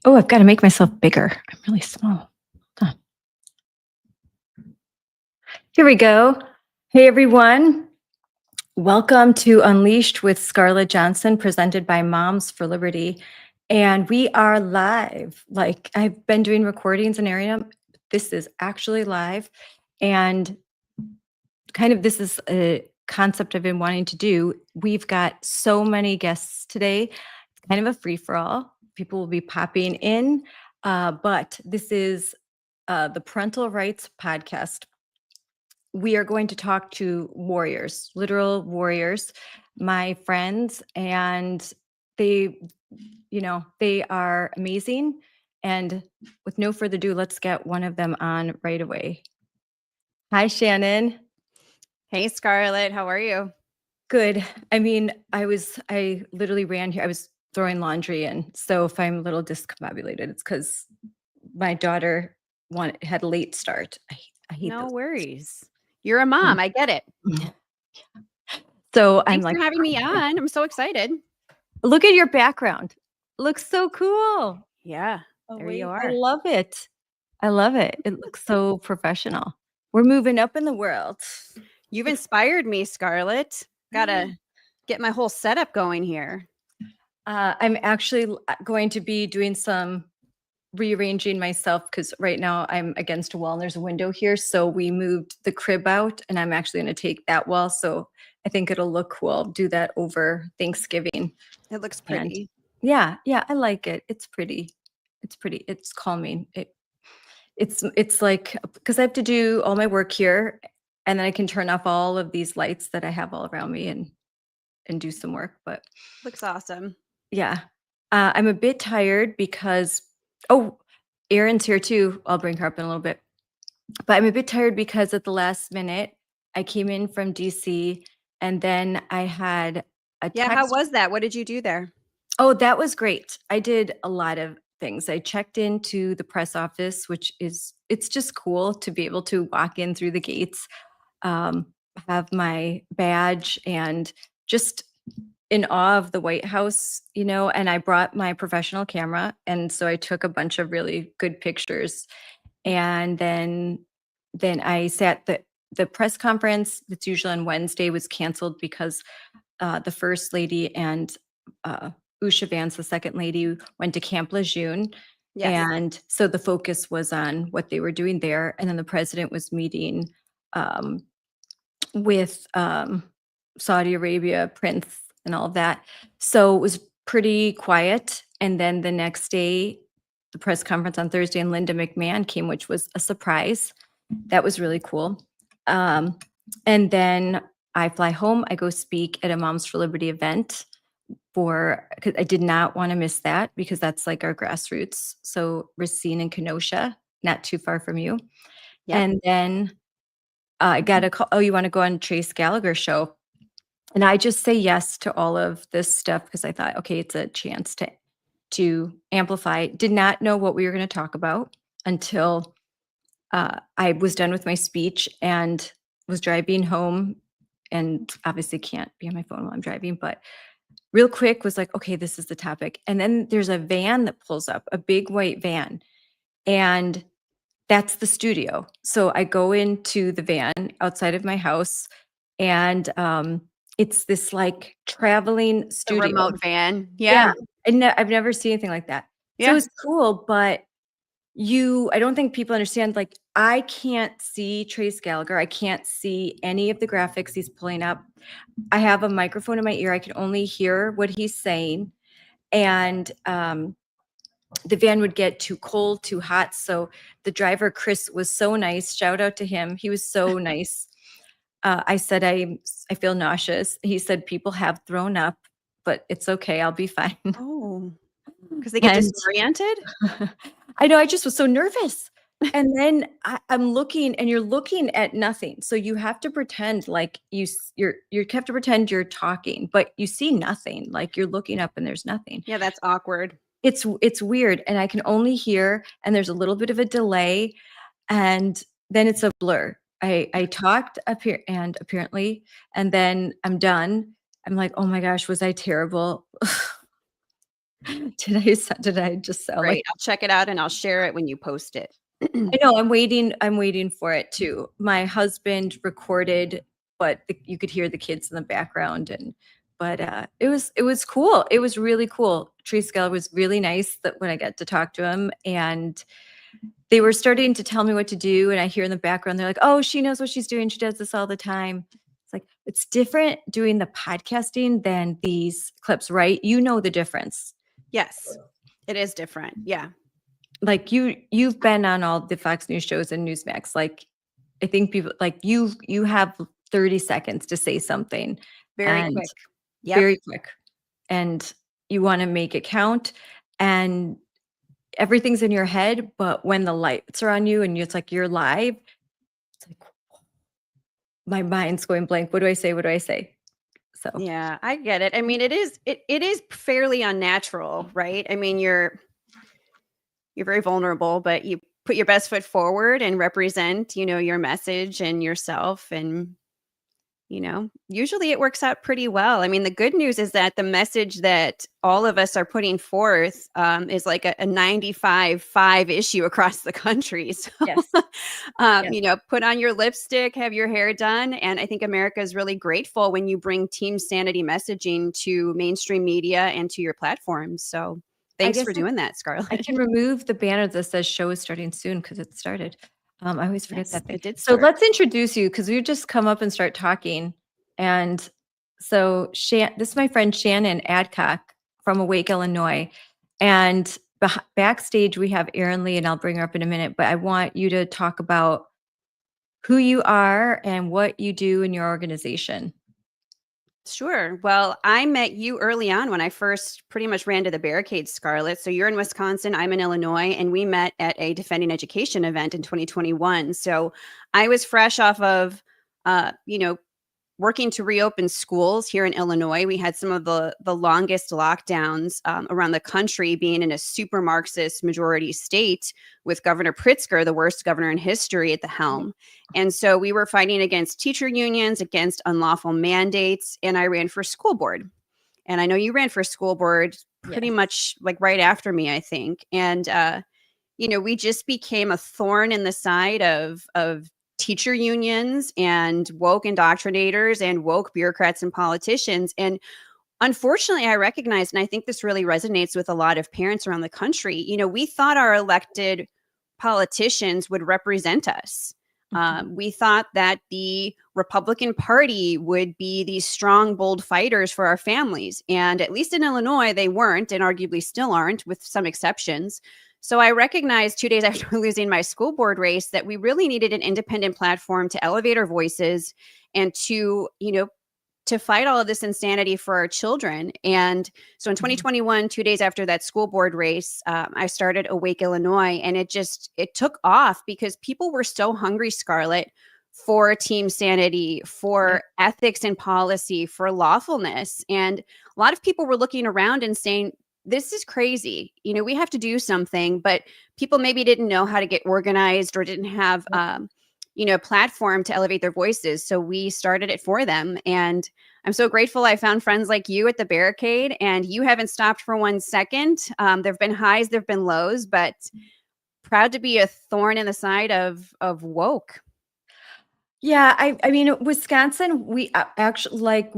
Oh, I've got to make myself bigger. I'm really small. Huh. Here we go. Hey, everyone. Welcome to Unleashed with Scarlett Johnson, presented by Moms for Liberty. And we are live. Like, I've been doing recordings and airing them. This is actually live. And this is a concept I've been wanting to do. We've got so many guests today. It's kind of a free for all. People will be popping in. But this is the Parental Rights Podcast. We are going to talk to warriors, literal warriors, my friends, and they, they are amazing. And with no further ado, let's get one of them on right away. Hi, Shannon. Hey, Scarlett, how are you? Good. I mean, I literally ran here. I was throwing laundry in. So if I'm a little discombobulated, it's because my daughter had a late start. I hate No those. worries. You're a mom. I get it. So I'm Thanks like, for having me on. I'm so excited. look at your background. Looks so cool. Yeah, Oh, there you wait, are. I love it. I love it. It looks so professional. We're moving up in the world. You've inspired me, Scarlett. Gotta get my whole setup going here. I'm actually going to be doing some rearranging myself because right now I'm against a wall and there's a window here. So we moved the crib out and I'm actually going to take that wall. So I think it'll look cool. I'll do that over Thanksgiving. It looks And pretty. yeah, I like it. It's pretty. It's pretty. It's calming. It's like because I have to do all my work here and then I can turn off all of these lights that I have all around me and do some work. But Looks awesome. yeah, I'm a bit tired because Erin's here too. I'll bring her up in a little bit. But I'm a bit tired because at the last minute I came in from DC and then I had a Yeah, how text. was that? What did you do there? Oh, that was great. I did a lot of things. I checked into the press office, it's just cool to be able to walk in through the gates, um, have my badge and just in awe of the White House, and I brought my professional camera. And so I took a bunch of really good pictures. And then I sat the press conference that's usually on Wednesday was canceled because the first lady and Usha Vance, the second lady, went to Camp Lejeune. Yes. And so the focus was on what they were doing there. And then the president was meeting with Saudi Arabia, Prince, and all of that. So it was pretty quiet. And then the next day, the press conference on Thursday, and Linda McMahon came, which was a surprise. That was really cool. And then I fly home. I go speak at a Moms for Liberty event because I did not want to miss that because that's like our grassroots. So Racine and Kenosha, not too far from you. Yep. And then I got a call. Oh, you want to go on Trace Gallagher's show? And I just say yes to all of this stuff because I thought, okay, it's a chance to amplify. Did not know what we were going to talk about until I was done with my speech and was driving home, and obviously can't be on my phone while I'm driving, but real quick was like, okay, this is the topic. And then there's a van that pulls up, a big white van, and that's the studio. So I go into the van outside of my house, and it's this like traveling The studio. remote van. Yeah. And I've never seen anything like that. So Yeah. it's cool, but I don't think people understand, like, I can't see Trace Gallagher. I can't see any of the graphics he's pulling up. I have a microphone in my ear. I can only hear what he's saying. And the van would get too cold, too hot. So the driver, Chris, was so nice. Shout out to him. He was so nice. I said, I feel nauseous. He said, people have thrown up, but it's okay. I'll be fine. Oh, because they get disoriented? I know. I just was so nervous. And then I'm looking, and you're looking at nothing. So you have to pretend like you have to pretend you're talking, but you see nothing. Like you're looking up and there's nothing. Yeah, that's awkward. It's weird, and I can only hear, and there's a little bit of a delay, and then it's a blur. I talked up here, and apparently, and then I'm done. I'm like, oh my gosh, was I terrible? Did I just sound like Great. I'll check it out and I'll share it when you post it. I know, I'm waiting for it too. My husband recorded, but you could hear the kids in the background but it was cool. It was really cool. Treescale was really nice that when I got to talk to him, and they were starting to tell me what to do, and I hear in the background they're like, "Oh, she knows what she's doing. She does this all the time." It's like it's different doing the podcasting than these clips, right? You know the difference. Yes, it is different. Yeah. Like you've been on all the Fox News shows and Newsmax. Like I think people like you have 30 seconds to say something Very and quick. Yep. very quick, and you want to make it count, and everything's in your head, but when the lights are on you and it's like you're live, it's like my mind's going blank. What do I say? What do I say? So Yeah, I get it. I mean, it is fairly unnatural, right? I mean, you're very vulnerable, but you put your best foot forward and represent, your message and yourself. And, usually it works out pretty well. I mean, the good news is that the message that all of us are putting forth is like a 95-5 issue across the country. So, yes, yes. put on your lipstick, have your hair done. And I think America is really grateful when you bring team sanity messaging to mainstream media and to your platforms. So I thanks guess for doing that, I Scarlett. can remove the banner that says show is starting soon because it started. I always forget Yes, that thing. it did So start. let's introduce you because you just come up and start talking. And so this is my friend Shannon Adcock from Awake, Illinois. And backstage, we have Erin Lee, and I'll bring her up in a minute. But I want you to talk about who you are and what you do in your organization. Sure. Well, I met you early on when I first pretty much ran to the barricades, Scarlett. So you're in Wisconsin, I'm in Illinois, and we met at a Defending Education event in 2021. So I was fresh off of, uh, you know, working to reopen schools here in Illinois. We had some of the longest lockdowns around the country, being in a super Marxist majority state with Governor Pritzker, the worst governor in history, at the helm. And so we were fighting against teacher unions, against unlawful mandates, and I ran for school board. And I know you ran for school board pretty Yes. much like right after me, I think. And we just became a thorn in the side of teacher unions and woke indoctrinators and woke bureaucrats and politicians. And unfortunately, I recognize, and I think this really resonates with a lot of parents around the country, we thought our elected politicians would represent us. We thought that the Republican Party would be these strong, bold fighters for our families. And at least in Illinois, they weren't, and arguably still aren't, with some exceptions. So I recognized 2 days after losing my school board race that we really needed an independent platform to elevate our voices and to fight all of this insanity for our children. And so in 2021, 2 days after that school board race, I started Awake Illinois, and it took off because people were so hungry, Scarlett, for team sanity, for ethics and policy, for lawfulness. And a lot of people were looking around and saying, this is crazy. We have to do something, but people maybe didn't know how to get organized or didn't have, a platform to elevate their voices. So we started it for them. And I'm so grateful I found friends like you at the barricade, and you haven't stopped for 1 second. There've been highs, there've been lows, but proud to be a thorn in the side of woke. Yeah, I mean, Wisconsin, we actually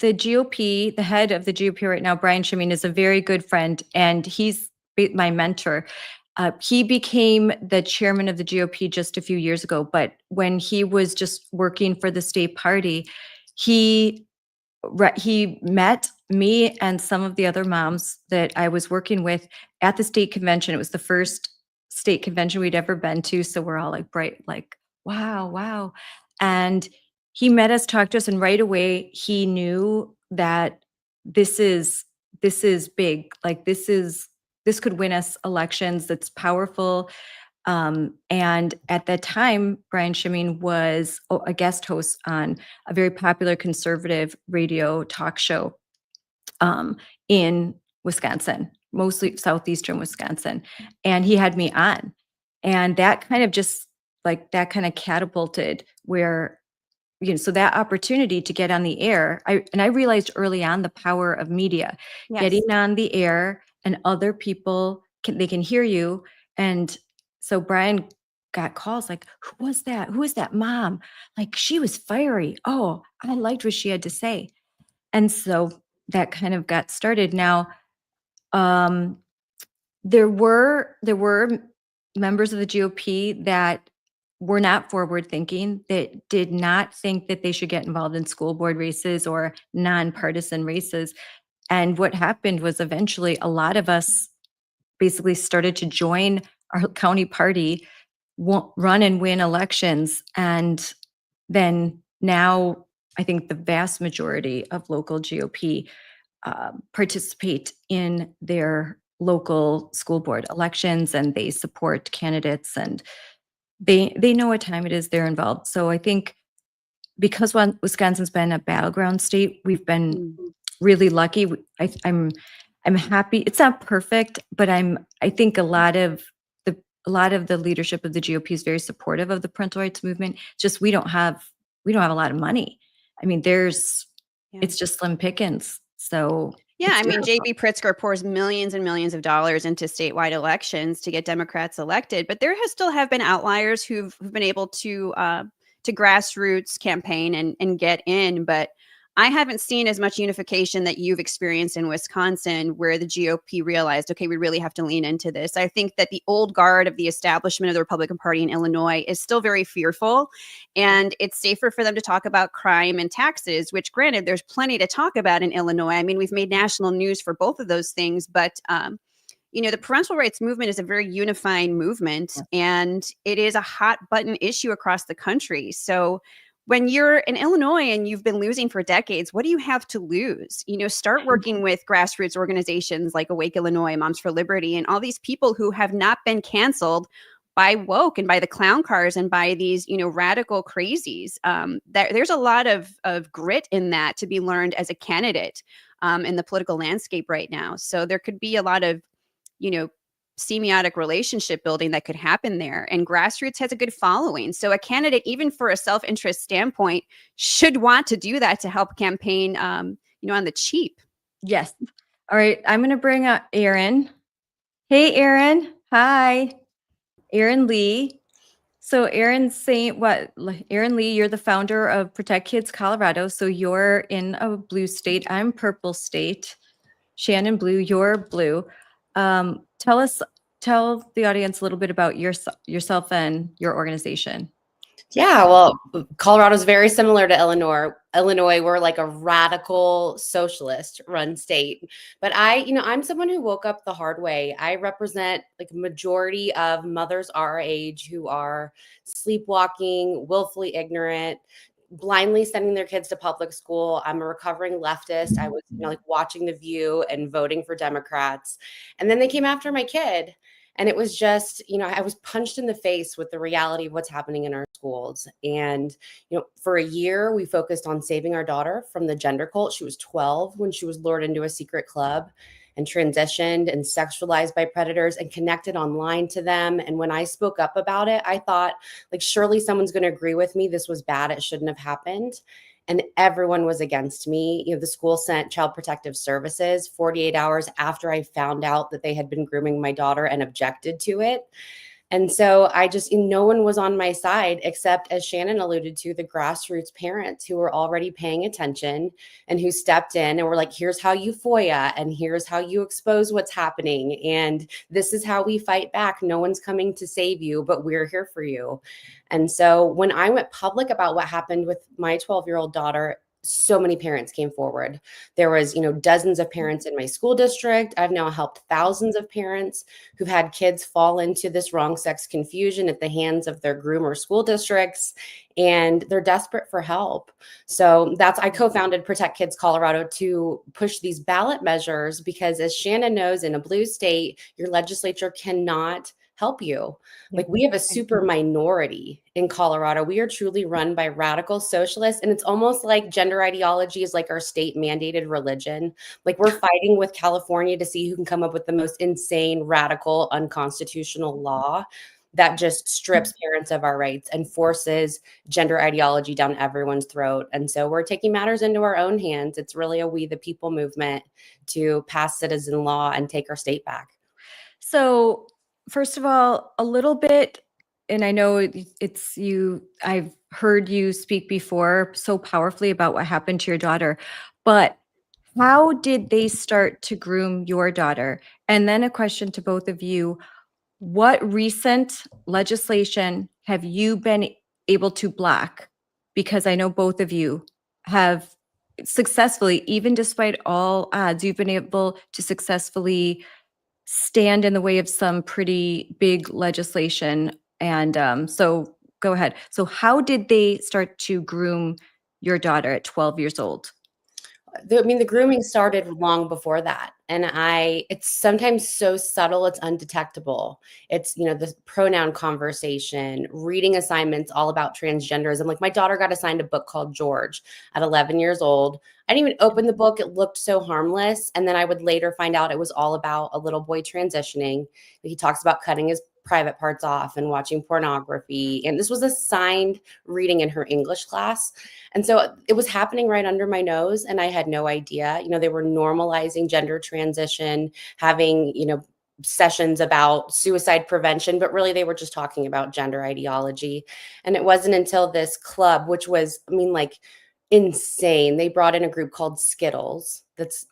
the GOP, the head of the GOP right now, Brian Schimming, is a very good friend, and he's my mentor. He became the chairman of the GOP just a few years ago, but when he was just working for the state party, he met me and some of the other moms that I was working with at the state convention. It was the first state convention we'd ever been to, so we're all like bright, like, wow, wow. And he met us, talked to us, and right away he knew that this is big. Like this could win us elections. That's powerful. And at that time, Brian Schimming was a guest host on a very popular conservative radio talk show in Wisconsin, mostly southeastern Wisconsin. And he had me on. And that kind of catapulted where, so that opportunity to get on the air, I realized early on the power of media, Yes. getting on the air and other people they can hear you. And so Brian got calls like, who was that? Who is that mom? Like, she was fiery. Oh, I liked what she had to say. And so that kind of got started. Now, there were members of the GOP that were not forward thinking, that did not think that they should get involved in school board races or nonpartisan races. And what happened was eventually a lot of us basically started to join our county party, run and win elections. And then now I think the vast majority of local GOP participate in their local school board elections, and they support candidates, and they know what time it is they're involved. So I think because Wisconsin's been a battleground state, we've been really lucky. I'm happy. It's not perfect, but I think a lot of the leadership of the GOP is very supportive of the parental rights movement. Just we don't have a lot of money. I mean, it's just slim pickings. So yeah, I mean, J.B. Pritzker pours millions and millions of dollars into statewide elections to get Democrats elected, but there still have been outliers who've been able to grassroots campaign and get in. But I haven't seen as much unification that you've experienced in Wisconsin, where the GOP realized, okay, we really have to lean into this. I think that the old guard of the establishment of the Republican Party in Illinois is still very fearful, and it's safer for them to talk about crime and taxes, which, granted, there's plenty to talk about in Illinois. I mean, we've made national news for both of those things, but the parental rights movement is a very unifying movement, and it is a hot button issue across the country. So when you're in Illinois and you've been losing for decades, what do you have to lose? Start working with grassroots organizations like Awake Illinois, Moms for Liberty, and all these people who have not been canceled by woke and by the clown cars and by these, radical crazies. There's a lot of grit in that to be learned as a candidate in the political landscape right now. So there could be a lot of, semiotic relationship building that could happen there. And grassroots has a good following. So a candidate, even for a self-interest standpoint, should want to do that to help campaign, on the cheap. Yes. All right. I'm going to bring up Erin. Hey, Erin. Hi. Erin Lee. So Erin's saying what? Erin Lee, you're the founder of Protect Kids Colorado. So you're in a blue state. I'm purple state. Shannon blue, you're blue. Tell the audience a little bit about yourself and your organization. Yeah, well, Colorado's very similar to Illinois. We're like a radical socialist run state. But I'm someone who woke up the hard way. I represent like a majority of mothers our age who are sleepwalking, willfully ignorant, blindly sending their kids to public school. I'm a recovering leftist. I was watching The View and voting for Democrats. And then they came after my kid. And it was just, I was punched in the face with the reality of what's happening in our schools. And, for a year, we focused on saving our daughter from the gender cult. She was 12 when she was lured into a secret club and transitioned and sexualized by predators and connected online to them. And when I spoke up about it, I thought, surely someone's going to agree with me. This was bad. It shouldn't have happened. And everyone was against me. The school sent Child Protective Services 48 hours after I found out that they had been grooming my daughter and objected to it. And so no one was on my side, except, as Shannon alluded to, the grassroots parents who were already paying attention and who stepped in and were like, here's how you FOIA and here's how you expose what's happening. And this is how we fight back. No one's coming to save you, but we're here for you. And so when I went public about what happened with my 12-year-old daughter, so many parents came forward. There was, dozens of parents in my school district. I've now helped thousands of parents who've had kids fall into this wrong sex confusion at the hands of their groomer school districts, and they're desperate for help. So I co-founded Protect Kids Colorado to push these ballot measures because, as Shannon knows, in a blue state, your legislature cannot help you. We have a super minority in Colorado. We are truly run by radical socialists. And it's almost like gender ideology is like our state mandated religion. We're fighting with California to see who can come up with the most insane, radical, unconstitutional law. that just strips parents of our rights and forces gender ideology down everyone's throat. And so we're taking matters into our own hands. It's really a We the People movement to pass citizen law and take our state back. So, first of all, a little bit, and I know it's you, I've heard you speak before so powerfully about what happened to your daughter, but how did they start to groom your daughter? And then a question to both of you. What recent legislation have you been able to block? Because I know both of you have successfully, even despite all odds, you've been able to successfully stand in the way of some pretty big legislation. And so go ahead. So how did they start to groom your daughter at 12 years old? The grooming started long before that. And it's sometimes so subtle, it's undetectable. It's, the pronoun conversation, reading assignments all about transgenderism. Like my daughter got assigned a book called George at 11 years old. I didn't even open the book. It looked so harmless. And then I would later find out it was all about a little boy transitioning. He talks about cutting his private parts off and watching pornography. And this was assigned reading in her English class. And so it was happening right under my nose. And I had no idea. They were normalizing gender transition, having, sessions about suicide prevention, but really they were just talking about gender ideology. And it wasn't until this club, which was, insane. They brought in a group called Skittles. That's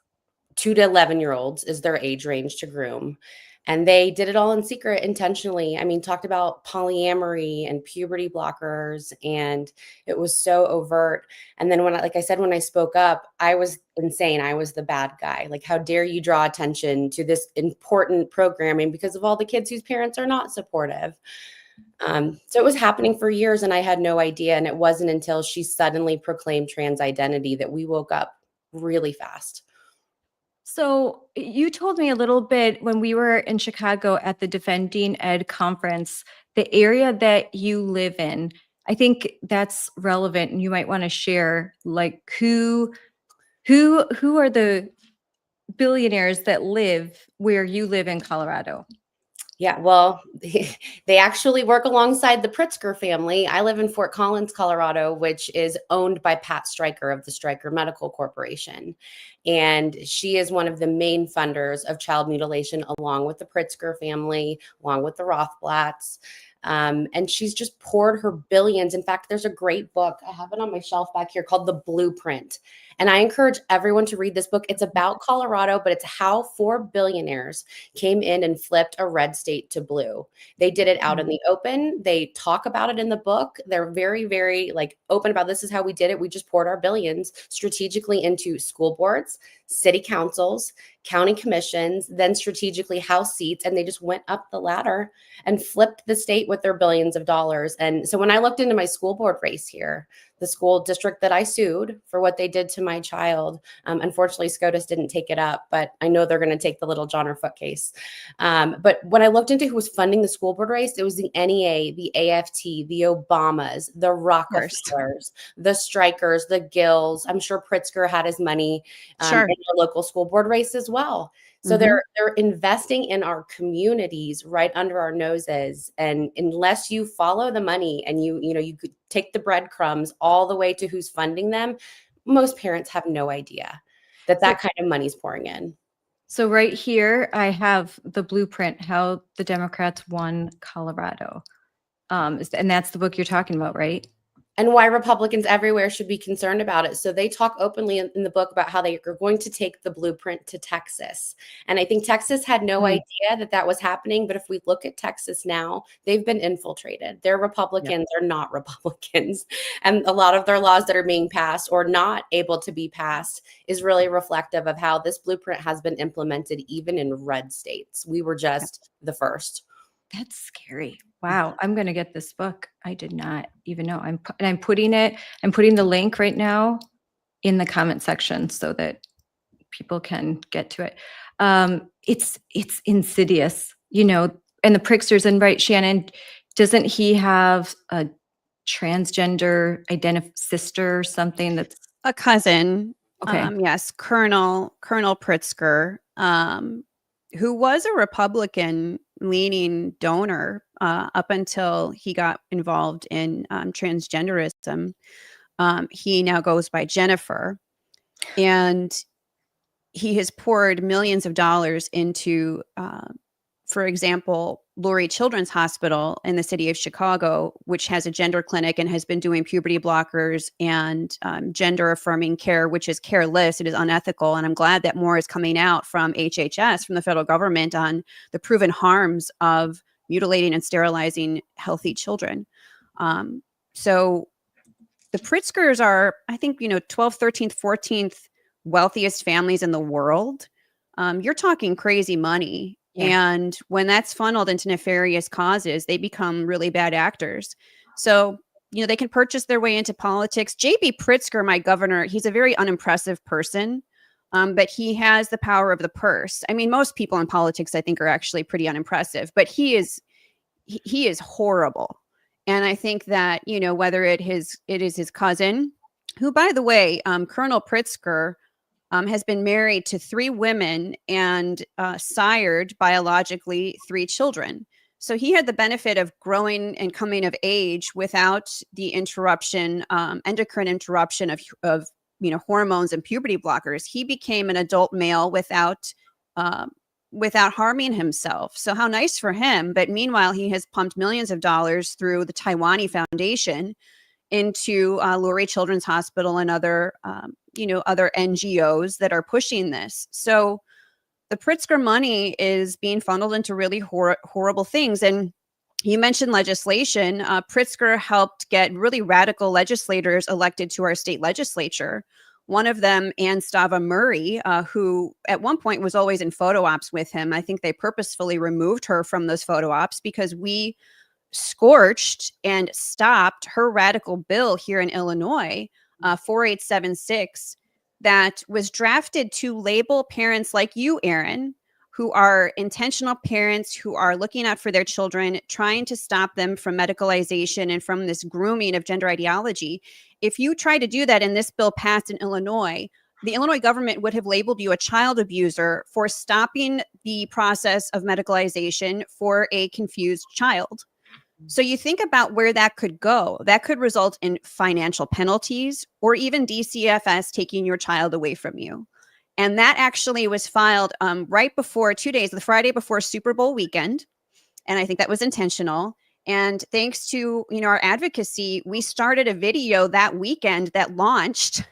2 to 11-year-olds is their age range to groom. And they did it all in secret intentionally. Talked about polyamory and puberty blockers, and it was so overt. And then when I spoke up, I was insane. I was the bad guy. Like, how dare you draw attention to this important programming because of all the kids whose parents are not supportive. So it was happening for years and I had no idea. And it wasn't until she suddenly proclaimed trans identity that we woke up really fast. So you told me a little bit when we were in Chicago at the Defending Ed conference, the area that you live in. I think that's relevant, and you might want to share, like, who are the billionaires that live where you live in Colorado? Yeah, well, they actually work alongside the Pritzker family. I live in Fort Collins, Colorado, which is owned by Pat Stryker of the Stryker Medical Corporation. And she is one of the main funders of child mutilation, along with the Pritzker family, along with the Rothblatts. And she's just poured her billions. In fact, there's a great book. I have it on my shelf back here called The Blueprint. And I encourage everyone to read this book. It's about Colorado, but it's how 4 billionaires came in and flipped a red state to blue. They did it out in the open. They talk about it in the book. They're very, very open about this is how we did it. We just poured our billions strategically into school boards, city councils, county commissions, then strategically House seats. And they just went up the ladder and flipped the state with their billions of dollars. And so when I looked into my school board race here, the school district that I sued for what they did to my child, unfortunately, SCOTUS didn't take it up, but I know they're going to take the little John or Foot case. But when I looked into who was funding the school board race, it was the NEA, the AFT, the Obamas, the Rockefellers, the Strikers, the Gills. I'm sure Pritzker had his money in the local school board race as well. So they're investing in our communities right under our noses. And unless you follow the money and you could take the breadcrumbs all the way to who's funding them, most parents have no idea that kind of money's pouring in. So right here, I have the blueprint, how the Democrats won Colorado. And that's the book you're talking about, right? And why Republicans everywhere should be concerned about it. So they talk openly in the book about how they are going to take the blueprint to Texas. And I think Texas had no idea that was happening. But if we look at Texas now, they've been infiltrated. They're Republicans, they're not Republicans. And a lot of their laws that are being passed or not able to be passed is really reflective of how this blueprint has been implemented even in red states. We were just the first. That's scary. Wow. I'm going to get this book. I did not even know. I'm putting the link right now in the comment section so that people can get to it. It's insidious, and the Pritzkers, and right, Shannon, doesn't he have a transgender sister or something that's a cousin? Okay. Yes. Colonel Pritzker, who was a Republican leaning donor up until he got involved in transgenderism. He now goes by Jennifer, and he has poured millions of dollars into, for example, Lurie Children's Hospital in the city of Chicago, which has a gender clinic and has been doing puberty blockers and gender affirming care, which is careless. It is unethical. And I'm glad that more is coming out from HHS, from the federal government, on the proven harms of mutilating and sterilizing healthy children. So the Pritzkers are, I think, 12th, 13th, 14th wealthiest families in the world. You're talking crazy money. Yeah. And when that's funneled into nefarious causes, they become really bad actors. So, they can purchase their way into politics. J.B. Pritzker, my governor, he's a very unimpressive person, but he has the power of the purse. I mean, most people in politics, I think, are actually pretty unimpressive, but he is horrible. And I think that, whether it is his cousin, who, by the way, Colonel Pritzker, has been married to 3 women and sired biologically 3 children. So he had the benefit of growing and coming of age without the interruption, endocrine interruption of hormones and puberty blockers. He became an adult male without harming himself. So how nice for him. But meanwhile, he has pumped millions of dollars through the Taiwanese Foundation into Lurie Children's Hospital and other NGOs that are pushing this. So the Pritzker money is being funneled into really horrible things. And you mentioned legislation. Pritzker helped get really radical legislators elected to our state legislature. One of them, Ann Stava Murray, who at one point was always in photo ops with him. I think they purposefully removed her from those photo ops because we scorched and stopped her radical bill here in Illinois, 4876, that was drafted to label parents like you, Erin, who are intentional parents who are looking out for their children, trying to stop them from medicalization and from this grooming of gender ideology. If you try to do that and this bill passed in Illinois, the Illinois government would have labeled you a child abuser for stopping the process of medicalization for a confused child. So you think about where that could go. That could result in financial penalties or even DCFS taking your child away from you. And that actually was filed right before 2 days, the Friday before Super Bowl weekend. And I think that was intentional. And thanks to our advocacy, we started a video that weekend that launched.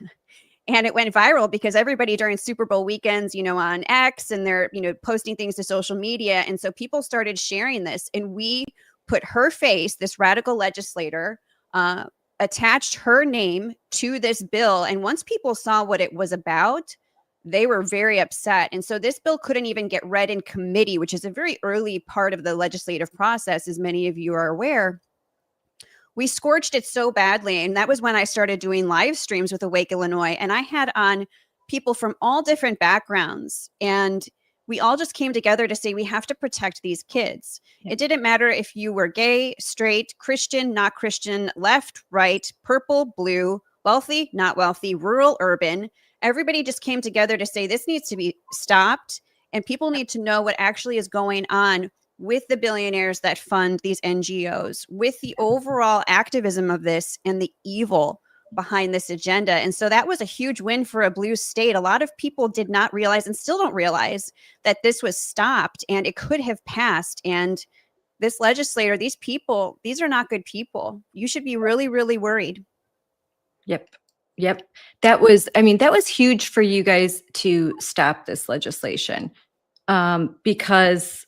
And it went viral because everybody during Super Bowl weekends, on X, and they're, posting things to social media. And so people started sharing this. And we put her face, this radical legislator, attached her name to this bill. And once people saw what it was about, they were very upset. And so this bill couldn't even get read in committee, which is a very early part of the legislative process, as many of you are aware. We scorched it so badly. And that was when I started doing live streams with Awake Illinois. And I had on people from all different backgrounds. And we all just came together to say we have to protect these kids. Yeah. It didn't matter if you were gay, straight, Christian, not Christian, left, right, purple, blue, wealthy, not wealthy, rural, urban. Everybody just came together to say this needs to be stopped, and people need to know what actually is going on with the billionaires that fund these NGOs, with the overall activism of this and the evil behind this agenda. And so that was a huge win for a blue state. A lot of people did not realize and still don't realize that this was stopped and it could have passed. And this legislator, these people, these are not good people. You should be really, really worried. Yep. That was huge for you guys to stop this legislation, because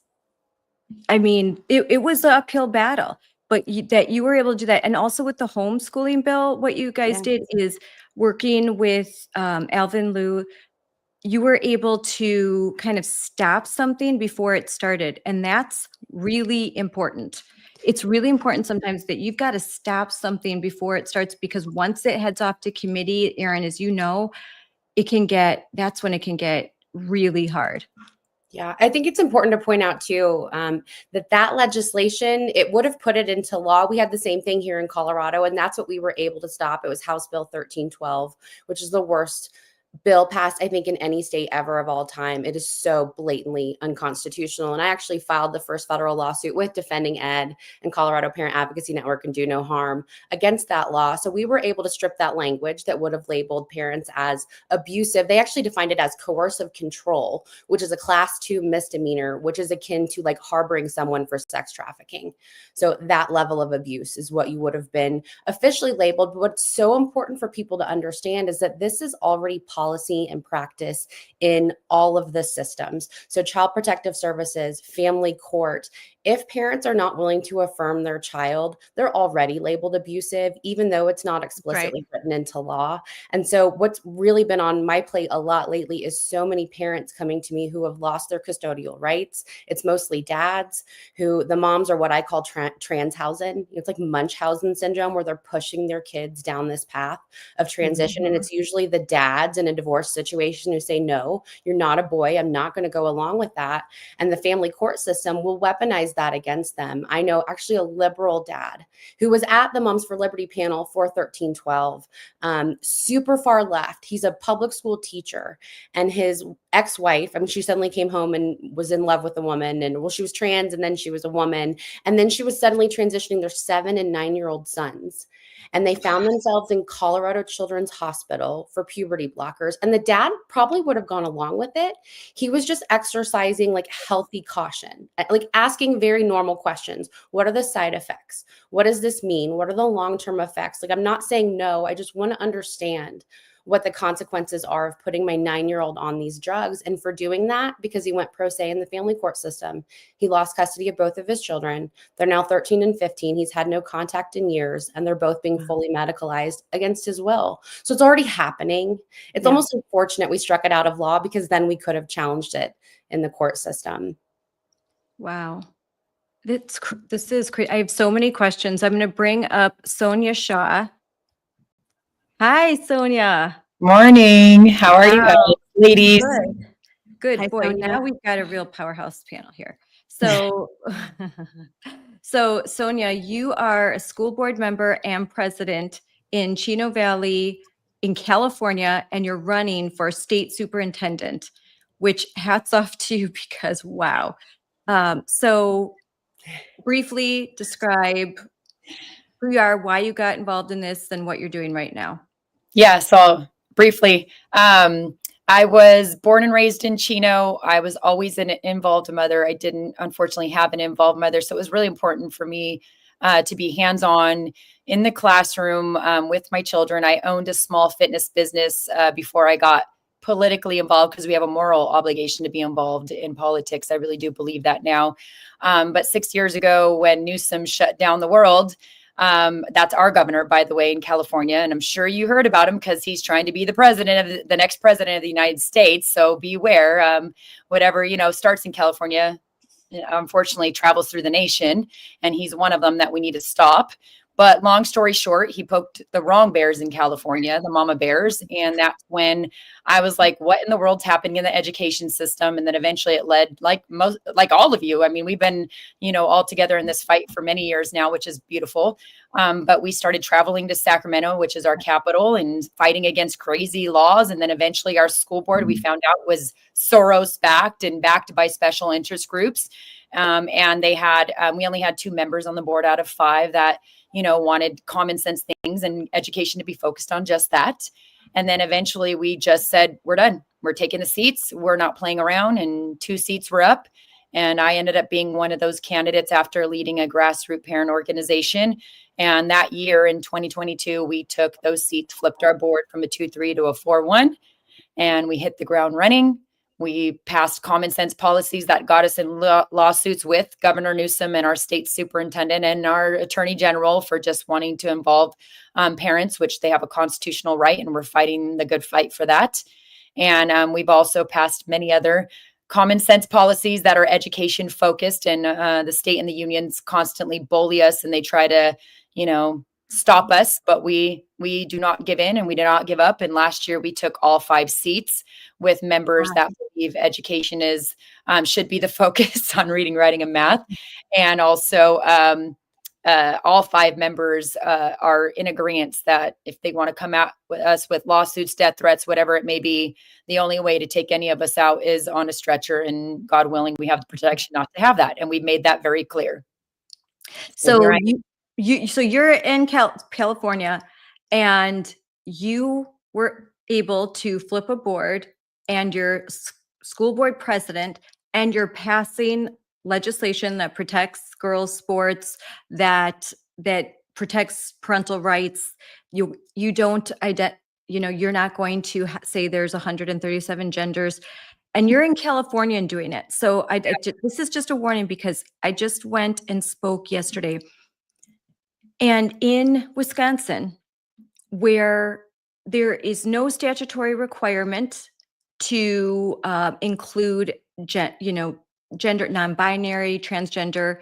it was an uphill battle, but that you were able to do that. And also with the homeschooling bill, what you guys did is working with Alvin Liu, you were able to kind of stop something before it started. And that's really important. It's really important sometimes that you've got to stop something before it starts, because once it heads off to committee, Erin, as you know, that's when it can get really hard. Yeah, I think it's important to point out too, that legislation, it would have put it into law. We had the same thing here in Colorado, and that's what we were able to stop. It was House Bill 1312, which is the worst bill passed, I think, in any state ever of all time. It is so blatantly unconstitutional. And I actually filed the first federal lawsuit with Defending Ed and Colorado Parent Advocacy Network and Do No Harm against that law. So we were able to strip that language that would have labeled parents as abusive. They actually defined it as coercive control, which is a class 2 misdemeanor, which is akin to like harboring someone for sex trafficking. So that level of abuse is what you would have been officially labeled. But what's so important for people to understand is that this is already policy and practice in all of the systems. So Child Protective Services, family court, if parents are not willing to affirm their child, they're already labeled abusive, even though it's not explicitly written into law. And so what's really been on my plate a lot lately is so many parents coming to me who have lost their custodial rights. It's mostly dads who, the moms are what I call transhausen. It's like Munchausen syndrome, where they're pushing their kids down this path of transition. And it's usually the dads in a divorce situation who say, no, you're not a boy. I'm not going to go along with that. And the family court system will weaponize that against them. I know actually a liberal dad who was at the Moms for Liberty panel for 1312, super far left. He's a public school teacher, and his ex-wife, I mean, she suddenly came home and was in love with a woman, and well, she was trans and then she was a woman. And then she was suddenly transitioning their 7 and 9-year-old sons. And they found themselves in Colorado Children's Hospital for puberty blockers. And the dad probably would have gone along with it. He was just exercising like healthy caution, like asking very normal questions. What are the side effects? What does this mean? What are the long-term effects? Like, I'm not saying no. I just want to understand what the consequences are of putting my 9-year-old on these drugs. And for doing that, because he went pro se in the family court system, he lost custody of both of his children. They're now 13 and 15. He's had no contact in years, and they're both being fully medicalized against his will. So it's already happening. It's almost unfortunate we struck it out of law, because then we could have challenged it in the court system. Wow. This is crazy. I have so many questions. I'm going to bring up Sonja Shaw. Hi, Sonja. Morning. How are you guys, ladies? Good. Hi, Boy, Sonja. now we've got a real powerhouse panel here. So, so Sonja, you are a school board member and president in Chino Valley in California, and you're running for state superintendent, which hats off to you, because wow. So briefly describe who you are, why you got involved in this, and what you're doing right now. Yeah, so briefly, I was born and raised in Chino. I was always an involved mother. I didn't, unfortunately, have an involved mother. So it was really important for me to be hands-on in the classroom with my children. I owned a small fitness business before I got politically involved, because we have a moral obligation to be involved in politics. I really do believe that now. But 6 years ago, when Newsom shut down the world, that's our governor, by the way, in California. And I'm sure you heard about him, because he's trying to be the president of the next president of the United States. So beware, whatever, starts in California, unfortunately travels through the nation. And he's one of them that we need to stop. But long story short, he poked the wrong bears in California, the mama bears. And that's when I was like, what in the world's happening in the education system? And then eventually it led, like all of you. I mean, we've been, all together in this fight for many years now, which is beautiful. But we started traveling to Sacramento, which is our capital, and fighting against crazy laws. And then eventually our school board, we found out, was Soros backed and backed by special interest groups. And they had, we only had 2 members on the board out of 5 that, wanted common sense things and education to be focused on just that. And then eventually we just said, we're done. We're taking the seats. We're not playing around. And 2 seats were up. And I ended up being one of those candidates after leading a grassroots parent organization. And that year in 2022, we took those seats, flipped our board from a 2-3 to a 4-1, and we hit the ground running. We passed common sense policies that got us in lawsuits with Governor Newsom and our state superintendent and our attorney general for just wanting to involve parents, which they have a constitutional right, and we're fighting the good fight for that. And we've also passed many other common sense policies that are education focused, and the state and the unions constantly bully us, and they try to, stop us, but we do not give in, and we do not give up. And last year we took all 5 seats with members that believe education is should be the focus on reading, writing, and math. And also all 5 members are in agreement that if they want to come out with us with lawsuits, death threats, whatever it may be, the only way to take any of us out is on a stretcher. And God willing, we have the protection not to have that. And we've made that very clear. So here I so you're in California, and you were able to flip a board, and you're school board president, and you're passing legislation that protects girls' sports, that protects parental rights. You don't you're not going to say there's 137 genders, and you're in California and doing it. So this is just a warning, because I just went and spoke yesterday. And in Wisconsin, where there is no statutory requirement to include, gender, non-binary, transgender,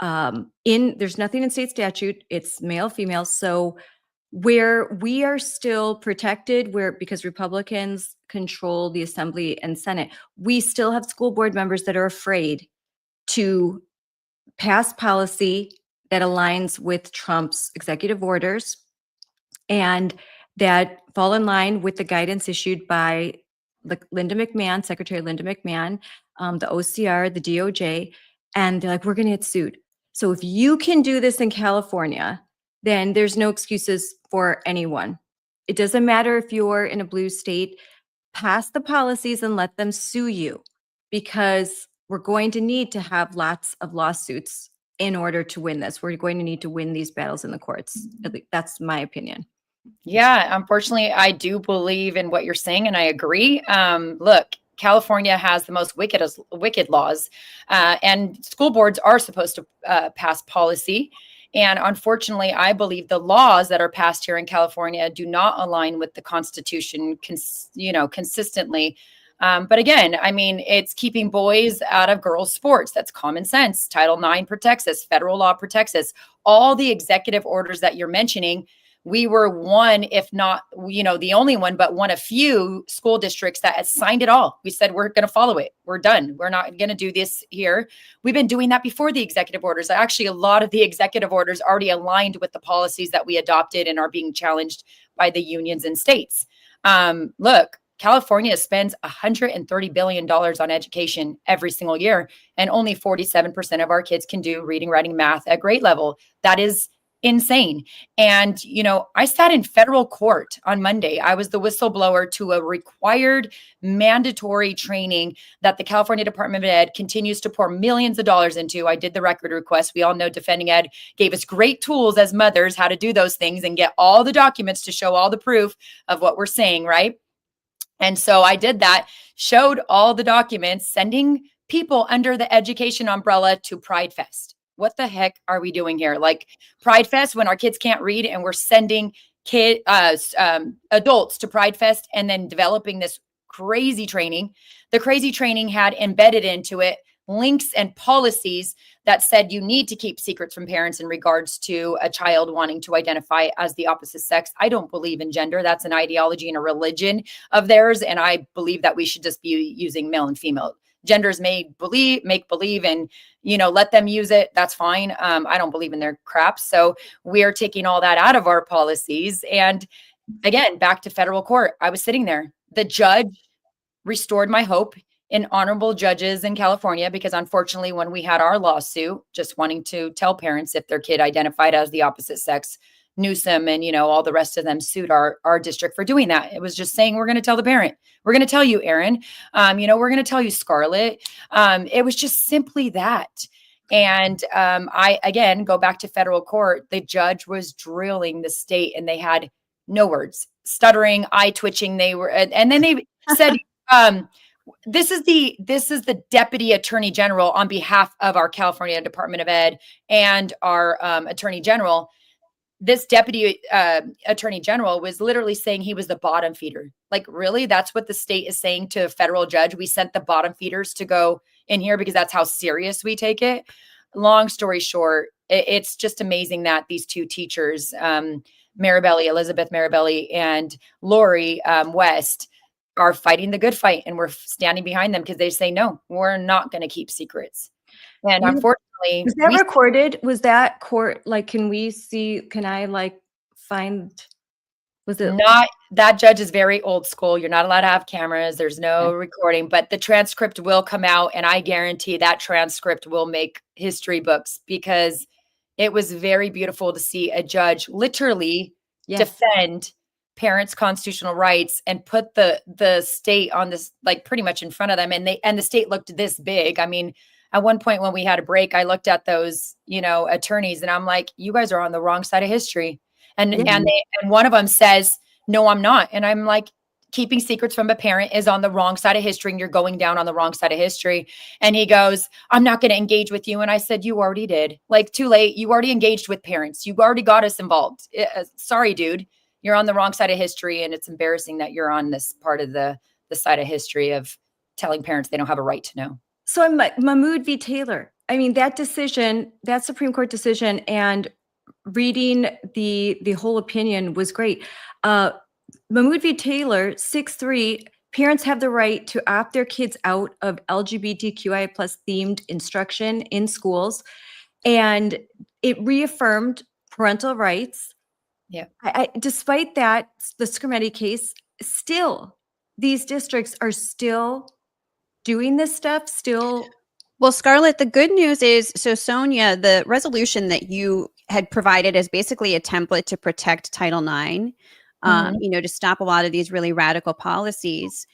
there's nothing in state statute. It's male, female. So where we are still protected, because Republicans control the Assembly and Senate, we still have school board members that are afraid to pass policy that aligns with Trump's executive orders and that fall in line with the guidance issued by Secretary Linda McMahon, the OCR, the DOJ, and they're like, we're going to get sued. So if you can do this in California, then there's no excuses for anyone. It doesn't matter if you're in a blue state. Pass the policies and let them sue you, because we're going to need to have lots of lawsuits in order to win this. We're going to need to win these battles in the courts. At least that's my opinion. Yeah, unfortunately, I do believe in what you're saying, and I agree. Look, California has the most wicked laws, and school boards are supposed to pass policy. And unfortunately, I believe the laws that are passed here in California do not align with the Constitution, consistently. But again, I mean, it's keeping boys out of girls' sports. That's common sense. Title IX protects us. Federal law protects us. All the executive orders that you're mentioning, we were one, if not, the only one, but one of few school districts that has signed it all. We said, we're going to follow it. We're done. We're not going to do this here. We've been doing that before the executive orders. Actually, a lot of the executive orders already aligned with the policies that we adopted and are being challenged by the unions and states. Look, California spends $130 billion on education every single year, and only 47% of our kids can do reading, writing, math at grade level. That is insane. And, I sat in federal court on Monday. I was the whistleblower to a required mandatory training that the California Department of Ed continues to pour millions of dollars into. I did the record request. We all know Defending Ed gave us great tools as mothers, how to do those things and get all the documents to show all the proof of what we're saying, right? And so I did that, showed all the documents, sending people under the education umbrella to Pride Fest. What the heck are we doing here? Like Pride Fest, when our kids can't read, and we're sending adults to Pride Fest and then developing this crazy training. The crazy training had embedded into it links and policies that said you need to keep secrets from parents in regards to a child wanting to identify as the opposite sex. I don't believe in gender. That's an ideology and a religion of theirs. And I believe that we should just be using male and female. Genders make believe, and, let them use it. That's fine. I don't believe in their crap. So we are taking all that out of our policies. And again, back to federal court. I was sitting there. The judge restored my hope in honorable judges in California, because unfortunately, when we had our lawsuit, just wanting to tell parents if their kid identified as the opposite sex, Newsom and, all the rest of them sued our district for doing that. It was just saying, we're going to tell the parent. We're going to tell you, Erin. We're going to tell you, Scarlett. It was just simply that. And I, again, go back to federal court. The judge was drilling the state, and they had no words, stuttering, eye twitching. They were, and then they said, this is the deputy attorney general on behalf of our California Department of Ed and our attorney general. This deputy attorney general was literally saying he was the bottom feeder. Like, really? That's what the state is saying to a federal judge? We sent the bottom feeders to go in here because that's how serious we take it. Long story short, it's just amazing that these two teachers, Elizabeth Marabelli and Lori West, are fighting the good fight, and we're standing behind them because they say, no, we're not going to keep secrets. And You- unfortunately, Was that recorded? Was that court, like, can I like find, was it? not that judge is very old school. You're not allowed to have cameras. There's no recording, but the transcript will come out, and I guarantee that transcript will make history books, because it was very beautiful to see a judge literally defend parents' constitutional rights and put the state on this, like, pretty much in front of them. And the state looked this big. I mean, at one point when we had a break, I looked at those, attorneys, and I'm like, you guys are on the wrong side of history. And one of them says, no, I'm not. And I'm like, keeping secrets from a parent is on the wrong side of history, and you're going down on the wrong side of history. And he goes, I'm not going to engage with you. And I said, you already did. Like, too late. You already engaged with parents. You already got us involved. Sorry, dude. You're on the wrong side of history. And it's embarrassing that you're on this part of the side of history of telling parents they don't have a right to know. So I'm like, Mahmoud v. Taylor. I mean, that decision, that Supreme Court decision, and reading the whole opinion was great. Mahmoud v. Taylor, 6-3, parents have the right to opt their kids out of LGBTQI plus themed instruction in schools. And it reaffirmed parental rights. Yeah. Despite that, the Scarlett case, still, these districts are still doing this stuff, Well, Scarlett, the good news is, so Sonja, the resolution that you had provided is basically a template to protect Title IX, to stop a lot of these really radical policies.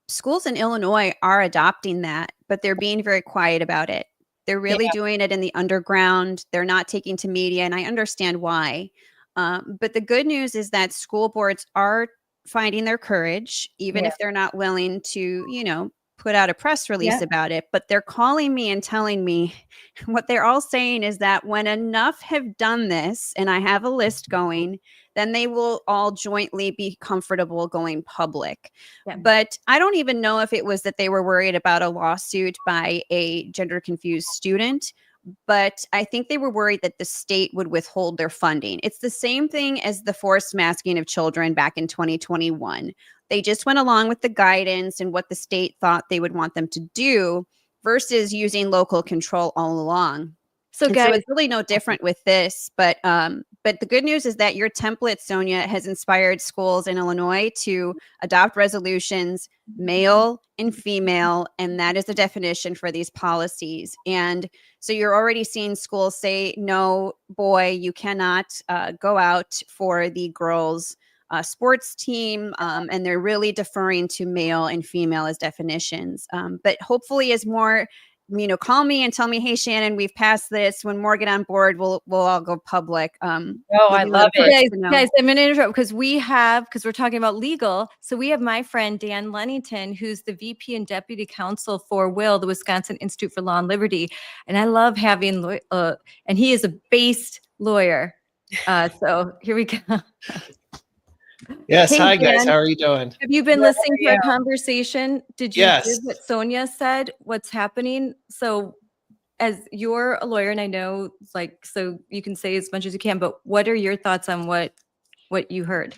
Schools in Illinois are adopting that, but they're being very quiet about it. They're really doing it in the underground. They're not taking to media, and I understand why. But the good news is that school boards are finding their courage, even if they're not willing to, put out a press release about it. But they're calling me and telling me what they're all saying is that when enough have done this, and I have a list going, then they will all jointly be comfortable going public. But I don't even know if it was that they were worried about a lawsuit by a gender confused student. But I think they were worried that the state would withhold their funding. It's the same thing as the forced masking of children back in 2021. They just went along with the guidance and what the state thought they would want them to do versus using local control all along. So it's really no different with this. But the good news is that your template, Sonja, has inspired schools in Illinois to adopt resolutions, male and female, and that is the definition for these policies. And so you're already seeing schools say, no, boy, you cannot go out for the girls' sports team, and they're really deferring to male and female as definitions. But hopefully as more, call me and tell me, hey, Shannon, we've passed this. When more get on board, we'll all go public. I love it. Guys, I'm going to interrupt because we're talking about legal. So we have my friend, Dan Lennington, who's the VP and Deputy Counsel for WIL, the Wisconsin Institute for Law and Liberty. And I love having, and he is a based lawyer. So here we go. Yes. Hey, hi, guys. Dan. How are you doing? Have you been listening to our conversation? Did you hear Yes. what Sonja said? What's happening? So as you're a lawyer, and I know, so you can say as much as you can, but what are your thoughts on what you heard?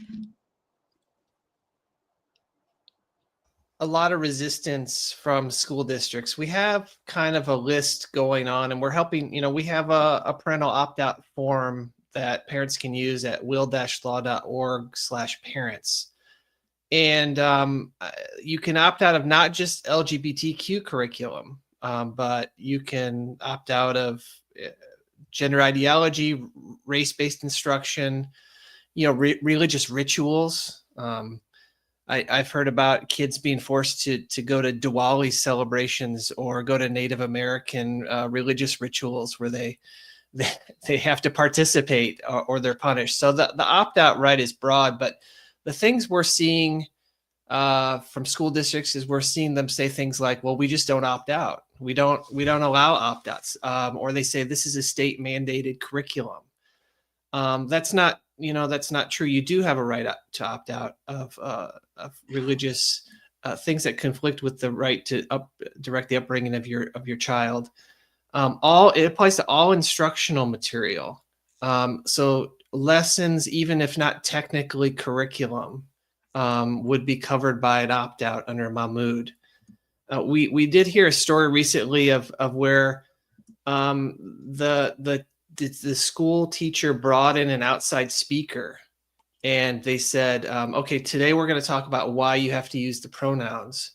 A lot of resistance from school districts. We have kind of a list going on, and we're helping, we have a parental opt-out form that parents can use at will-law.org/parents. And you can opt out of not just LGBTQ curriculum, but you can opt out of gender ideology, race-based instruction, religious rituals. I've heard about kids being forced to go to Diwali celebrations or go to Native American religious rituals where they have to participate or they're punished. So the opt-out right is broad, but the things we're seeing from school districts is we're seeing them say things like, well, we just don't opt out. We don't allow opt-outs. Or they say this is a state mandated curriculum. That's not true. You do have a right to opt out of religious things that conflict with the right to direct the upbringing of your child. It applies to all instructional material. So lessons, even if not technically curriculum, would be covered by an opt-out under Mahmoud. We did hear a story recently of where the school teacher brought in an outside speaker, and they said, okay, today we're going to talk about why you have to use the pronouns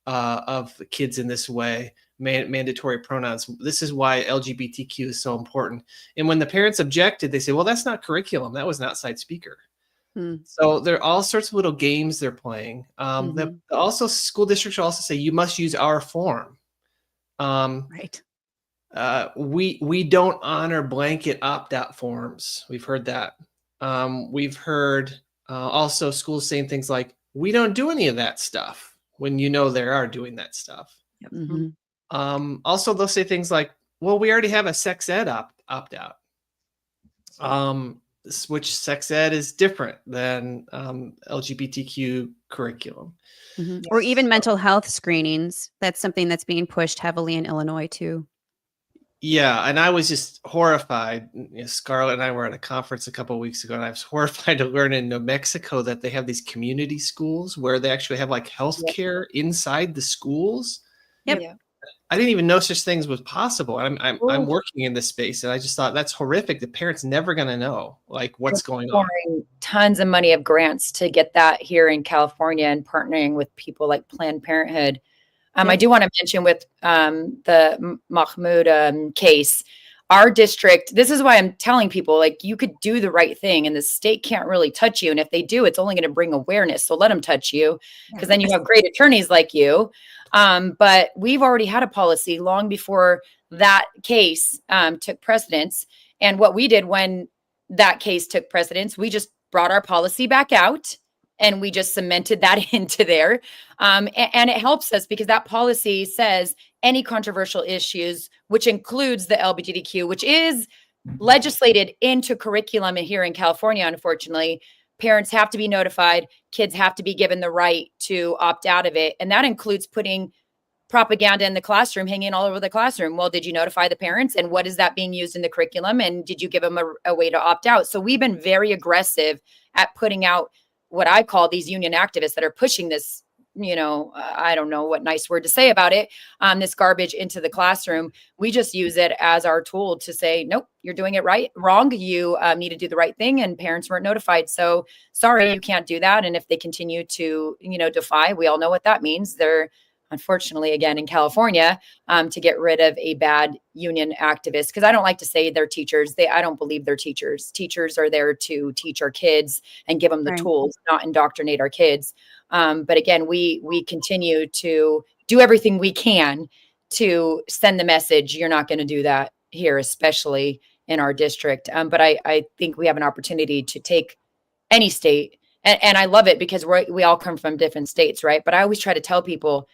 of the kids in this way, mandatory pronouns. This is why LGBTQ is so important. And when the parents objected, they say, well, that's not curriculum. That was an outside speaker. So there are all sorts of little games they're playing. Also, school districts will also say you must use our form. Right. We don't honor blanket opt-out forms. We've heard that. We've heard also schools saying things like, we don't do any of that stuff, when you know they are doing that stuff. Also, they'll say things like, well, we already have a sex ed opt-out. Which sex ed is different than LGBTQ curriculum. Or even mental health screenings. That's something that's being pushed heavily in Illinois too. Yeah, and I was just horrified. Scarlett and I were at a conference a couple of weeks ago, and I was horrified to learn in New Mexico that they have these community schools where they actually have like healthcare inside the schools. Yep. I didn't even know such things was possible. I'm working in this space, and I just thought that's horrific. The parents never going to know like what's going on. Tons of money of grants to get that here in California, and partnering with people like Planned Parenthood. I do want to mention with the Mahmoud case, our district, this is why I'm telling people, like, you could do the right thing and the state can't really touch you. And if they do, it's only going to bring awareness. So let them touch you, because then you have great attorneys like you. But we've already had a policy long before that case took precedence. And what we did when that case took precedence, we just brought our policy back out and we just cemented that into there. And it helps us because that policy says any controversial issues, which includes the LGBTQ, which is legislated into curriculum here in California, unfortunately, parents have to be notified, kids have to be given the right to opt out of it. And that includes putting propaganda in the classroom, hanging all over the classroom. Well, did you notify the parents? And what is that being used in the curriculum? And did you give them a way to opt out? So we've been very aggressive at putting out what I call these union activists that are pushing this, I don't know what nice word to say about it, this garbage into the classroom. We just use it as our tool to say, nope, you're doing it wrong. You need to do the right thing. And parents weren't notified. So sorry, you can't do that. And if they continue to, defy, we all know what that means. They're unfortunately, again, in California, to get rid of a bad union activist. Because I don't like to say they're teachers. I don't believe they're teachers. Teachers are there to teach our kids and give them the tools, not indoctrinate our kids. But again, we continue to do everything we can to send the message. You're not going to do that here, especially in our district. But I think we have an opportunity to take any state. And I love it because we all come from different states, right? But I always try to tell people,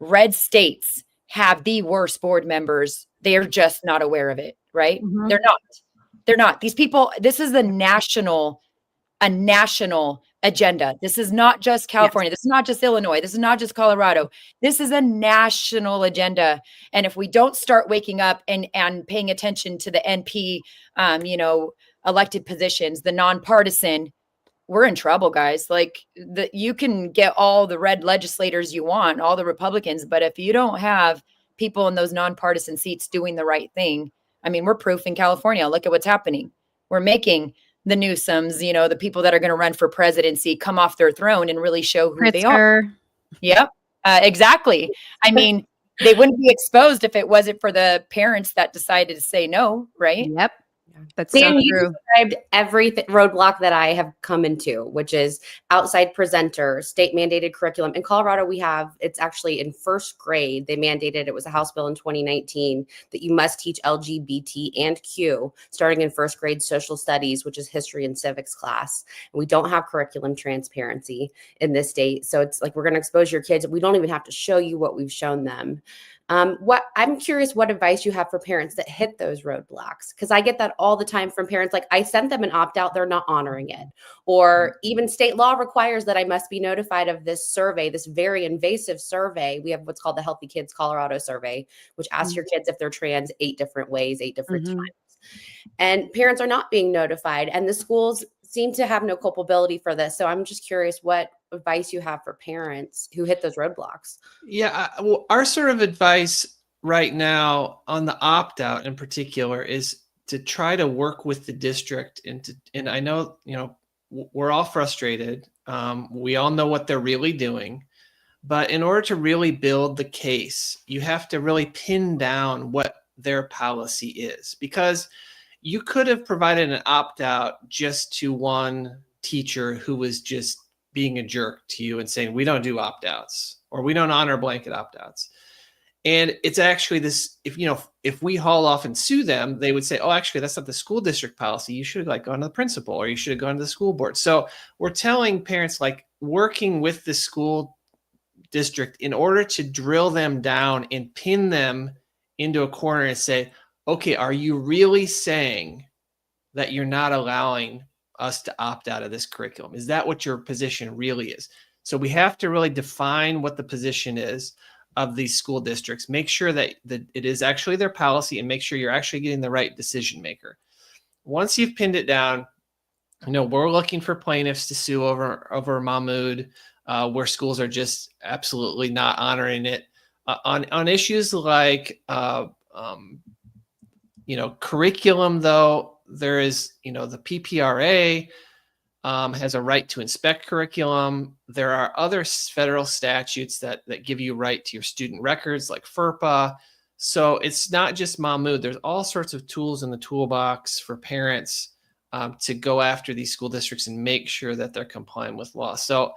red states have the worst board members. They're just not aware of it, right? Mm-hmm. They're not. These people, this is a national agenda. This is not just California. Yes. This is not just Illinois. This is not just Colorado. This is a national agenda. And if we don't start waking up and paying attention to the NP, elected positions, the nonpartisan, we're in trouble, guys. Like you can get all the red legislators you want, all the Republicans, but if you don't have people in those nonpartisan seats doing the right thing, I mean, we're proof in California. Look at what's happening. We're making the Newsoms, the people that are going to run for presidency come off their throne and really show who they are. Yep, exactly. I mean, they wouldn't be exposed if it wasn't for the parents that decided to say no, right? Yep. That's Dan, so you true. described every roadblock that I have come into, which is outside presenter, state mandated curriculum. In Colorado, it's actually in first grade. They mandated, it was a House bill in 2019, that you must teach LGBT and Q starting in first grade social studies, which is history and civics class. And we don't have curriculum transparency in this state. So it's like, we're going to expose your kids. We don't even have to show you what we've shown them. I'm curious what advice you have for parents that hit those roadblocks, because I get that all the time from parents. Like, I sent them an opt-out, they're not honoring it. Or even state law requires that I must be notified of this survey, this very invasive survey. We have what's called the Healthy Kids Colorado survey, which asks your kids if they're trans 8 different ways, 8 different times. And parents are not being notified. And the schools seem to have no culpability for this. So I'm just curious what advice you have for parents who hit those roadblocks. Yeah, well, our sort of advice right now on the opt-out in particular is to try to work with the district, and I know, we're all frustrated. We all know what they're really doing, but in order to really build the case, you have to really pin down what their policy is, because you could have provided an opt-out just to one teacher who was just being a jerk to you and saying, we don't do opt-outs, or we don't honor blanket opt-outs. And it's actually this, if we haul off and sue them, they would say, oh, actually, that's not the school district policy. You should have gone to the principal, or you should have gone to the school board. So we're telling parents, working with the school district in order to drill them down and pin them into a corner and say, okay, are you really saying that you're not allowing us to opt out of this curriculum? Is that what your position really is? So we have to really define what the position is of these school districts, make sure that it is actually their policy, and make sure you're actually getting the right decision maker. Once you've pinned it down, we're looking for plaintiffs to sue over Mahmoud, where schools are just absolutely not honoring it. On issues like, curriculum, though, there is, the PPRA has a right to inspect curriculum. There are other federal statutes that give you right to your student records, like FERPA. So it's not just Mahmoud. There's all sorts of tools in the toolbox for parents to go after these school districts and make sure that they're complying with law. So,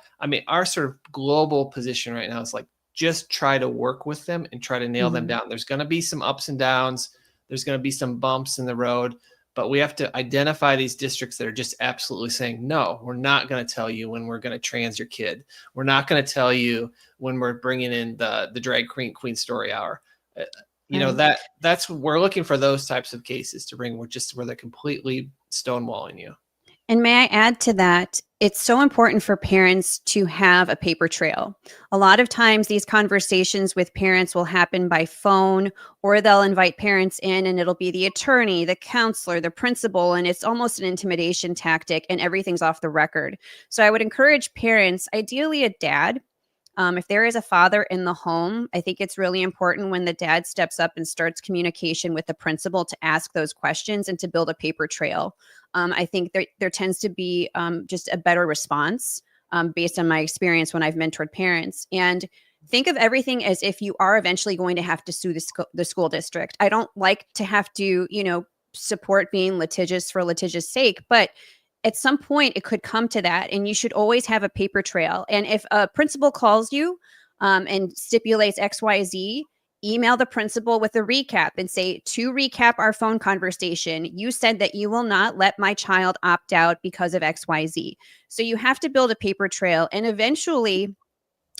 our sort of global position right now is just try to work with them and try to nail them down. There's going to be some ups and downs. There's going to be some bumps in the road, but we have to identify these districts that are just absolutely saying, no, we're not going to tell you when we're going to trans your kid. We're not going to tell you when we're bringing in the drag queen story hour. That's we're looking for those types of cases to bring where they're completely stonewalling you. And may I add to that, it's so important for parents to have a paper trail. A lot of times these conversations with parents will happen by phone, or they'll invite parents in and it'll be the attorney, the counselor, the principal, and it's almost an intimidation tactic, and everything's off the record. So I would encourage parents, ideally a dad. If there is a father in the home, I think it's really important when the dad steps up and starts communication with the principal to ask those questions and to build a paper trail. I think there tends to be just a better response based on my experience when I've mentored parents. And think of everything as if you are eventually going to have to sue the school district. I don't like to have to, support being litigious for litigious sake, but at some point it could come to that, and you should always have a paper trail. And if a principal calls you and stipulates XYZ, email the principal with a recap and say, to recap our phone conversation, you said that you will not let my child opt out because of XYZ. So you have to build a paper trail, and eventually,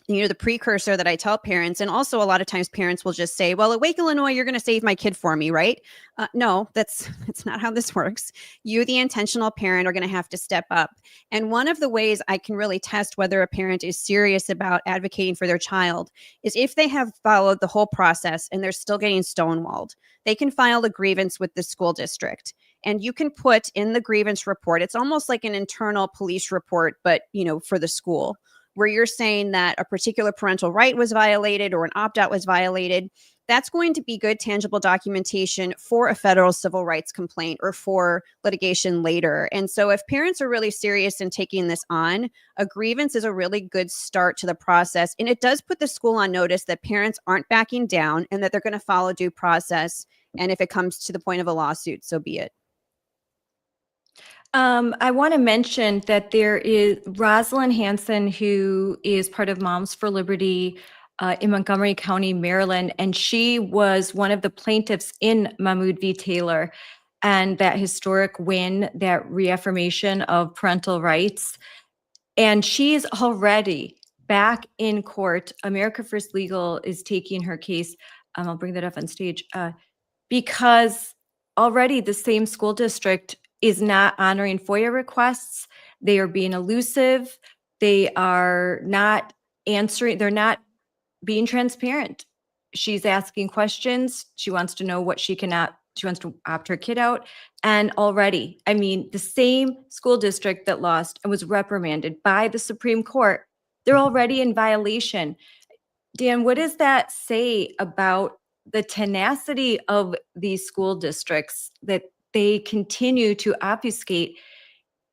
the precursor that I tell parents, and also a lot of times parents will just say, well, at Wake, Illinois, you're going to save my kid for me, right? No, that's not how this works. You, the intentional parent, are going to have to step up. And one of the ways I can really test whether a parent is serious about advocating for their child is if they have followed the whole process and they're still getting stonewalled, they can file a grievance with the school district. And you can put in the grievance report, it's almost like an internal police report, but, for the school, where you're saying that a particular parental right was violated or an opt-out was violated. That's going to be good, tangible documentation for a federal civil rights complaint or for litigation later. And so if parents are really serious in taking this on, a grievance is a really good start to the process. And it does put the school on notice that parents aren't backing down and that they're going to follow due process. And if it comes to the point of a lawsuit, so be it. I want to mention that there is Rosalind Hanson, who is part of Moms for Liberty in Montgomery County, Maryland, and she was one of the plaintiffs in Mahmoud v. Taylor, and that historic win, that reaffirmation of parental rights. And she's already back in court. America First Legal is taking her case. I'll bring that up on stage because already the same school district is not honoring FOIA requests. They are being elusive. They are not answering. They're not being transparent. She's asking questions. She wants to know what she cannot She wants to opt her kid out. And already, I mean, the same school district that lost and was reprimanded by the Supreme Court, they're already in violation. Dan, what does that say about the tenacity of these school districts that they continue to obfuscate?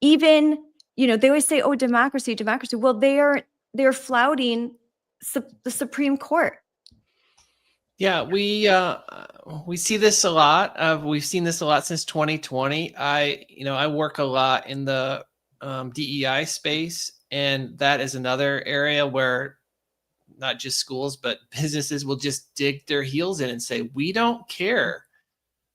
Even, they always say, "Oh, democracy, democracy." Well, they're flouting the Supreme Court. Yeah, we see this a lot. We've seen this a lot since 2020. I work a lot in the DEI space, and that is another area where not just schools but businesses will just dig their heels in and say, "We don't care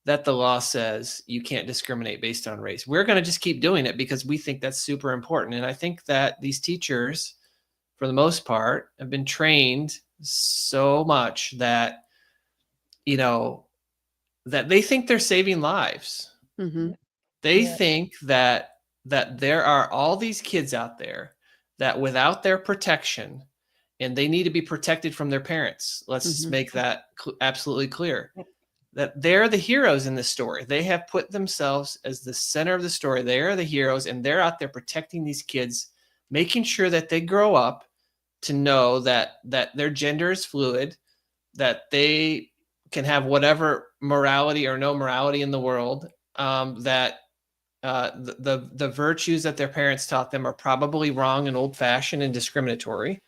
that the law says you can't discriminate based on race. We're going to just keep doing it because we think that's super important." And I think that these teachers, for the most part, have been trained so much that that they think they're saving lives. Mm-hmm. They think that there are all these kids out there that without their protection, and they need to be protected from their parents. Let's just make that absolutely clear. That they're the heroes in this story. They have put themselves as the center of the story. They are the heroes, and they're out there protecting these kids, making sure that they grow up to know that their gender is fluid, that they can have whatever morality or no morality in the world, that the virtues that their parents taught them are probably wrong and old-fashioned and discriminatory.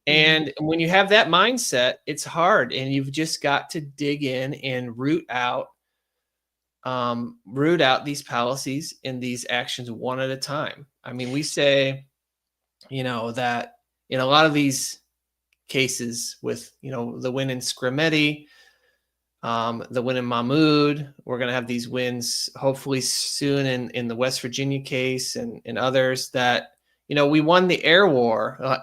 And when you have that mindset, it's hard, and you've just got to dig in and root out these policies and these actions one at a time. I mean, we say, that in a lot of these cases with, the win in Scrimeti, the win in Mahmoud, we're going to have these wins hopefully soon in the West Virginia case and others that, we won the air war,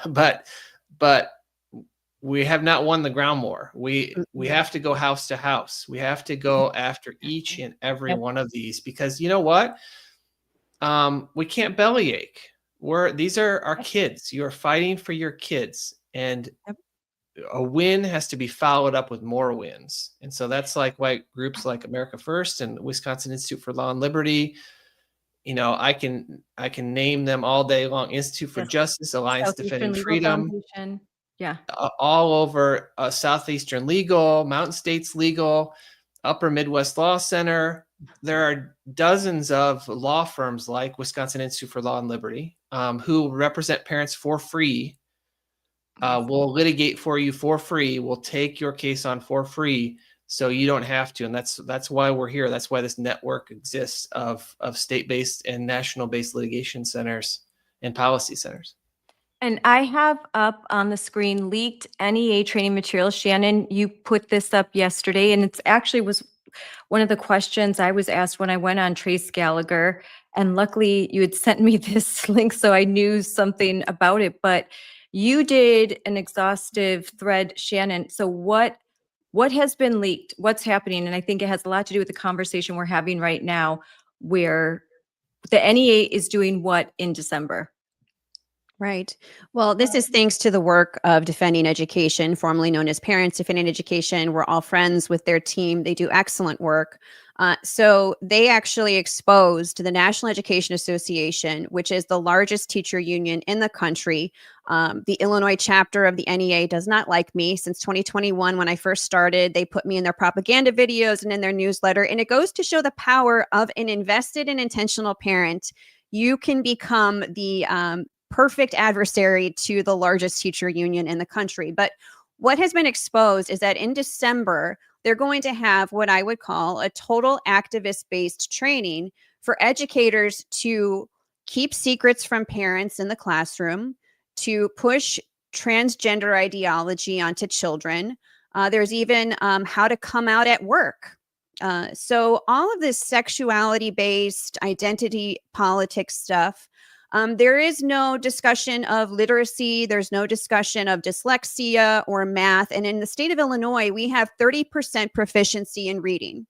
but we have not won the ground war. We have to go house to house. We have to go after each and every one of these, because you know what? We can't bellyache. These are our kids. You are fighting for your kids, and a win has to be followed up with more wins. And so that's why groups like America First and Wisconsin Institute for Law and Liberty, I can name them all day long. Institute for Justice, Alliance Defending Freedom, Foundation. Yeah, all over Southeastern Legal, Mountain States Legal, Upper Midwest Law Center. There are dozens of law firms like Wisconsin Institute for Law and Liberty who represent parents for free. We'll litigate for you for free. We'll take your case on for free, so you don't have to. And that's why we're here. That's why this network exists of state-based and national-based litigation centers and policy centers. and I have up on the screen leaked NEA training materials. Shannon, you put this up yesterday, and it's actually was one of the questions I was asked when I went on Trace Gallagher. And luckily you had sent me this link, so I knew something about it. But you did an exhaustive thread, Shannon. So what has been leaked? What's happening? And I think it has a lot to do with the conversation we're having right now, where the NEA is doing what in December? Right. Well, this is thanks to the work of Defending Education, formerly known as Parents Defending Education. We're all friends with their team. They do excellent work. So they actually exposed the National Education Association, which is the largest teacher union in the country. The Illinois chapter of the NEA does not like me. Since 2021, when I first started, they put me in their propaganda videos and in their newsletter. And it goes to show the power of an invested and intentional parent. You can become the perfect adversary to the largest teacher union in the country. But what has been exposed is that in December, they're going to have what I would call a total activist-based training for educators to keep secrets from parents in the classroom, to push transgender ideology onto children. There's even how to come out at work. So all of this sexuality-based identity politics stuff, there is no discussion of literacy. There's no discussion of dyslexia or math. And in the state of Illinois, we have 30% proficiency in reading.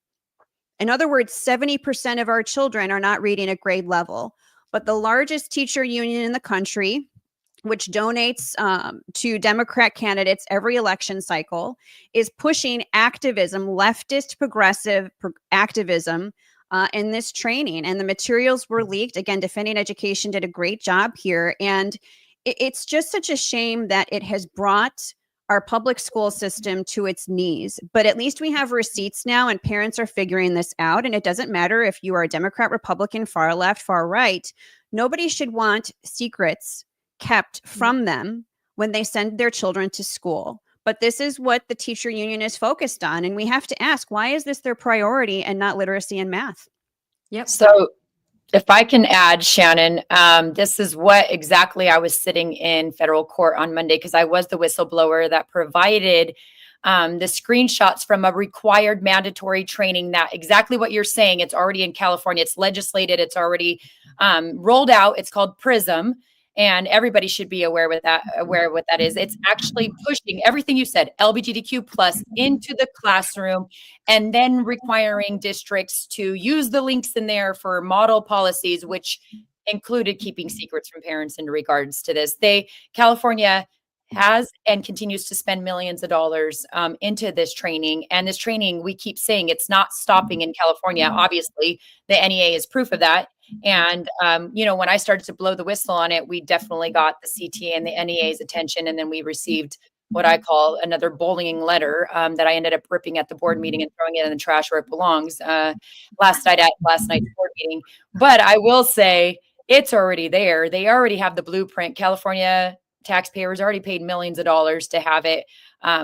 In other words, 70% of our children are not reading at grade level. But the largest teacher union in the country which donates to Democrat candidates every election cycle, is pushing activism, leftist progressive activism in this training. And the materials were leaked. Again, Defending Education did a great job here. And it's just such a shame that it has brought our public school system to its knees. But at least we have receipts now, and parents are figuring this out. And it doesn't matter if you are a Democrat, Republican, far left, far right. Nobody should want secrets kept from them when they send their children to school. But this is what the teacher union is focused on. And we have to ask, why is this their priority and not literacy and math? Yep. So if I can add, Shannon, this is what exactly I was sitting in federal court on Monday, because I was the whistleblower that provided the screenshots from a required mandatory training, that exactly what you're saying. It's already in California. It's legislated. It's already rolled out. It's called PRISM. And everybody should be aware of what that is. It's actually pushing everything you said, LGBTQ plus, into the classroom, and then requiring districts to use the links in there for model policies, which included keeping secrets from parents in regards to this. California has and continues to spend millions of dollars into this training. And this training, we keep saying it's not stopping in California. Obviously, the NEA is proof of that. And, when I started to blow the whistle on it, we definitely got the CTA and the NEA's attention. And then we received what I call another bullying letter that I ended up ripping at the board meeting and throwing it in the trash where it belongs last night's board meeting. But I will say it's already there. They already have the blueprint. California taxpayers already paid millions of dollars to have it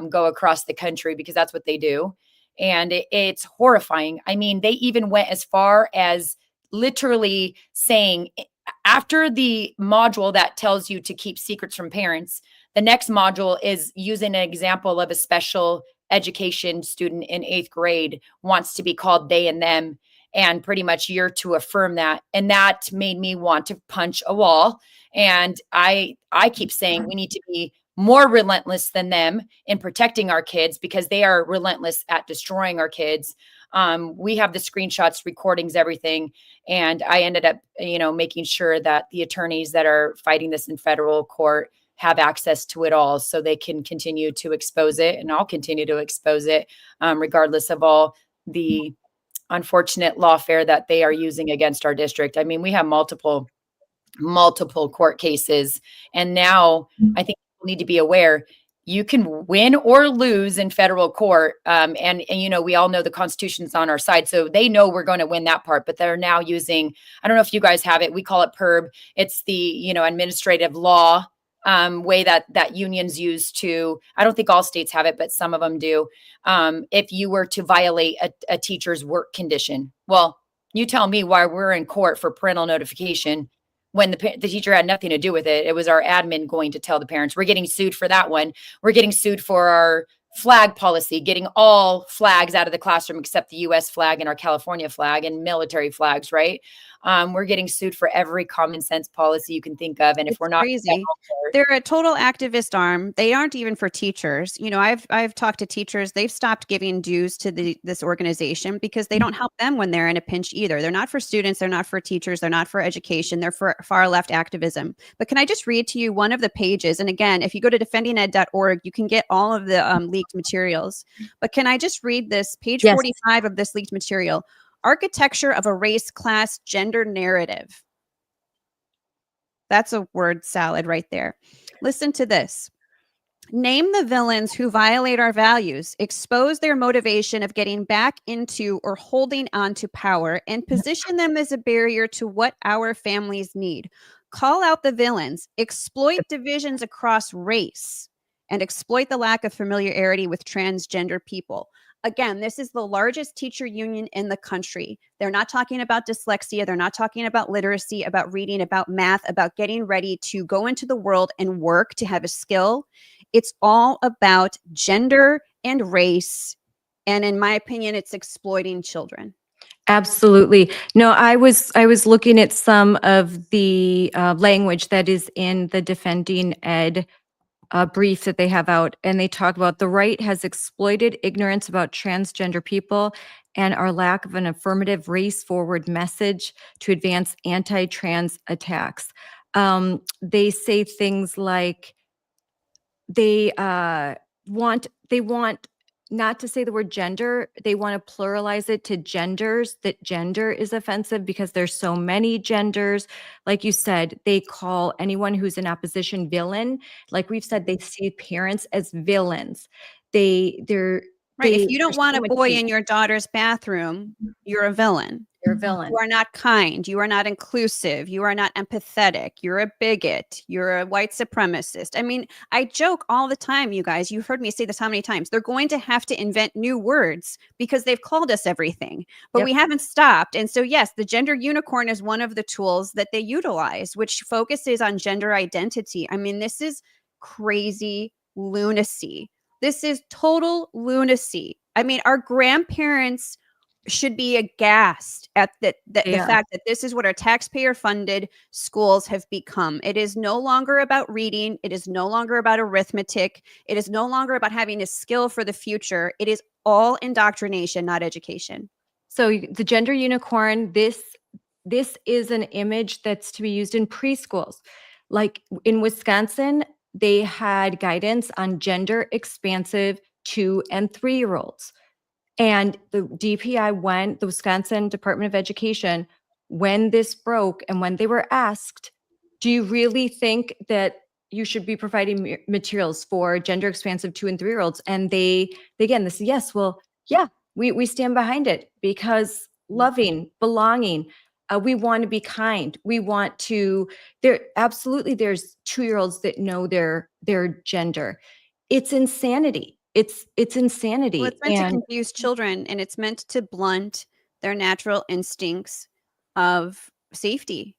go across the country, because that's what they do. And it's horrifying. I mean, they even went as far as literally saying, after the module that tells you to keep secrets from parents, the next module is using an example of a special education student in 8th grade wants to be called they and them. And pretty much you're to affirm that. And that made me want to punch a wall. And I keep saying we need to be more relentless than them in protecting our kids, because they are relentless at destroying our kids. We have the screenshots, recordings, everything. And I ended up, making sure that the attorneys that are fighting this in federal court have access to it all, so they can continue to expose it. And I'll continue to expose it, regardless of all the unfortunate lawfare that they are using against our district. I mean, we have multiple court cases. And now I think people need to be aware, you can win or lose in federal court. And we all know the Constitution's on our side. So they know we're going to win that part, but they're now using, I don't know if you guys have it. We call it PERB. It's the, administrative law way that unions use to, I don't think all states have it, but some of them do. If you were to violate a teacher's work condition, well, you tell me why we're in court for parental notification when the teacher had nothing to do with it. It was our admin going to tell the parents. We're getting sued for that one. We're getting sued for our flag policy, getting all flags out of the classroom except the U.S. flag and our California flag and military flags, right? We're getting sued for every common sense policy you can think of. And if we're not crazy, they're a total activist arm. They aren't even for teachers. I've talked to teachers. They've stopped giving dues to this organization because they don't help them when they're in a pinch either. They're not for students. They're not for teachers. They're not for education. They're for far left activism. But can I just read to you one of the pages? And again, if you go to defendinged.org, you can get all of the leaked materials. But can I just read this page 45 of this leaked material? Architecture of a race, class, gender narrative. That's a word salad right there. Listen to this. Name the villains who violate our values, expose their motivation of getting back into or holding on to power, and position them as a barrier to what our families need. Call out the villains, exploit divisions across race, and exploit the lack of familiarity with transgender people. Again, this is the largest teacher union in the country. They're not talking about dyslexia. They're not talking about literacy, about reading, about math, about getting ready to go into the world and work to have a skill. It's all about gender and race. And in my opinion, it's exploiting children. Absolutely. No, I was looking at some of the language that is in the Defending Ed brief that they have out, and they talk about the right has exploited ignorance about transgender people and our lack of an affirmative race-forward message to advance anti-trans attacks. They say things like they want not to say the word gender. They want to pluralize it to genders, that gender is offensive because there's so many genders. Like you said, they call anyone who's in opposition villain. Like we've said, they see parents as villains. They're Right. If they you don't there's want so a much boy hate. in your daughter's bathroom, you're a villain. They're a villain. You are not kind. You are not inclusive. You are not empathetic. You're a bigot. You're a white supremacist. I mean, I joke all the time, you guys. You've heard me say this how many times? They're going to have to invent new words because they've called us everything, but Yep. we haven't stopped. And so, yes, the gender unicorn is one of the tools that they utilize, which focuses on gender identity. I mean, this is crazy lunacy. This is total lunacy. I mean, our grandparents should be aghast at the Yeah. fact that this is what our taxpayer funded schools have become. It is no longer about reading. It is no longer about arithmetic. It is no longer about having a skill for the future. It is all indoctrination, not education. So the gender unicorn, this is an image that's to be used in preschools. Like in Wisconsin, they had guidance on gender expansive 2 and 3-year-olds. And the DPI the Wisconsin Department of Education, when this broke and when they were asked, do you really think that you should be providing materials for gender expansive 2 and 3-year-olds? And they again, this, yes, well, yeah, we stand behind it because loving, belonging, we want to be kind. We want to, there's 2-year-olds that know their gender. It's insanity. It's insanity. Well, it's meant to And confuse children, and it's meant to blunt their natural instincts of safety.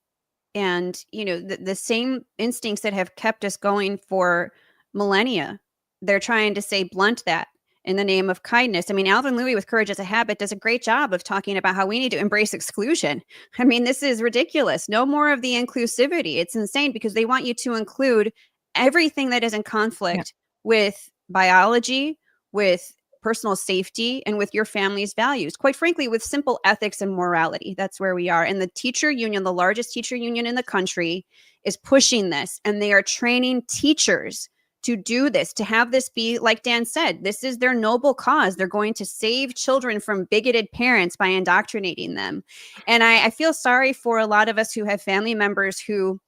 And, you know, the same instincts that have kept us going for millennia, they're trying to say blunt that in the name of kindness. I mean, Alvin Louis with Courage as a Habit does a great job of talking about how we need to embrace exclusion. I mean, this is ridiculous. No more of the inclusivity. It's insane because they want you to include everything that is in conflict with biology, with personal safety, and with your family's values. Quite frankly, with simple ethics and morality. That's where we are. And the teacher union, the largest teacher union in the country, is pushing this. And they are training teachers to do this, to have this be, like Dan said, this is their noble cause. They're going to save children from bigoted parents by indoctrinating them. And I feel sorry for a lot of us who have family members who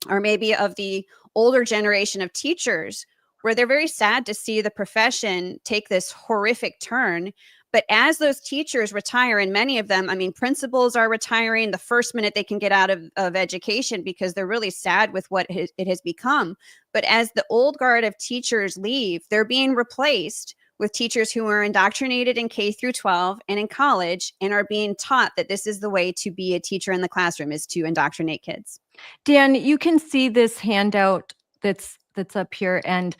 are maybe of the older generation of teachers, where they're very sad to see the profession take this horrific turn. But as those teachers retire, and many of them, I mean, principals are retiring the first minute they can get out of education because they're really sad with what it has become. But as the old guard of teachers leave, they're being replaced with teachers who are indoctrinated in K through 12 and in college and are being taught that this is the way to be a teacher in the classroom, is to indoctrinate kids. Dan, you can see this handout that's up here, and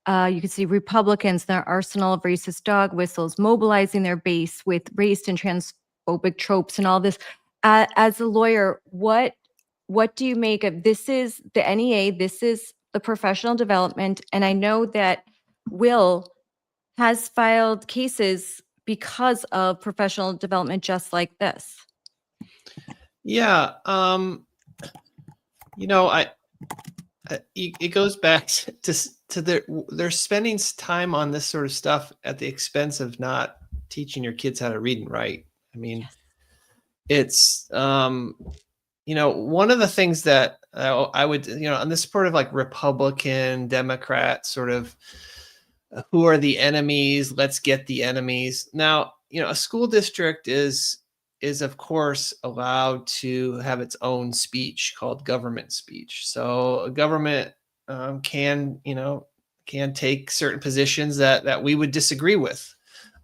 you can see Republicans, their arsenal of racist dog whistles, mobilizing their base with race and transphobic tropes and all this. As a lawyer, what do you make of this? Is the NEA, this is the professional development, and I know that Will has filed cases because of professional development just like this. Yeah. You know, it goes back to they're spending time on this sort of stuff at the expense of not teaching your kids how to read and write. I mean, it's, you know, one of the things that I would, you know, on this sort of like Republican, Democrat sort of, who are the enemies? Let's get the enemies. Now, you know, a school district is of course allowed to have its own speech called government speech. So a government can take certain positions that we would disagree with.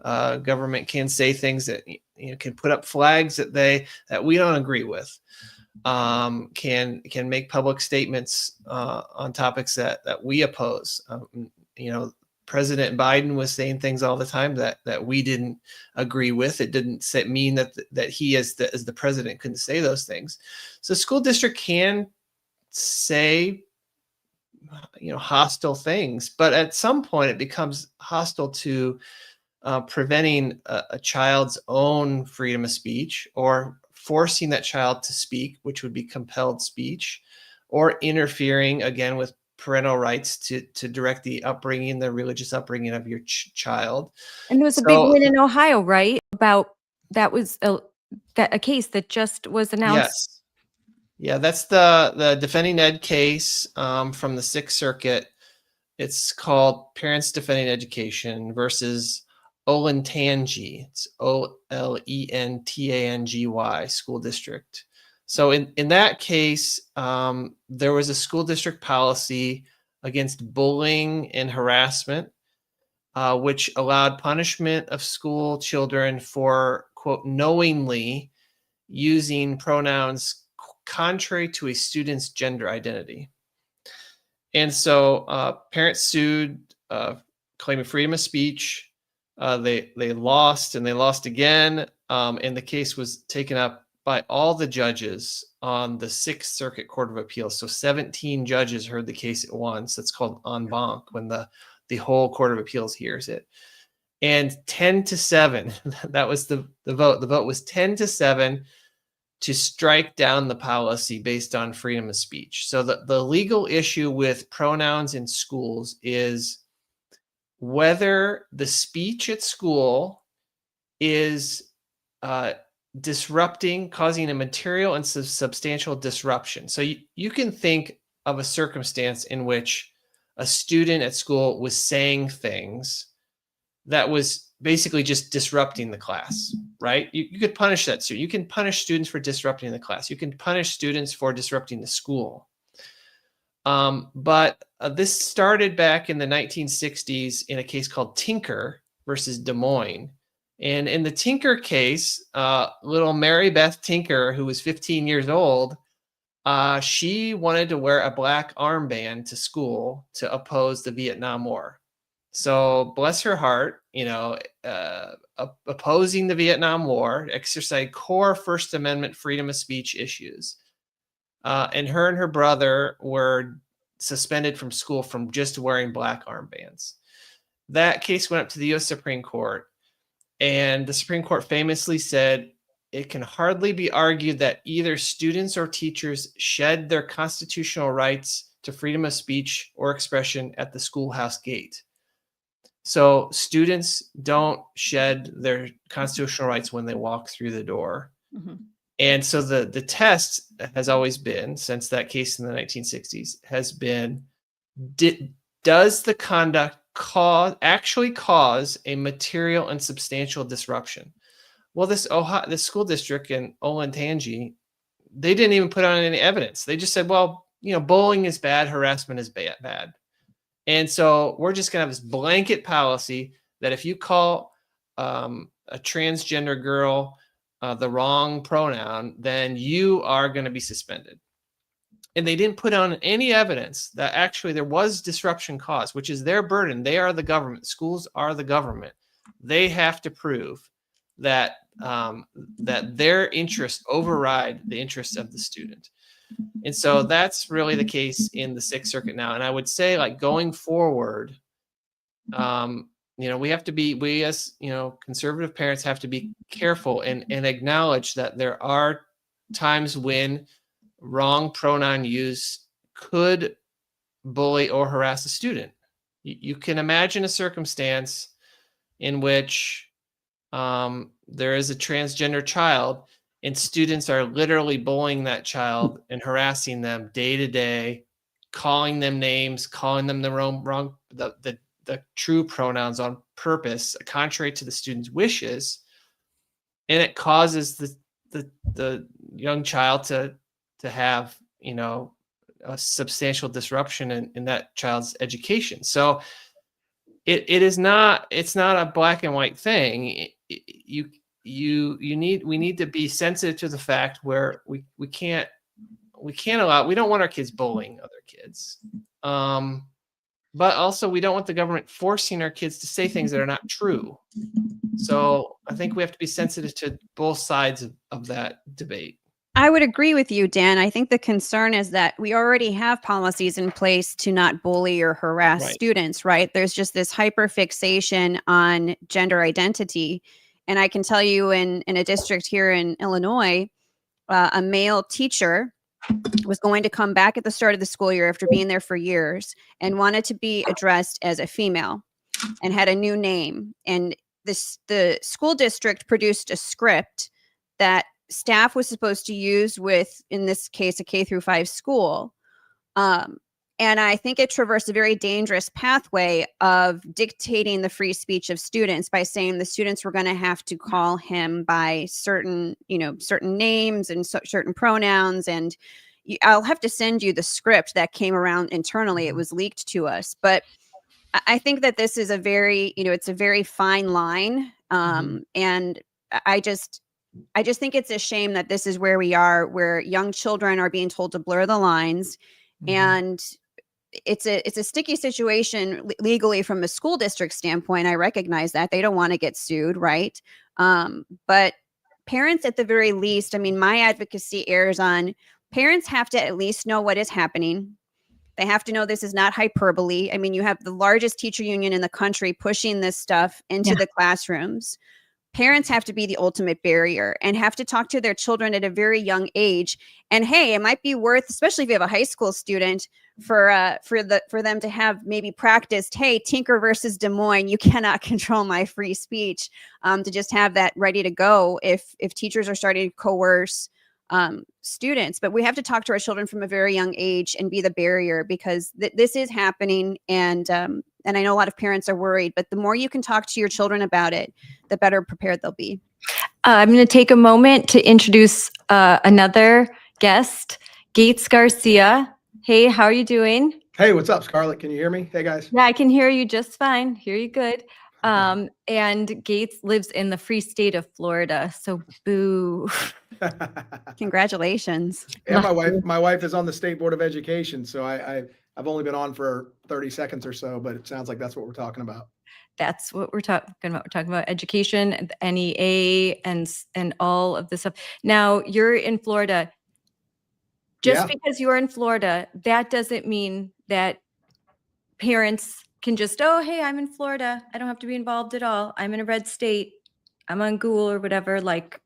Government can say things that, you know, can put up flags that we don't agree with. Can make public statements on topics that we oppose. You know, President Biden was saying things all the time that we didn't agree with. It didn't mean that he as the president couldn't say those things. So school district can say, you know, hostile things, but at some point it becomes hostile to preventing a child's own freedom of speech or forcing that child to speak, which would be compelled speech. or interfering again with parental rights to direct the upbringing, the religious upbringing of your child. And there was a big win in Ohio, right? About that was a case that just was announced. Yes. Yeah, that's the Defending Ed case from the Sixth Circuit. It's called Parents Defending Education versus Olentangy. It's Olentangy School District. So in that case, there was a school district policy against bullying and harassment, which allowed punishment of school children for, quote, knowingly using pronouns contrary to a student's gender identity. And so parents sued, claiming freedom of speech. They lost, and they lost again. And the case was taken up by all the judges on the Sixth Circuit Court of Appeals. So 17 judges heard the case at once. That's called en banc, when the whole Court of Appeals hears it. And 10-7, that was the vote. The vote was 10-7 to strike down the policy based on freedom of speech. So the legal issue with pronouns in schools is whether the speech at school is disrupting, causing a material and substantial disruption. So you can think of a circumstance in which a student at school was saying things that was basically just disrupting the class, right? You could punish that student. You can punish students for disrupting the class. You can punish students for disrupting the school. But this started back in the 1960s in a case called Tinker versus Des Moines. And in the Tinker case, little Mary Beth Tinker, who was 15 years old, she wanted to wear a black armband to school to oppose the Vietnam War. So bless her heart, opposing the Vietnam War, exercised core First Amendment freedom of speech issues. And her brother were suspended from school from just wearing black armbands. That case went up to the U.S. Supreme Court. And the Supreme Court famously said, it can hardly be argued that either students or teachers shed their constitutional rights to freedom of speech or expression at the schoolhouse gate. So students don't shed their constitutional rights when they walk through the door. Mm-hmm. And so the test has always been, since that case in the 1960s, has been, does the conduct actually cause a material and substantial disruption? Well, this school district in Olentangy, they didn't even put on any evidence. They just said, well, bullying is bad, harassment is bad. And so we're just going to have this blanket policy that if you call a transgender girl the wrong pronoun, then you are going to be suspended. And they didn't put on any evidence that actually there was disruption caused, which is their burden. They are the government. Schools are the government. They have to prove that that their interests override the interests of the student. And so that's really the case in the Sixth Circuit now. And I would say, like, going forward, we have to be, we as, conservative parents have to be careful and acknowledge that there are times when wrong pronoun use could bully or harass a student. You can imagine a circumstance in which there is a transgender child and students are literally bullying that child and harassing them day to day, calling them names, calling them the true pronouns on purpose, contrary to the student's wishes, and it causes the young child to have a substantial disruption in that child's education. So it's not a black and white thing. We need to be sensitive to the fact where we can't allow, we don't want our kids bullying other kids. But also we don't want the government forcing our kids to say things that are not true. So I think we have to be sensitive to both sides of that debate. I would agree with you, Dan. I think the concern is that we already have policies in place to not bully or harass students, right? There's just this hyperfixation on gender identity. And I can tell you in a district here in Illinois, a male teacher was going to come back at the start of the school year after being there for years and wanted to be addressed as a female and had a new name. And the school district produced a script that staff was supposed to use with, in this case, a K-5 school. And I think it traversed a very dangerous pathway of dictating the free speech of students by saying the students were going to have to call him by certain names and certain pronouns. And I'll have to send you the script that came around internally. It was leaked to us, but I think that this is a very, it's a very fine line. And I just think it's a shame that this is where we are, where young children are being told to blur the lines. And it's a sticky situation legally from a school district standpoint. I recognize that they don't want to get sued, right? But parents, at the very least, I mean, my advocacy airs on parents have to at least know what is happening. They have to know this is not hyperbole. I mean, you have the largest teacher union in the country pushing this stuff into the classrooms. Parents have to be the ultimate barrier and have to talk to their children at a very young age. And hey, it might be worth, especially if you have a high school student, for them to have maybe practiced, hey, Tinker versus Des Moines, you cannot control my free speech, to just have that ready to go if teachers are starting to coerce students. But we have to talk to our children from a very young age and be the barrier, because this is happening. And I know a lot of parents are worried, but the more you can talk to your children about it, the better prepared they'll be. I'm going to take a moment to introduce another guest, Gates Garcia. Hey, how are you doing? Hey, what's up, Scarlett? Can you hear me? Hey, guys. Yeah, I can hear you just fine. Hear you good. And Gates lives in the free state of Florida. So boo. Congratulations. Yeah, my wife is on the State Board of Education, so I've only been on for 30 seconds or so, but it sounds like that's what we're talking about. That's what we're talking about. We're talking about education, and the NEA, and all of this stuff. Now, you're in Florida. Just because you're in Florida, that doesn't mean that parents can just, oh, hey, I'm in Florida. I don't have to be involved at all. I'm in a red state. I'm on Google or whatever. Like,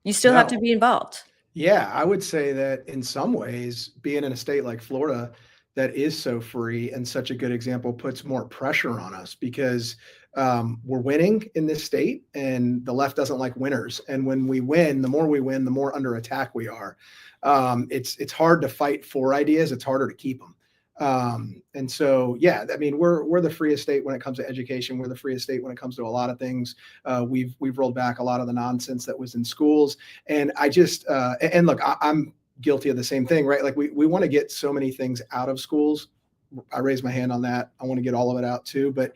you still have to be involved. Yeah, I would say that in some ways, being in a state like Florida that is so free and such a good example puts more pressure on us, because we're winning in this state and the left doesn't like winners. And when we win, the more we win, the more under attack we are. It's hard to fight for ideas. It's harder to keep them. And so, yeah, I mean, we're the freest state when it comes to education. We're the freest state when it comes to a lot of things. We've rolled back a lot of the nonsense that was in schools. And I just, and look, I'm guilty of the same thing, right? Like we want to get so many things out of schools. I raise my hand on that. I want to get all of it out too, but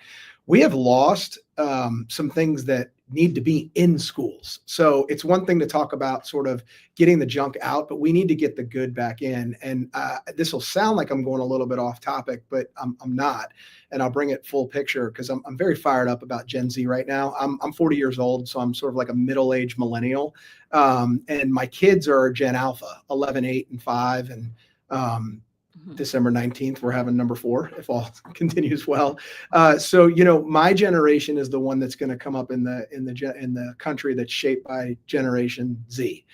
we have lost some things that need to be in schools. So it's one thing to talk about sort of getting the junk out, but we need to get the good back in. And this will sound like I'm going a little bit off topic, but I'm not. And I'll bring it full picture, because I'm very fired up about Gen Z right now. I'm 40 years old, so I'm sort of like a middle-aged millennial. And my kids are Gen Alpha, 11, 8, and 5. And December 19th, we're having number 4, if all continues well. So, my generation is the one that's going to come up in the country that's shaped by Generation Z,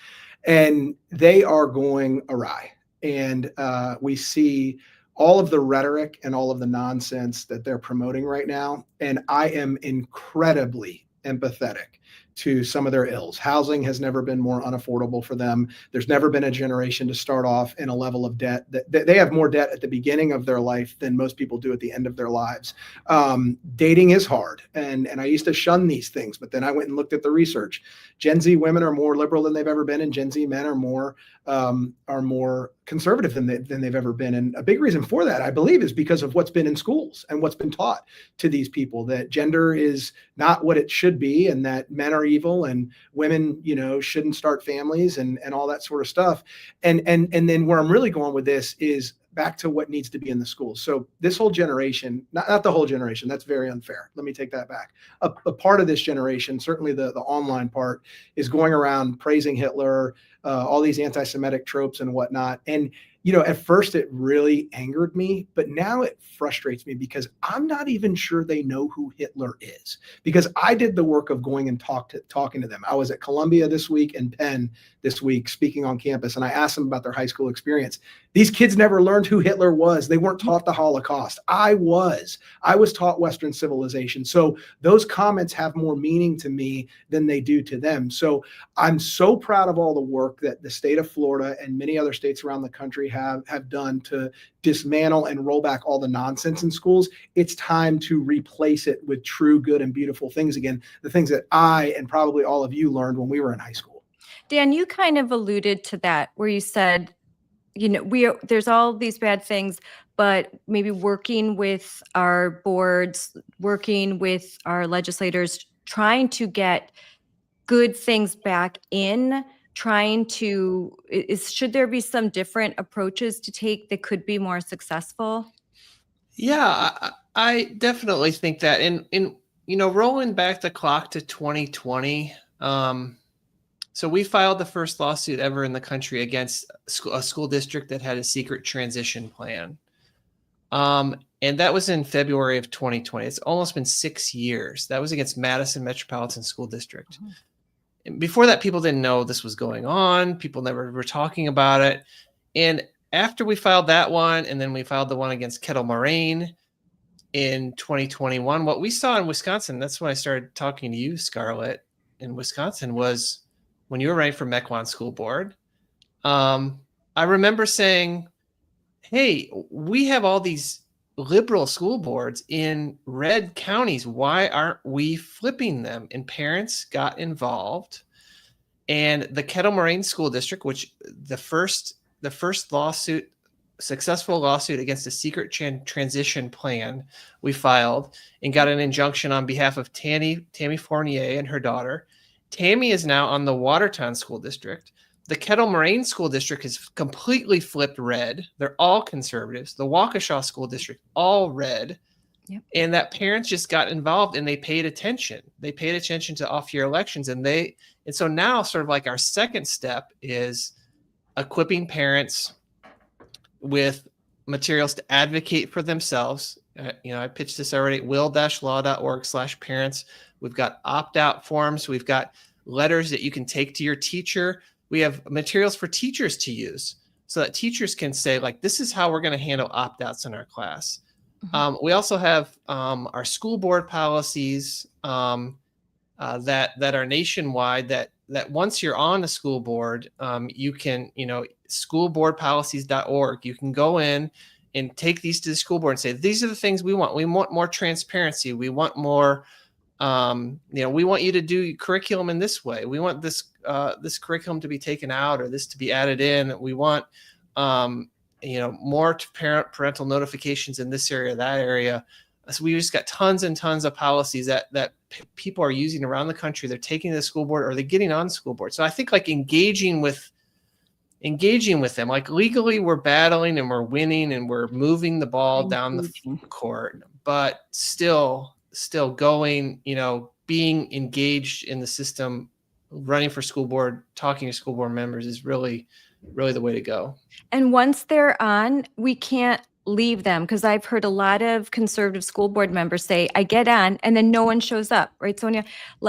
and they are going awry. And we see all of the rhetoric and all of the nonsense that they're promoting right now. And I am incredibly empathetic to some of their ills. Housing has never been more unaffordable for them. There's never been a generation to start off in a level of debt. They have more debt at the beginning of their life than most people do at the end of their lives. Dating is hard. And I used to shun these things, but then I went and looked at the research. Gen Z women are more liberal than they've ever been, and Gen Z men are more conservative than they've ever been. And a big reason for that, I believe, is because of what's been in schools and what's been taught to these people, that gender is not what it should be, and that men are evil and women, shouldn't start families and all that sort of stuff. And then where I'm really going with this is back to what needs to be in the schools. So this whole generation, not the whole generation, that's very unfair. Let me take that back. A part of this generation, certainly the online part, is going around praising Hitler, all these anti-Semitic tropes and whatnot. And at first it really angered me, but now it frustrates me because I'm not even sure they know who Hitler is, because I did the work of going and talking to them. I was at Columbia this week and Penn this week speaking on campus, and I asked them about their high school experience. These kids never learned who Hitler was. They weren't taught the Holocaust. I was taught Western civilization. So those comments have more meaning to me than they do to them. So I'm so proud of all the work that the state of Florida and many other states around the country have done to dismantle and roll back all the nonsense in schools. It's time to replace it with true, good, and beautiful things again, the things that I and probably all of you learned when we were in high school. Dan, you kind of alluded to that where you said, there's all these bad things, but maybe working with our boards, working with our legislators, trying to get good things back in, should there be some different approaches to take that could be more successful? Yeah, I definitely think that. In rolling back the clock to 2020, so we filed the first lawsuit ever in the country against a school district that had a secret transition plan. And that was in February of 2020. It's almost been 6 years. That was against Madison Metropolitan School District. Mm-hmm. Before that, people didn't know this was going on. People never were talking about it. And after we filed that one, and then we filed the one against Kettle Moraine in 2021, what we saw in Wisconsin, that's when I started talking to you, Scarlett, in Wisconsin, was when you were running for Mequon School Board. I remember saying, hey, we have all these liberal school boards in red counties. Why aren't we flipping them? And parents got involved. And the Kettle Moraine School District, which the first lawsuit, successful lawsuit against a secret transition plan, we filed and got an injunction on behalf of Tammy Fournier and her daughter. Tammy is now on the Watertown School District. The Kettle Moraine School District is completely flipped red. They're all conservatives. The Waukesha School District, all red. Yep. And that parents just got involved and they paid attention. They paid attention to off-year elections. And so now sort of like our second step is equipping parents with materials to advocate for themselves. I pitched this already at will-law.org/parents. We've got opt-out forms. We've got letters that you can take to your teacher. We have materials for teachers to use so that teachers can say, like, this is how we're going to handle opt-outs in our class. Mm-hmm. We also have our school board policies that are nationwide, that once you're on a school board, you can, schoolboardpolicies.org, you can go in and take these to the school board and say, these are the things we want. We want more transparency. We want more, we want you to do curriculum in this way. We want this curriculum to be taken out or this to be added in. We want, more parental notifications in this area, that area. So we just got tons and tons of policies that people are using around the country. They're taking to the school board or they're getting on the school board. So I think like engaging with them, like legally we're battling and we're winning and we're moving the ball down the court, but still going, being engaged in the system, running for school board, talking to school board members is really, really the way to go. And once they're on, we can't leave them, because I've heard a lot of conservative school board members say, I get on and then no one shows up, right, Sonja?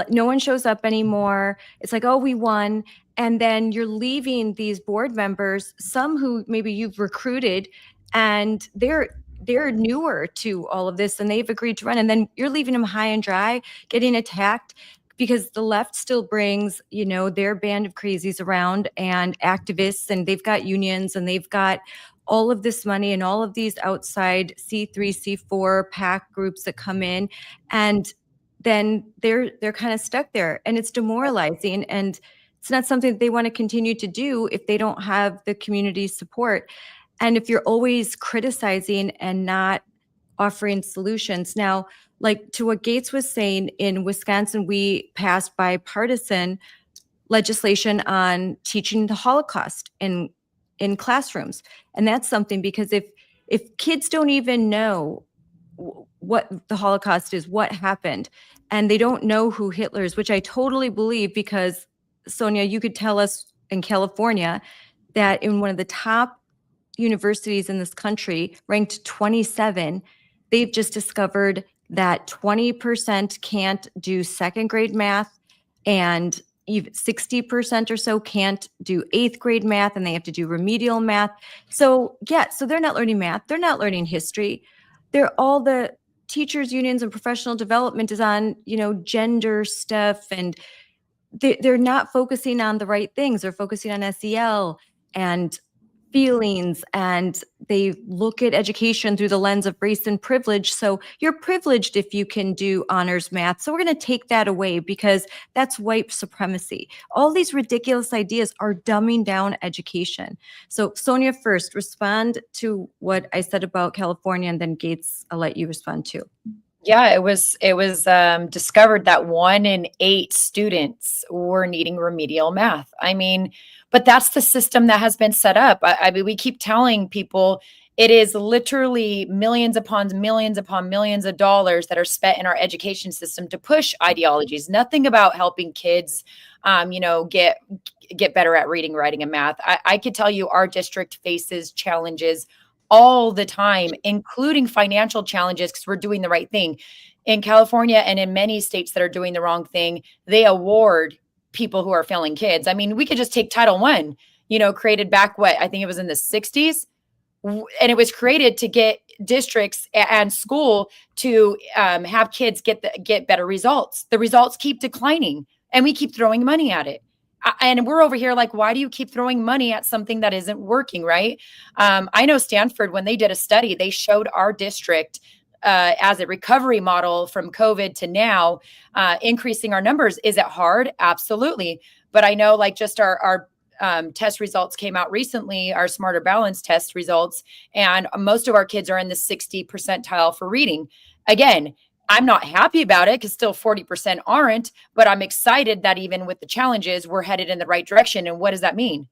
No one shows up anymore. It's like, oh, we won. And then you're leaving these board members, some who maybe you've recruited, and they're newer to all of this and they've agreed to run. And then you're leaving them high and dry, getting attacked, because the left still brings, their band of crazies around and activists, and they've got unions and they've got all of this money and all of these outside C3, C4 PAC groups that come in, and then they're kind of stuck there, and it's demoralizing, and it's not something that they want to continue to do if they don't have the community support. And if you're always criticizing and not offering solutions. Now, like to what Gates was saying, in Wisconsin, we passed bipartisan legislation on teaching the Holocaust in classrooms. And that's something, because if kids don't even know what the Holocaust is, what happened, and they don't know who Hitler is, which I totally believe, because Sonja, you could tell us in California that in one of the top universities in this country, ranked 27, they've just discovered that 20% can't do second grade math, and even 60% or so can't do 8th grade math, and they have to do remedial math. So so they're not learning math. They're not learning history. All the teachers unions and professional development is on, gender stuff, and they're not focusing on the right things. They're focusing on SEL and feelings, and they look at education through the lens of race and privilege. So you're privileged if you can do honors math. So we're going to take that away because that's white supremacy. All these ridiculous ideas are dumbing down education. So Sonja, first, respond to what I said about California, and then Gates, I'll let you respond too. Yeah, it was discovered that 1 in 8 students were needing remedial math. I mean, but that's the system that has been set up. I mean, we keep telling people it is literally millions upon millions of dollars that are spent in our education system to push ideologies. Nothing about helping kids, get better at reading, writing, and math. I could tell you our district faces challenges all the time, including financial challenges, because we're doing the right thing. In California and in many states that are doing the wrong thing, they award people who are failing kids. I mean, we could just take Title I, created back I think it was in the 60s. And it was created to get districts and school to have kids get better results. The results keep declining, and we keep throwing money at it. And we're over here like, why do you keep throwing money at something that isn't working, right? I know Stanford, when they did a study, they showed our district as a recovery model from COVID to now, increasing our numbers. Is it hard? Absolutely. But I know just our test results came out recently, our Smarter Balance test results, and most of our kids are in the 60 percentile for reading. Again, I'm not happy about it because still 40% aren't, but I'm excited that even with the challenges, we're headed in the right direction. And what does that mean?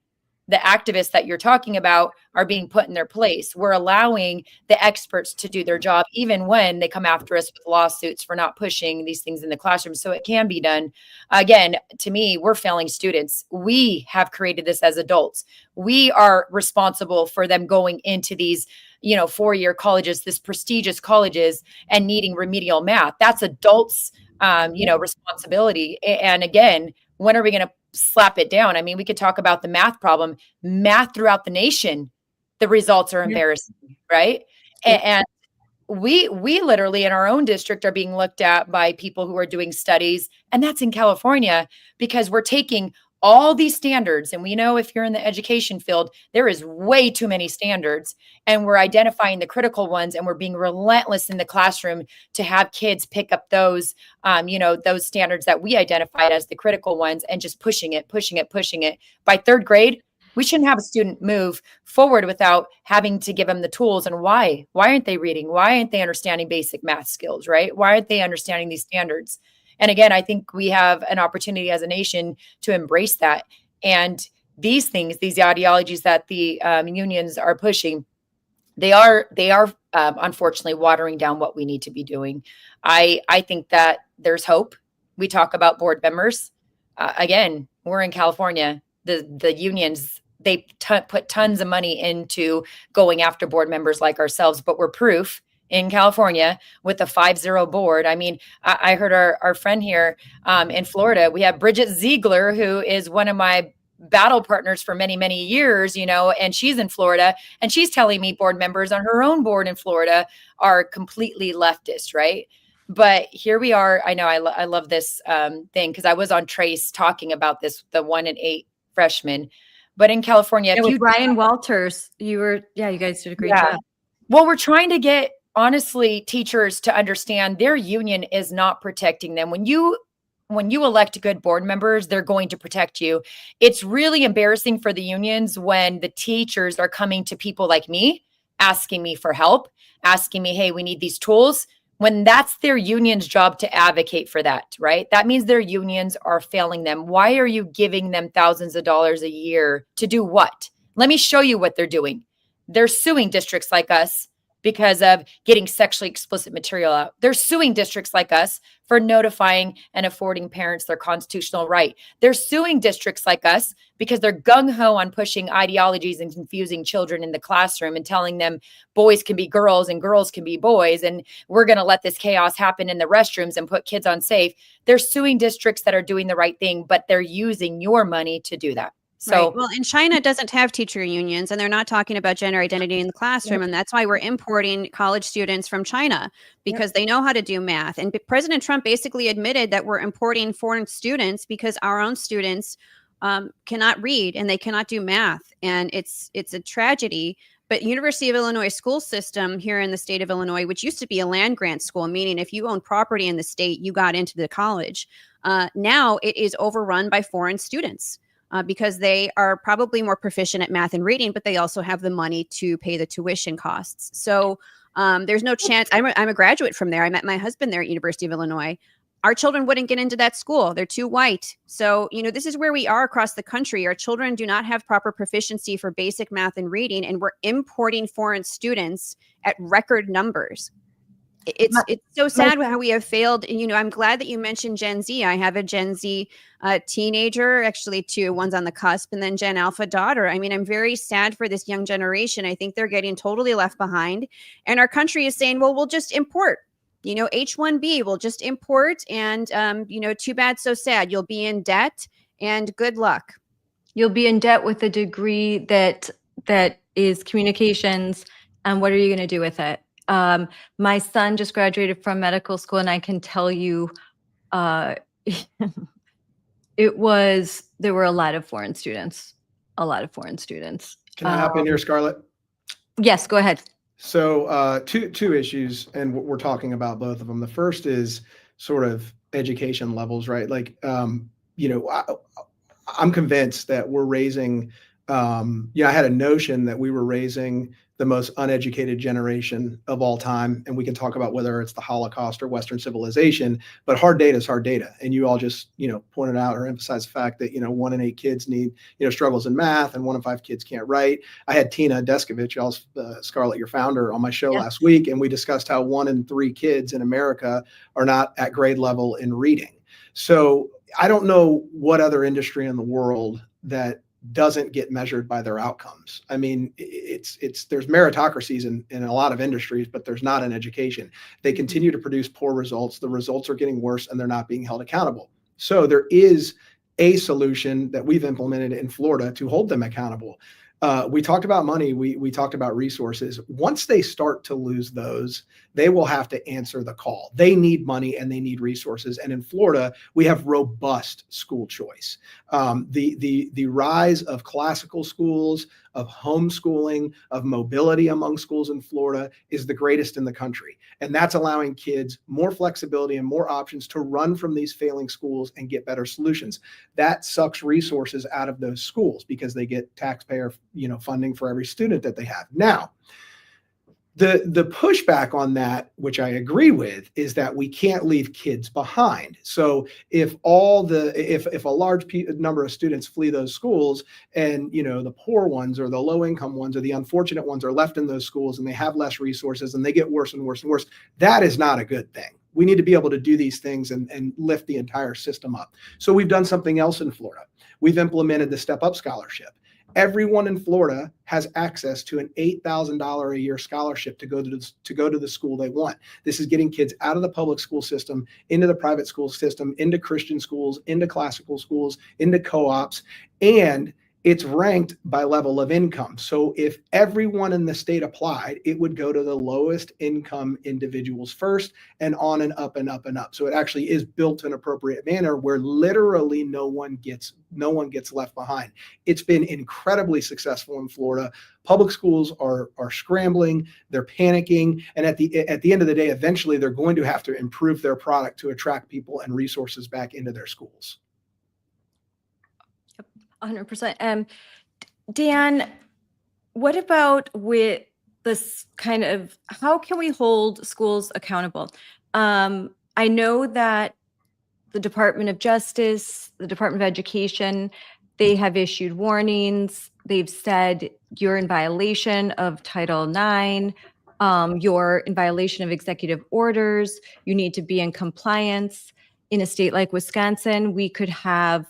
The activists that you're talking about are being put in their place. We're allowing the experts to do their job, even when they come after us with lawsuits for not pushing these things in the classroom. So it can be done. Again, to me, we're failing students. We have created this as adults. We are responsible for them going into these, 4-year colleges, this prestigious colleges, and needing remedial math. That's adults, responsibility. And again, when are we going to slap it down? I mean, we could talk about the math problem. Math throughout the nation, the results are embarrassing, right? And we literally in our own district are being looked at by people who are doing studies, and that's in California, because we're taking all these standards. And we know if you're in the education field, there is way too many standards, and we're identifying the critical ones, and we're being relentless in the classroom to have kids pick up those, those standards that we identified as the critical ones, and just pushing it. By 3rd grade, we shouldn't have a student move forward without having to give them the tools. And why aren't they reading? Why aren't they understanding basic math skills, right? Why aren't they understanding these standards? And again, I think we have an opportunity as a nation to embrace that. And these things, these ideologies that the unions are pushing, they are unfortunately watering down what we need to be doing. I think that there's hope. We talk about board members. Again, we're in California. The unions, they put tons of money into going after board members like ourselves, but we're proof in California with a 5-0 board. I mean, I heard our friend here in Florida, we have Bridget Ziegler, who is one of my battle partners for many, many years, and she's in Florida, and she's telling me board members on her own board in Florida are completely leftist, right? But here we are. I know I love this thing because I was on Trace talking about this, the 1 in 8 freshmen. But in California, with Ryan Walters, you guys did a great job. Well, we're trying to get, honestly, teachers to understand their union is not protecting them. When you elect good board members, they're going to protect you. It's really embarrassing for the unions when the teachers are coming to people like me, asking me for help, asking me, hey, we need these tools, when that's their union's job to advocate for that, right? That means their unions are failing them. Why are you giving them thousands of dollars a year to do what? Let me show you what they're doing. They're suing districts like us because of getting sexually explicit material out. They're suing districts like us for notifying and affording parents their constitutional right. They're suing districts like us because they're gung-ho on pushing ideologies and confusing children in the classroom and telling them boys can be girls and girls can be boys, and we're going to let this chaos happen in the restrooms and put kids on safe. They're suing districts that are doing the right thing, but they're using your money to do that. So, right. Well, and China doesn't have teacher unions, and they're not talking about gender identity in the classroom. And that's why we're importing college students from China, because they know how to do math. And President Trump basically admitted that we're importing foreign students because our own students cannot read and they cannot do math. And it's a tragedy. But University of Illinois school system here in the state of Illinois, which used to be a land grant school, meaning if you owned property in the state, you got into the college. Now it is overrun by foreign students. Because they are probably more proficient at math and reading, but they also have the money to pay the tuition costs. So there's no chance. I'm a graduate from there. I met my husband there at University of Illinois. Our children wouldn't get into that school. They're too white. So, this is where we are across the country. Our children do not have proper proficiency for basic math and reading, and we're importing foreign students at record numbers. It's so sad how we have failed. I'm glad that you mentioned Gen Z. I have a Gen Z teenager, actually two, one's on the cusp, and then Gen Alpha daughter. I mean, I'm very sad for this young generation. I think they're getting totally left behind. And our country is saying, well, we'll just import. H-1B, we'll just import. And, too bad, so sad. You'll be in debt and good luck. You'll be in debt with a degree that is communications. And what are you going to do with it? My son just graduated from medical school, and I can tell you, there were a lot of foreign students. Can I hop in here, Scarlett? Yes, go ahead. So two issues, and we're talking about both of them. The first is sort of education levels, right? Like, I'm convinced that we're raising, I had a notion that we were raising the most uneducated generation of all time. And we can talk about whether it's the Holocaust or Western civilization, but hard data is hard data. And you all just, pointed out or emphasized the fact that, 1 in 8 kids need, struggles in math, and 1 in 5 kids can't write. I had Tina Deskovich, Scarlett, your founder, on my show last week, and we discussed how 1 in 3 kids in America are not at grade level in reading. So I don't know what other industry in the world that doesn't get measured by their outcomes. I mean, there's meritocracies in a lot of industries, but there's not in education. They continue to produce poor results. The results are getting worse, and they're not being held accountable. So there is a solution that we've implemented in Florida to hold them accountable. We talked about money. We talked about resources. Once they start to lose those, they will have to answer the call. They need money and they need resources. And in Florida, we have robust school choice. The rise of classical schools, of homeschooling, of mobility among schools in Florida is the greatest in the country. And that's allowing kids more flexibility and more options to run from these failing schools and get better solutions. That sucks resources out of those schools because they get taxpayer, funding for every student that they have. Now, the pushback on that, which I agree with, is that we can't leave kids behind. So if a large number of students flee those schools, and the poor ones or the low income ones or the unfortunate ones are left in those schools, and they have less resources and they get worse and worse and worse, that is not a good thing. We need to be able to do these things and lift the entire system up. So we've done something else in Florida. We've implemented the Step Up Scholarship. Everyone in Florida has access to an $8,000 a year scholarship to go to the school they want. This is getting kids out of the public school system, into the private school system, into Christian schools, into classical schools, into co-ops, and it's ranked by level of income. So if everyone in the state applied, it would go to the lowest income individuals first, and on and up and up and up. So it actually is built in an appropriate manner where literally no one gets left behind. It's been incredibly successful in Florida. Public schools are scrambling, they're panicking, and at the end of the day, eventually they're going to have to improve their product to attract people and resources back into their schools. 100%. Dan, what about with this kind of, how can we hold schools accountable? I know that the Department of Justice, the Department of Education, they have issued warnings. They've said you're in violation of Title IX. You're in violation of executive orders. You need to be in compliance. In a state like Wisconsin, we could have,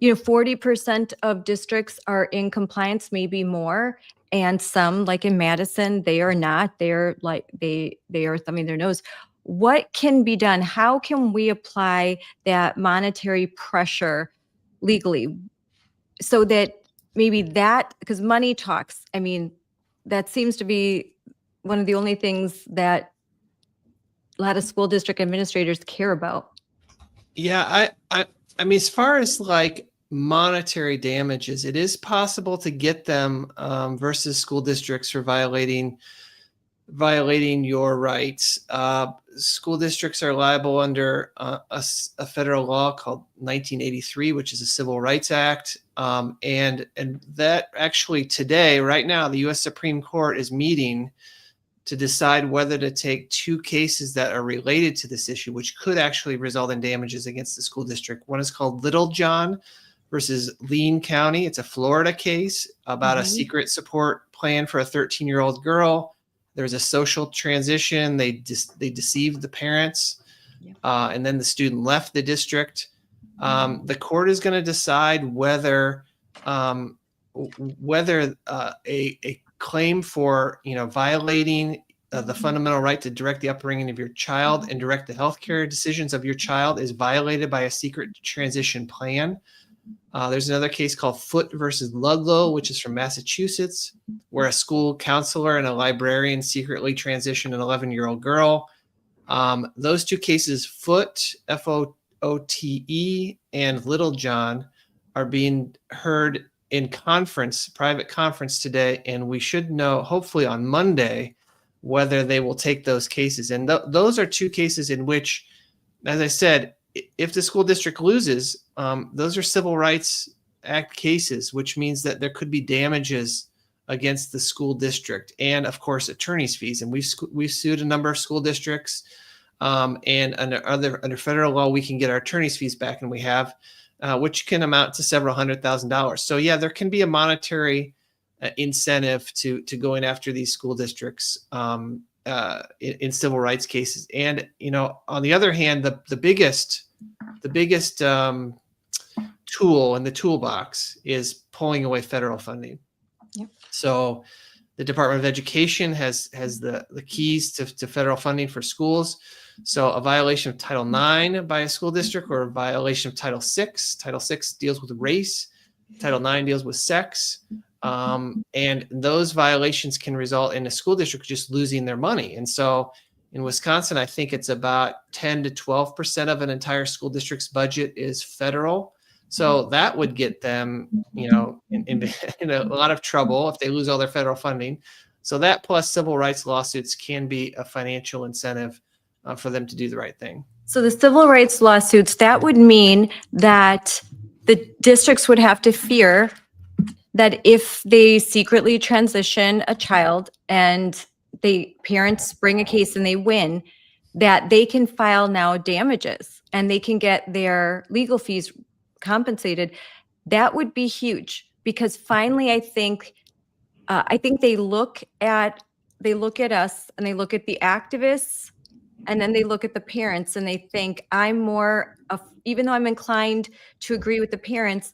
40% of districts are in compliance, maybe more. And some, like in Madison, they are not. They're like, they are thumbing their nose. What can be done? How can we apply that monetary pressure legally so that maybe that, because money talks, I mean, that seems to be one of the only things that a lot of school district administrators care about. Yeah, I mean, as far as like monetary damages, it is possible to get them versus school districts for violating your rights. School districts are liable under a federal law called 1983, which is a Civil Rights Act. And that actually today, right now, the U.S. Supreme Court is meeting to decide whether to take two cases that are related to this issue, which could actually result in damages against the school district. One is called Little John versus Lean County. It's a Florida case about a secret support plan for a 13-year-old girl. There's a social transition. They deceived the parents, and then the student left the district. The court is going to decide whether a claim for violating the fundamental right to direct the upbringing of your child and direct the healthcare decisions of your child is violated by a secret transition plan. There's another case called Foote versus Ludlow, which is from Massachusetts, where a school counselor and a librarian secretly transitioned an 11-year-old girl. Those two cases, Foote, F-O-O-T-E, and Little John, are being heard in private conference today, and we should know, hopefully on Monday, whether they will take those cases. And those are two cases in which, as I said, if the school district loses, those are Civil Rights Act cases, which means that there could be damages against the school district and, of course, attorney's fees. And we've sued a number of school districts, and under federal law, we can get our attorney's fees back, and we have, which can amount to several $100,000. So yeah, there can be a monetary incentive to going after these school districts in civil rights cases. And on the other hand, the biggest tool in the toolbox is pulling away federal funding. Yep. So the Department of Education has the keys to federal funding for schools. So a violation of Title IX by a school district or a violation of Title VI. Title VI deals with race. Title IX deals with sex. And those violations can result in a school district just losing their money. And so in Wisconsin, I think it's about 10 to 12% of an entire school district's budget is federal. So that would get them, in a lot of trouble if they lose all their federal funding. So that plus civil rights lawsuits can be a financial incentive for them to do the right thing. So the civil rights lawsuits, that would mean that the districts would have to fear that if they secretly transition a child and the parents bring a case and they win, that they can file now damages and they can get their legal fees compensated. That would be huge, because finally, I think they look at us and they look at the activists, and then they look at the parents and they think, even though I'm inclined to agree with the parents,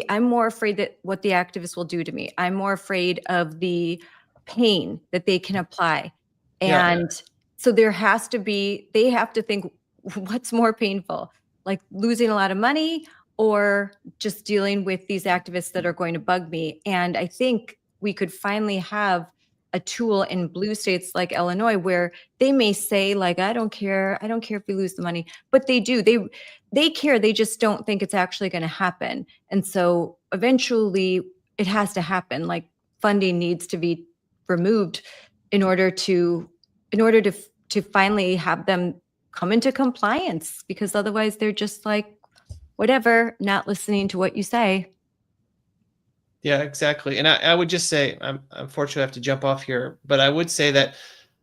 I'm more afraid that what the activists will do to me. I'm more afraid of the pain that they can apply. And so they have to think, what's more painful, like losing a lot of money or just dealing with these activists that are going to bug me? And I think we could finally have a tool in blue states like Illinois where they may say, like, I don't care if we lose the money, but they do. They care. They just don't think it's actually going to happen. And so eventually it has to happen. Like, funding needs to be removed in order to finally have them come into compliance, because otherwise they're just like, whatever, not listening to what you say. Yeah, exactly. And I would just say, unfortunately I have to jump off here, but I would say that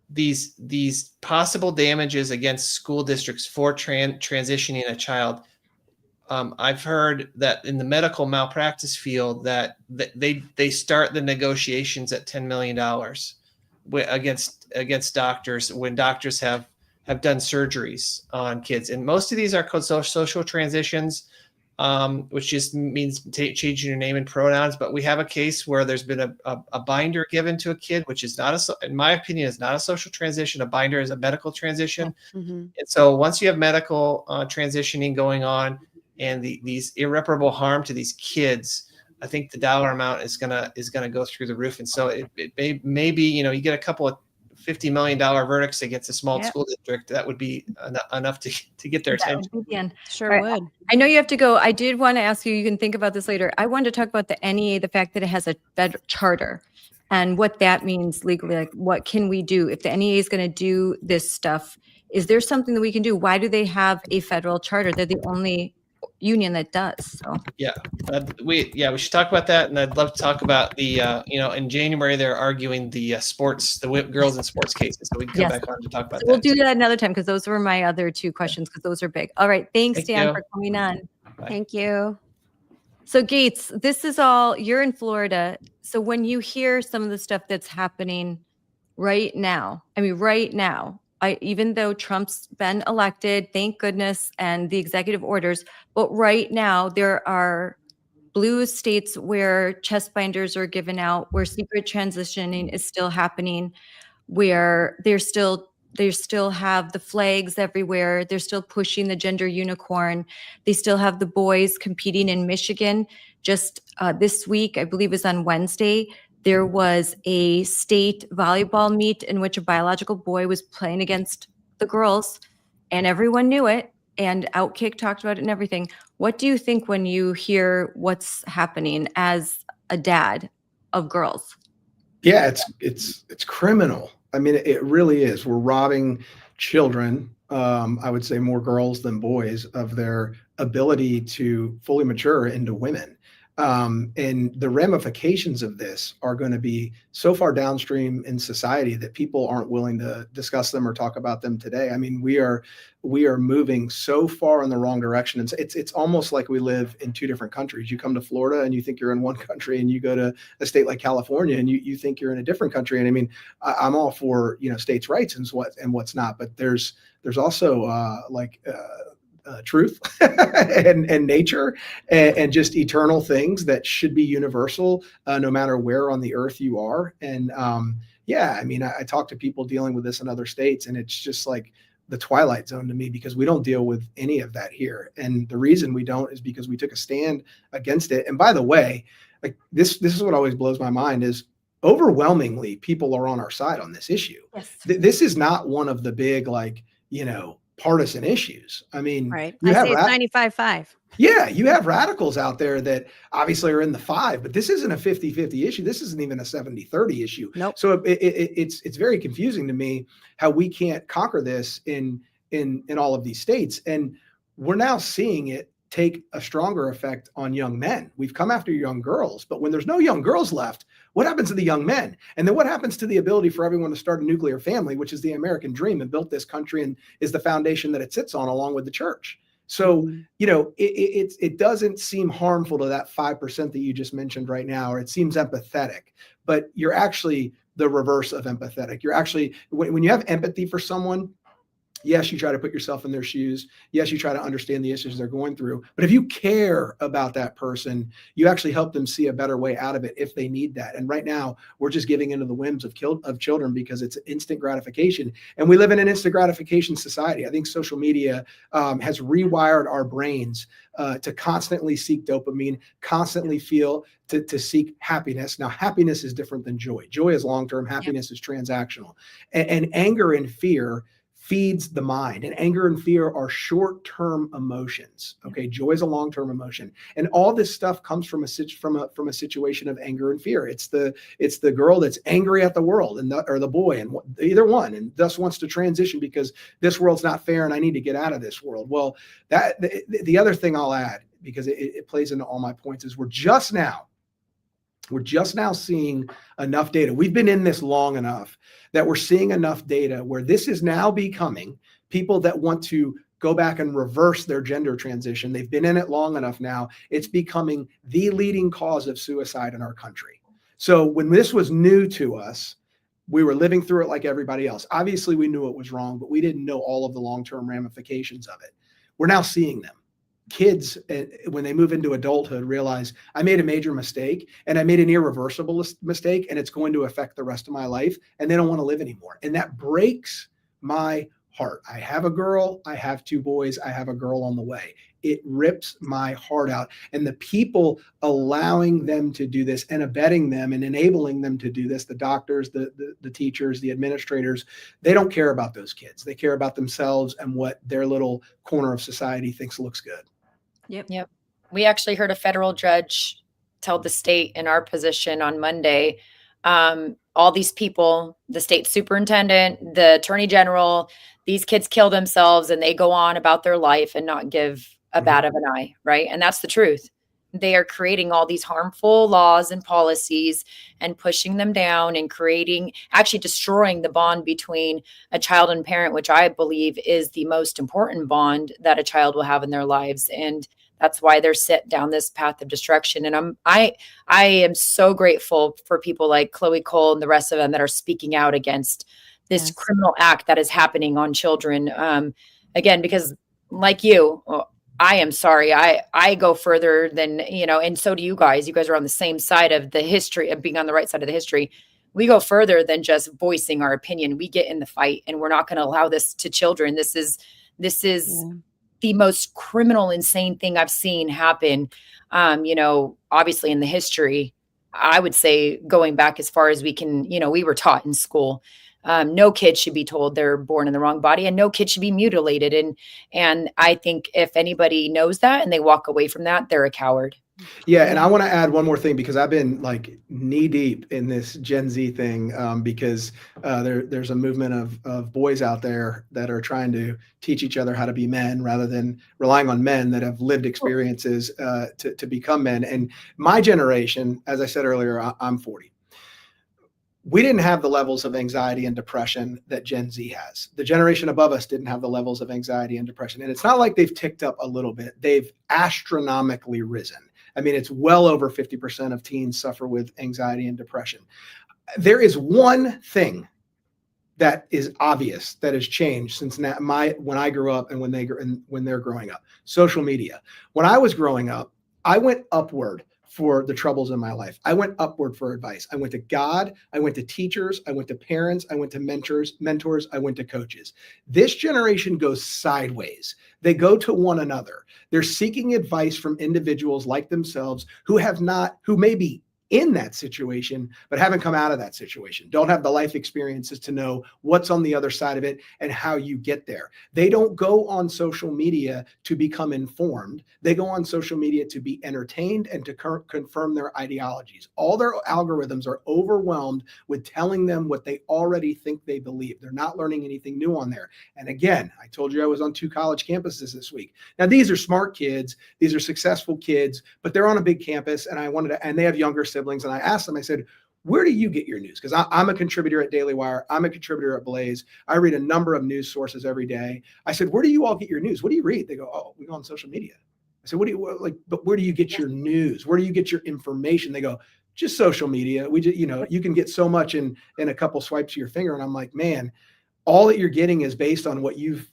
these possible damages against school districts for transitioning a child, I've heard that in the medical malpractice field that they start the negotiations at $10 million, against doctors when doctors have done surgeries on kids, and most of these are called social transitions, which just means changing your name and pronouns. But we have a case where there's been a binder given to a kid, which is not in my opinion, is not a social transition. A binder is a medical transition. Mm-hmm. And so once you have medical transitioning going on and these irreparable harm to these kids, I think the dollar amount is gonna go through the roof. And so it may be, you get a couple of $50 million verdicts against a small school district. That would be enough to get their attention. Sure would. I know you have to go. I did want to ask you, you can think about this later. I wanted to talk about the NEA, the fact that it has a federal charter and what that means legally. Like, what can we do if the NEA is going to do this stuff? Is there something that we can do? Why do they have a federal charter? They're the only union that does. So we should talk about that, and I'd love to talk about the in January they're arguing the girls in sports cases, so we can come back on to talk about that. We'll do that another time, because those were my other two questions, because those are big. All right, thanks Dan for coming on. Bye. Thank you. So Gates, this is all, you're in Florida, so when you hear some of the stuff that's happening right now, even though Trump's been elected, thank goodness, and the executive orders, but right now there are blue states where chest binders are given out, where secret transitioning is still happening, where they still have the flags everywhere. They're still pushing the gender unicorn. They still have the boys competing in Michigan. Just this week, I believe it was on Wednesday, there was a state volleyball meet in which a biological boy was playing against the girls, and everyone knew it, and Outkick talked about it and everything. What do you think when you hear what's happening as a dad of girls? Yeah, it's criminal. I mean, it really is. We're robbing children, I would say more girls than boys, of their ability to fully mature into women. And the ramifications of this are going to be so far downstream in society that people aren't willing to discuss them or talk about them today. I mean, we are moving so far in the wrong direction. It's almost like we live in two different countries. You come to Florida and you think you're in one country, and you go to a state like California and you think you're in a different country. And I mean, I'm all for, states' rights and what's not, but there's also truth and nature and just eternal things that should be universal, no matter where on the earth you are. And I mean, I talk to people dealing with this in other states, and it's just like the twilight zone to me, because we don't deal with any of that here. And the reason we don't is because we took a stand against it. And by the way, like this is what always blows my mind is overwhelmingly people are on our side on this issue. Yes. This is not one of the big, partisan issues. I mean, right. You I have say it's 95-5. Yeah, you have radicals out there that obviously are in the 5, but this isn't a 50-50 issue. This isn't even a 70-30 issue. Nope. So it's very confusing to me how we can't conquer this in all of these states. And we're now seeing it take a stronger effect on young men. We've come after young girls, but when there's no young girls left, what happens to the young men? And then what happens to the ability for everyone to start a nuclear family, which is the American dream and built this country and is the foundation that it sits on, along with the church? So, it doesn't seem harmful to that 5% that you just mentioned right now, or it seems empathetic, but you're actually the reverse of empathetic. You're actually, when you have empathy for someone, yes, you try to put yourself in their shoes. Yes, you try to understand the issues they're going through. But if you care about that person, you actually help them see a better way out of it if they need that. And right now, we're just giving into the whims of children because it's instant gratification. And we live in an instant gratification society. I think social media has rewired our brains to constantly seek dopamine, constantly feel, to seek happiness. Now, happiness is different than joy. Joy is long-term. Happiness is transactional. And anger and fear feeds the mind, and anger and fear are short-term emotions. Okay, joy is a long-term emotion, and all this stuff comes from a situation of anger and fear. It's the girl that's angry at the world, or the boy, and either one, and thus wants to transition because this world's not fair, and I need to get out of this world. Well, the other thing I'll add, because it plays into all my points, is we're just now seeing enough data. We've been in this long enough that we're seeing enough data where this is now becoming people that want to go back and reverse their gender transition. They've been in it long enough now. It's becoming the leading cause of suicide in our country. So when this was new to us, We were living through it like everybody else. Obviously, we knew it was wrong, but we didn't know all of the long-term ramifications of it. We're now seeing them. Kids, when they move into adulthood, realize I made a major mistake and I made an irreversible mistake, and it's going to affect the rest of my life, and they don't want to live anymore. And that breaks my heart. I have a girl, I have 2 boys, I have a girl on the way. It rips my heart out. And the people allowing them to do this and abetting them and enabling them to do this, the doctors, the teachers, the administrators, they don't care about those kids. They care about themselves and what their little corner of society thinks looks good. Yep. We actually heard a federal judge tell the state in our position on Monday, all these people, the state superintendent, the attorney general, these kids kill themselves and they go on about their life and not give a bat of an eye, right? And that's the truth. They are creating all these harmful laws and policies and pushing them down and actually destroying the bond between a child and parent, which I believe is the most important bond that a child will have in their lives. And that's why they're set down this path of destruction. And I am so grateful for people like Chloe Cole and the rest of them that are speaking out against this criminal act that is happening on children. Again, because like you, I am sorry. I go further than, and so do you guys. You guys are on the same side of the history, of being on the right side of the history. We go further than just voicing our opinion. We get in the fight, and we're not going to allow this to children. This is the most criminal, insane thing I've seen happen. Obviously in the history, I would say going back as far as we can, we were taught in school. No kid should be told they're born in the wrong body, and no kid should be mutilated. And I think if anybody knows that and they walk away from that, they're a coward. Yeah. And I want to add one more thing, because I've been like knee deep in this Gen Z thing, because there's a movement of boys out there that are trying to teach each other how to be men rather than relying on men that have lived experiences to become men. And my generation, as I said earlier, I'm 40. We didn't have the levels of anxiety and depression that Gen Z has. The generation above us didn't have the levels of anxiety and depression. And it's not like they've ticked up a little bit. They've astronomically risen. I mean, it's well over 50% of teens suffer with anxiety and depression. There is one thing that is obvious that has changed since when I grew up and when they're growing up. Social media. When I was growing up, I went upward for the troubles in my life. I went upward for advice. I went to God. I went to teachers. I went to parents. I went to mentors. I went to coaches. This generation goes sideways. They go to one another. They're seeking advice from individuals like themselves who may be in that situation, but haven't come out of that situation, don't have the life experiences to know what's on the other side of it and how you get there. They don't go on social media to become informed. They go on social media to be entertained and to confirm their ideologies. All their algorithms are overwhelmed with telling them what they already think they believe. They're not learning anything new on there. And again, I told you I was on 2 college campuses this week. Now, these are smart kids. These are successful kids, but they're on a big campus, and they have younger siblings. And I asked them, I said, where do you get your news? Because I'm a contributor at Daily Wire. I'm a contributor at Blaze. I read a number of news sources every day. I said, where do you all get your news? What do you read? They go, oh, we go on social media. I said, but where do you get your news? Where do you get your information? They go, just social media. We just, you can get so much in a couple swipes of your finger. And I'm like, man, all that you're getting is based on what you've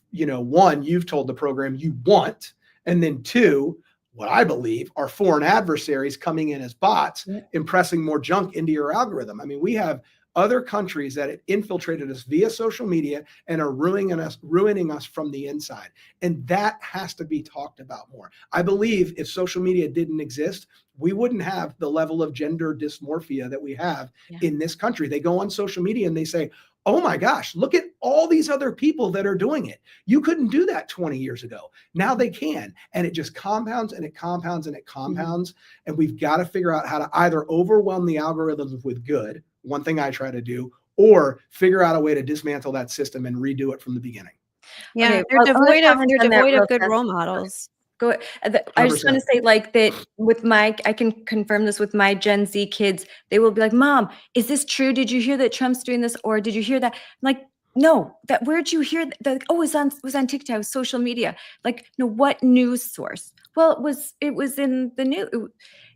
told the program you want. And then 2, what I believe are foreign adversaries coming in as bots, impressing more junk into your algorithm. I mean, we have other countries that have infiltrated us via social media and are ruining us from the inside. And that has to be talked about more. I believe if social media didn't exist, we wouldn't have the level of gender dysmorphia that we have in this country. They go on social media and they say, oh my gosh, look at all these other people that are doing it. You couldn't do that 20 years ago. Now they can. And it just compounds and it compounds and it compounds. And we've got to figure out how to either overwhelm the algorithms with good, one thing I try to do, or figure out a way to dismantle that system and redo it from the beginning. Yeah, Okay, they're well, devoid of real good fast. role models. Go ahead. I just want to say that with I can confirm this with my Gen Z kids. They will be like, Mom, is this true? Did you hear that Trump's doing this? Or did you hear that? I'm like, no, where'd you hear that? Oh, it was on TikTok, it was social media. Like, no, what news source? Well, it was in the news.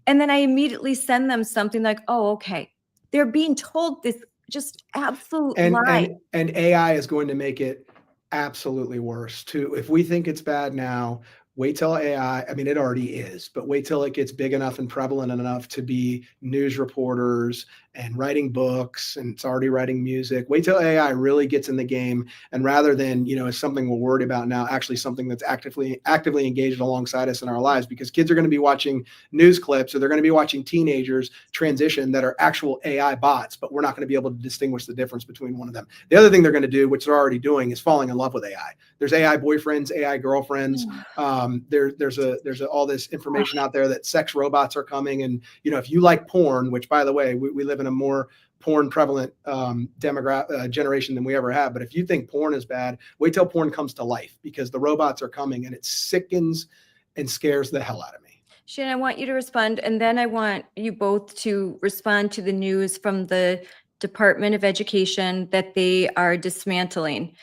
And then I immediately send them something like, oh, okay. They're being told this just absolute and lie. and AI is going to make it absolutely worse too. If we think it's bad now, wait till AI, I mean, it already is, but wait till it gets big enough and prevalent enough to be news reporters and writing books, and it's already writing music. Wait till AI really gets in the game, and rather than, it's something we're worried about now, actually something that's actively engaged alongside us in our lives, because kids are going to be watching news clips, or they're going to be watching teenagers transition that are actual AI bots, but we're not going to be able to distinguish the difference between one of them. The other thing they're going to do, which they're already doing, is falling in love with AI. There's AI boyfriends, AI girlfriends. There's all this information out there that sex robots are coming. And, if you like porn, which, by the way, we live in a more porn prevalent generation than we ever have. But if you think porn is bad, wait till porn comes to life, because the robots are coming, and it sickens and scares the hell out of me. Shannon, I want you to respond, and then I want you both to respond to the news from the Department of Education that they are dismantling.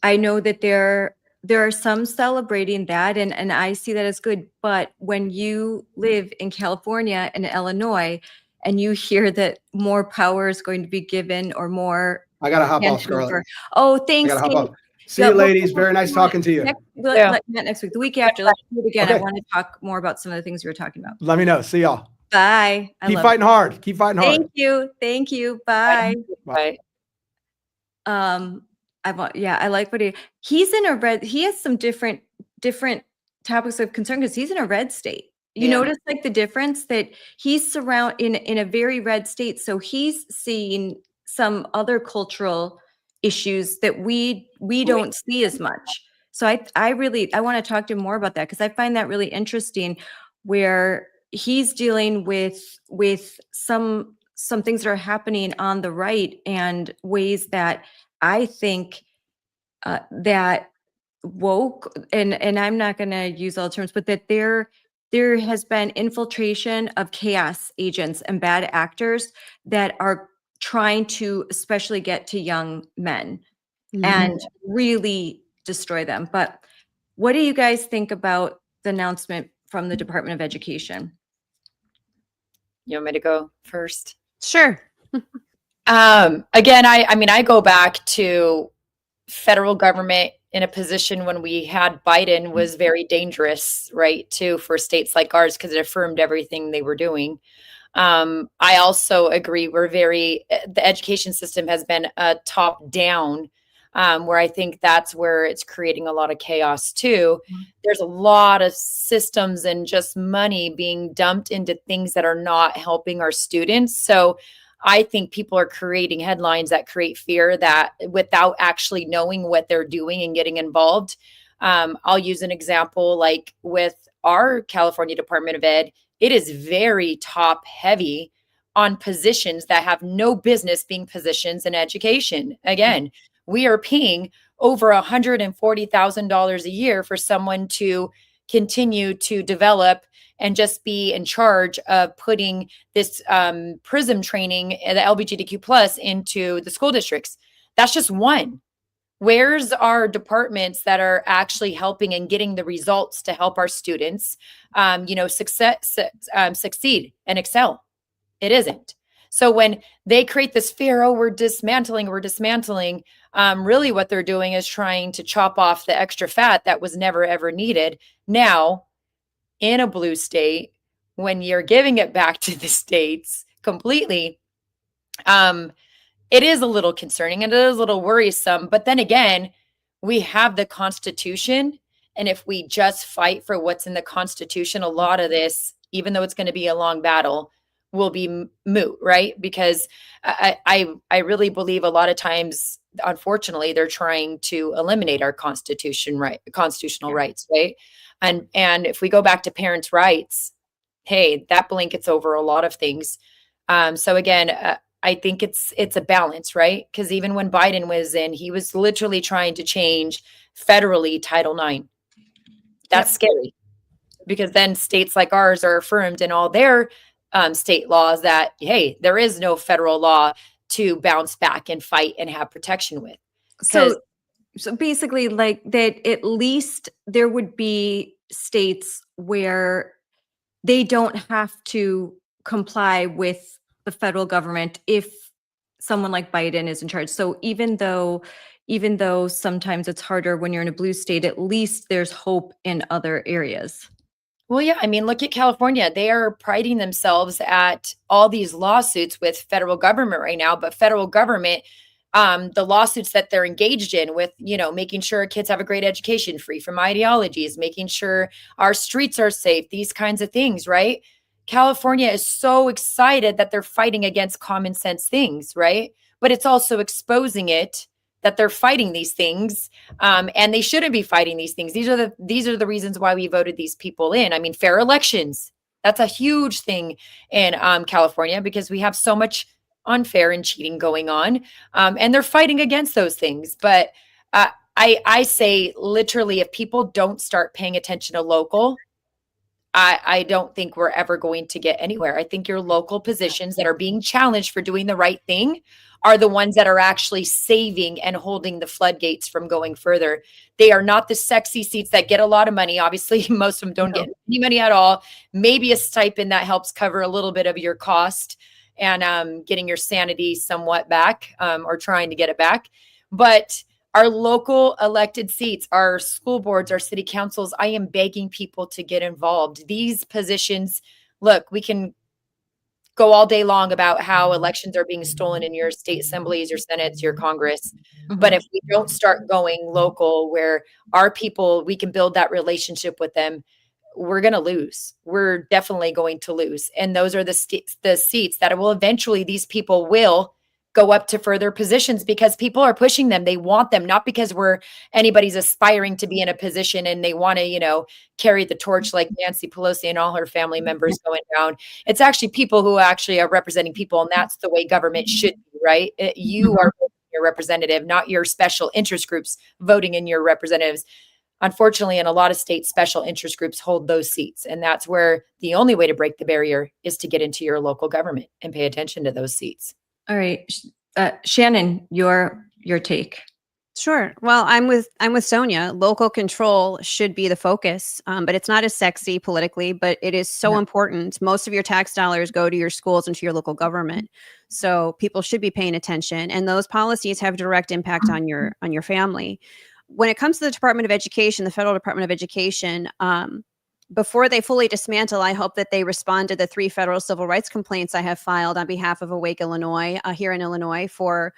I know that there are some celebrating that, and I see that as good. But when you live in California and Illinois, and you hear that more power is going to be given, or more, I got to hop off, Scarlett. Oh, I thanks. got to hop Kate. off. See you, ladies. Very nice talking to you. Not next week, the week after. Let's do it again. I Okay. want to talk more about some of the things we were talking about. Let me know. See y'all. Bye. Keep fighting hard. Keep fighting hard. Thank you. Thank you. Bye. Bye. I like what he's in a red. He has some different topics of concern, because he's in a red state. You notice like the difference that he's in a very red state. So he's seeing some other cultural issues that we don't see as much. So I want to talk to him more about that, because I find that really interesting, where he's dealing with some things that are happening on the right, and ways that I think that woke, and I'm not going to use all terms, but that there has been infiltration of chaos agents and bad actors that are trying to especially get to young men and really destroy them. But what do you guys think about the announcement from the Department of Education? You want me to go first? Sure. Again, I go back to federal government in a position when we had Biden was very dangerous, right, too, for states like ours, because it affirmed everything they were doing. I also agree the education system has been top down, where I think that's where it's creating a lot of chaos too. There's a lot of systems and just money being dumped into things that are not helping our students. So I think people are creating headlines that create fear, that without actually knowing what they're doing and getting involved. I'll use an example, like with our California Department of Ed. It is very top heavy on positions that have no business being positions in education. Again, we are paying over $140,000 a year for someone to continue to develop and just be in charge of putting this PRISM training, the LGBTQ plus, into the school districts. That's just one. Where's our departments that are actually helping and getting the results to help our students, succeed and excel? It isn't. So when they create this fear, we're dismantling, really what they're doing is trying to chop off the extra fat that was never, ever needed. Now, in a blue state, when you're giving it back to the states completely, it is a little concerning and it is a little worrisome. But then again, we have the Constitution. And if we just fight for what's in the Constitution, a lot of this, even though it's going to be a long battle, will be moot, right? Because I really believe a lot of times, unfortunately, they're trying to eliminate our constitutional rights, right? And if we go back to parents' rights, hey, that blankets over a lot of things. So again, I think it's a balance, right? Because even when Biden was in, he was literally trying to change federally Title IX. That's scary, because then states like ours are affirmed in all their state laws that, hey, there is no federal law to bounce back and fight and have protection with. So basically, like that, at least there would be states where they don't have to comply with the federal government if someone like Biden is in charge. So even though sometimes it's harder when you're in a blue state, at least there's hope in other areas. Well, yeah, I mean, look at California. They are priding themselves at all these lawsuits with federal government right now, but federal government, the lawsuits that they're engaged in with, making sure kids have a great education, free from ideologies, making sure our streets are safe, these kinds of things, right? California is so excited that they're fighting against common sense things, right? But it's also exposing it that they're fighting these things, and they shouldn't be fighting these things. These are the reasons why we voted these people in. I mean, fair elections. That's a huge thing in California because we have so much unfair and cheating going on, and they're fighting against those things. But I say literally, if people don't start paying attention to local, I don't think we're ever going to get anywhere. I think your local positions that are being challenged for doing the right thing are the ones that are actually saving and holding the floodgates from going further. They are not the sexy seats that get a lot of money. Obviously, most of them don't get any money at all. Maybe a stipend that helps cover a little bit of your cost and getting your sanity somewhat back, or trying to get it back. But our local elected seats, our school boards, our city councils, I am begging people to get involved. These positions, look, we can go all day long about how elections are being stolen in your state assemblies, your senates, your Congress. But if we don't start going local where our people, we can build that relationship with them, we're going to lose. We're definitely going to lose. And those are the seats that will eventually, these people will go up to further positions because people are pushing them. They want them, not because anybody's aspiring to be in a position and they want to, carry the torch like Nancy Pelosi and all her family members going down. It's actually people who actually are representing people. And that's the way government should be, right? You are your representative, not your special interest groups voting in your representatives. Unfortunately, in a lot of states, special interest groups hold those seats. And that's where the only way to break the barrier is to get into your local government and pay attention to those seats. All right. Shannon, your take. Sure. Well, I'm with Sonja. Local control should be the focus, but it's not as sexy politically, but it is so important. Most of your tax dollars go to your schools and to your local government. So people should be paying attention, and those policies have direct impact on your family. When it comes to the Department of Education, the federal Department of Education, before they fully dismantle, I hope that they respond to the 3 federal civil rights complaints I have filed on behalf of Awake Illinois here in Illinois for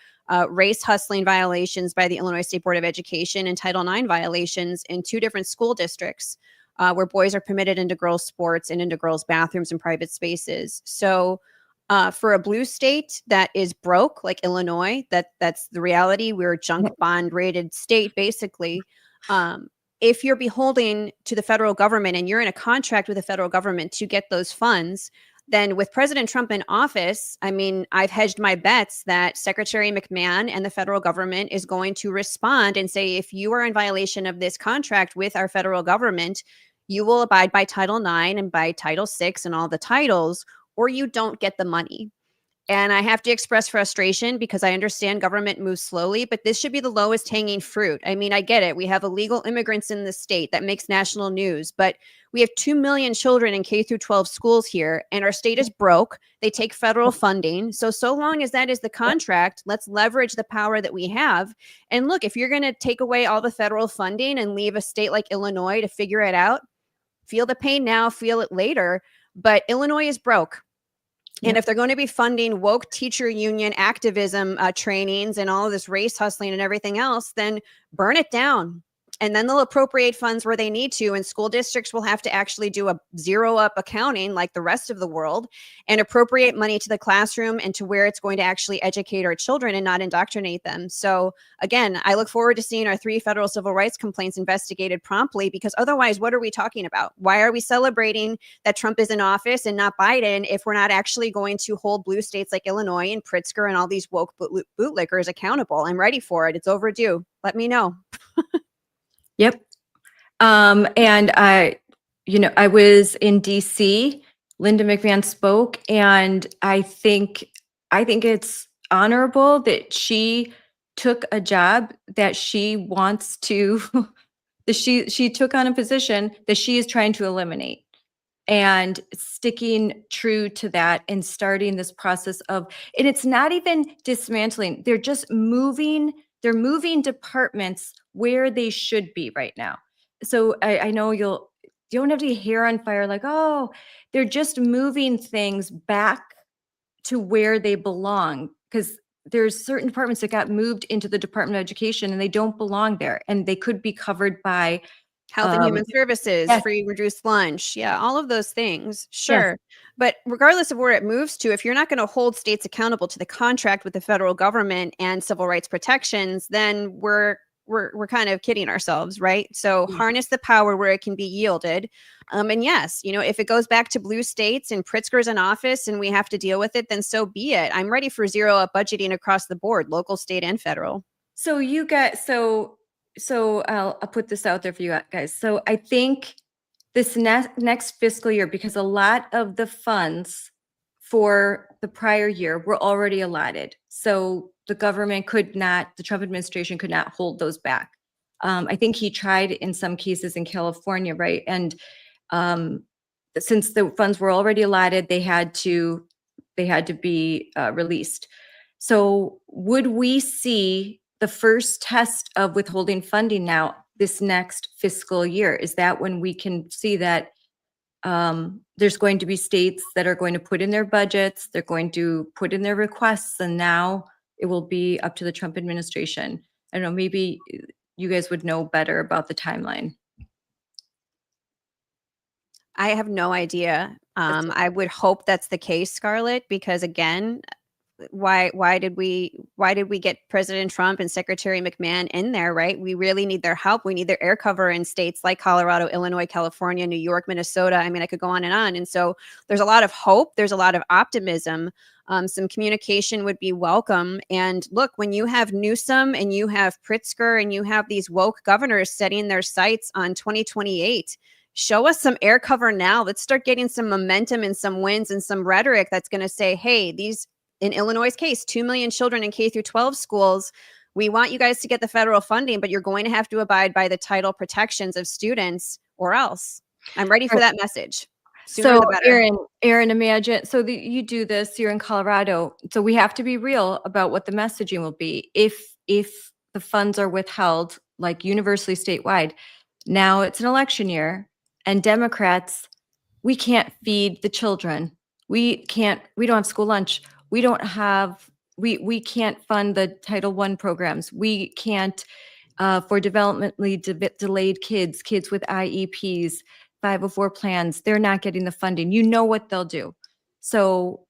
race hustling violations by the Illinois State Board of Education and Title IX violations in 2 different school districts where boys are permitted into girls' sports and into girls' bathrooms and private spaces. So for a blue state that is broke, like Illinois, that's the reality. We're a junk bond rated state, basically. If you're beholden to the federal government and you're in a contract with the federal government to get those funds, then with President Trump in office, I mean, I've hedged my bets that Secretary McMahon and the federal government is going to respond and say, if you are in violation of this contract with our federal government, you will abide by Title IX and by Title VI and all the titles, or you don't get the money. And I have to express frustration because I understand government moves slowly, but this should be the lowest hanging fruit. I mean, I get it. We have illegal immigrants in the state that makes national news, but we have 2 million children in K through 12 schools here, and our state is broke. They take federal funding. So long as that is the contract, let's leverage the power that we have. And look, if you're going to take away all the federal funding and leave a state like Illinois to figure it out, feel the pain now, feel it later. But Illinois is broke. And if they're going to be funding woke teacher union activism trainings and all of this race hustling and everything else, then burn it down. And then they'll appropriate funds where they need to. And school districts will have to actually do a zero up accounting like the rest of the world and appropriate money to the classroom and to where it's going to actually educate our children and not indoctrinate them. So again, I look forward to seeing our 3 federal civil rights complaints investigated promptly, because otherwise, what are we talking about? Why are we celebrating that Trump is in office and not Biden if we're not actually going to hold blue states like Illinois and Pritzker and all these woke bootlickers accountable? I'm ready for it. It's overdue. Let me know. Yep. And I was in DC, Linda McMahon spoke, and I think it's honorable that she took a job that she wants to, that she took on a position that she is trying to eliminate. and sticking true to that and starting this process of, and it's not even dismantling, they're just moving departments where they should be right now. So I know you don't have to get hair on fire like, oh, they're just moving things back to where they belong, because there's certain departments that got moved into the Department of Education and they don't belong there, and they could be covered by Health and Human Services, yes. free reduced lunch. Yeah, all of those things. Yes. Sure. But regardless of where it moves to, if you're not going to hold states accountable to the contract with the federal government and civil rights protections, then we're kind of kidding ourselves, right? So harness the power where it can be yielded. And yes, if it goes back to blue states and Pritzker's in office and we have to deal with it, then so be it. I'm ready for zero up budgeting across the board, local, state, and federal. So I'll put this out there for you guys. So I think this next fiscal year, because a lot of the funds for the prior year were already allotted. So the Trump administration could not hold those back. I think he tried in some cases in California, right? And since the funds were already allotted, they had to be released. So would we see the first test of withholding funding now this next fiscal year? Is that when we can see that there's going to be states that are going to put in their budgets, they're going to put in their requests, and now it will be up to the Trump administration? I don't know, maybe you guys would know better about the timeline. I have no idea. I would hope that's the case, Scarlett, because again, why did we get President Trump and Secretary McMahon in there, right? We really need their help. We need their air cover in states like Colorado, Illinois, California, New York, Minnesota. I mean, I could go on. And so there's a lot of hope. There's a lot of optimism. Some communication would be welcome. And look, when you have Newsom and you have Pritzker and you have these woke governors setting their sights on 2028, show us some air cover now. Let's start getting some momentum and some wins and some rhetoric that's going to say, hey, these, in Illinois' case, 2 million children in K through 12 schools. We want you guys to get the federal funding, but you're going to have to abide by the title protections of students or else. I'm ready for that message. Sooner the better. Erin, imagine, so you do this, you're in Colorado. So we have to be real about what the messaging will be. If the funds are withheld, like universally statewide, now it's an election year, and Democrats, we can't feed the children. We don't have school lunch. We don't have, we can't fund the Title I programs. We can't, for developmentally delayed kids with IEPs, 504 plans, they're not getting the funding. You know what they'll do. So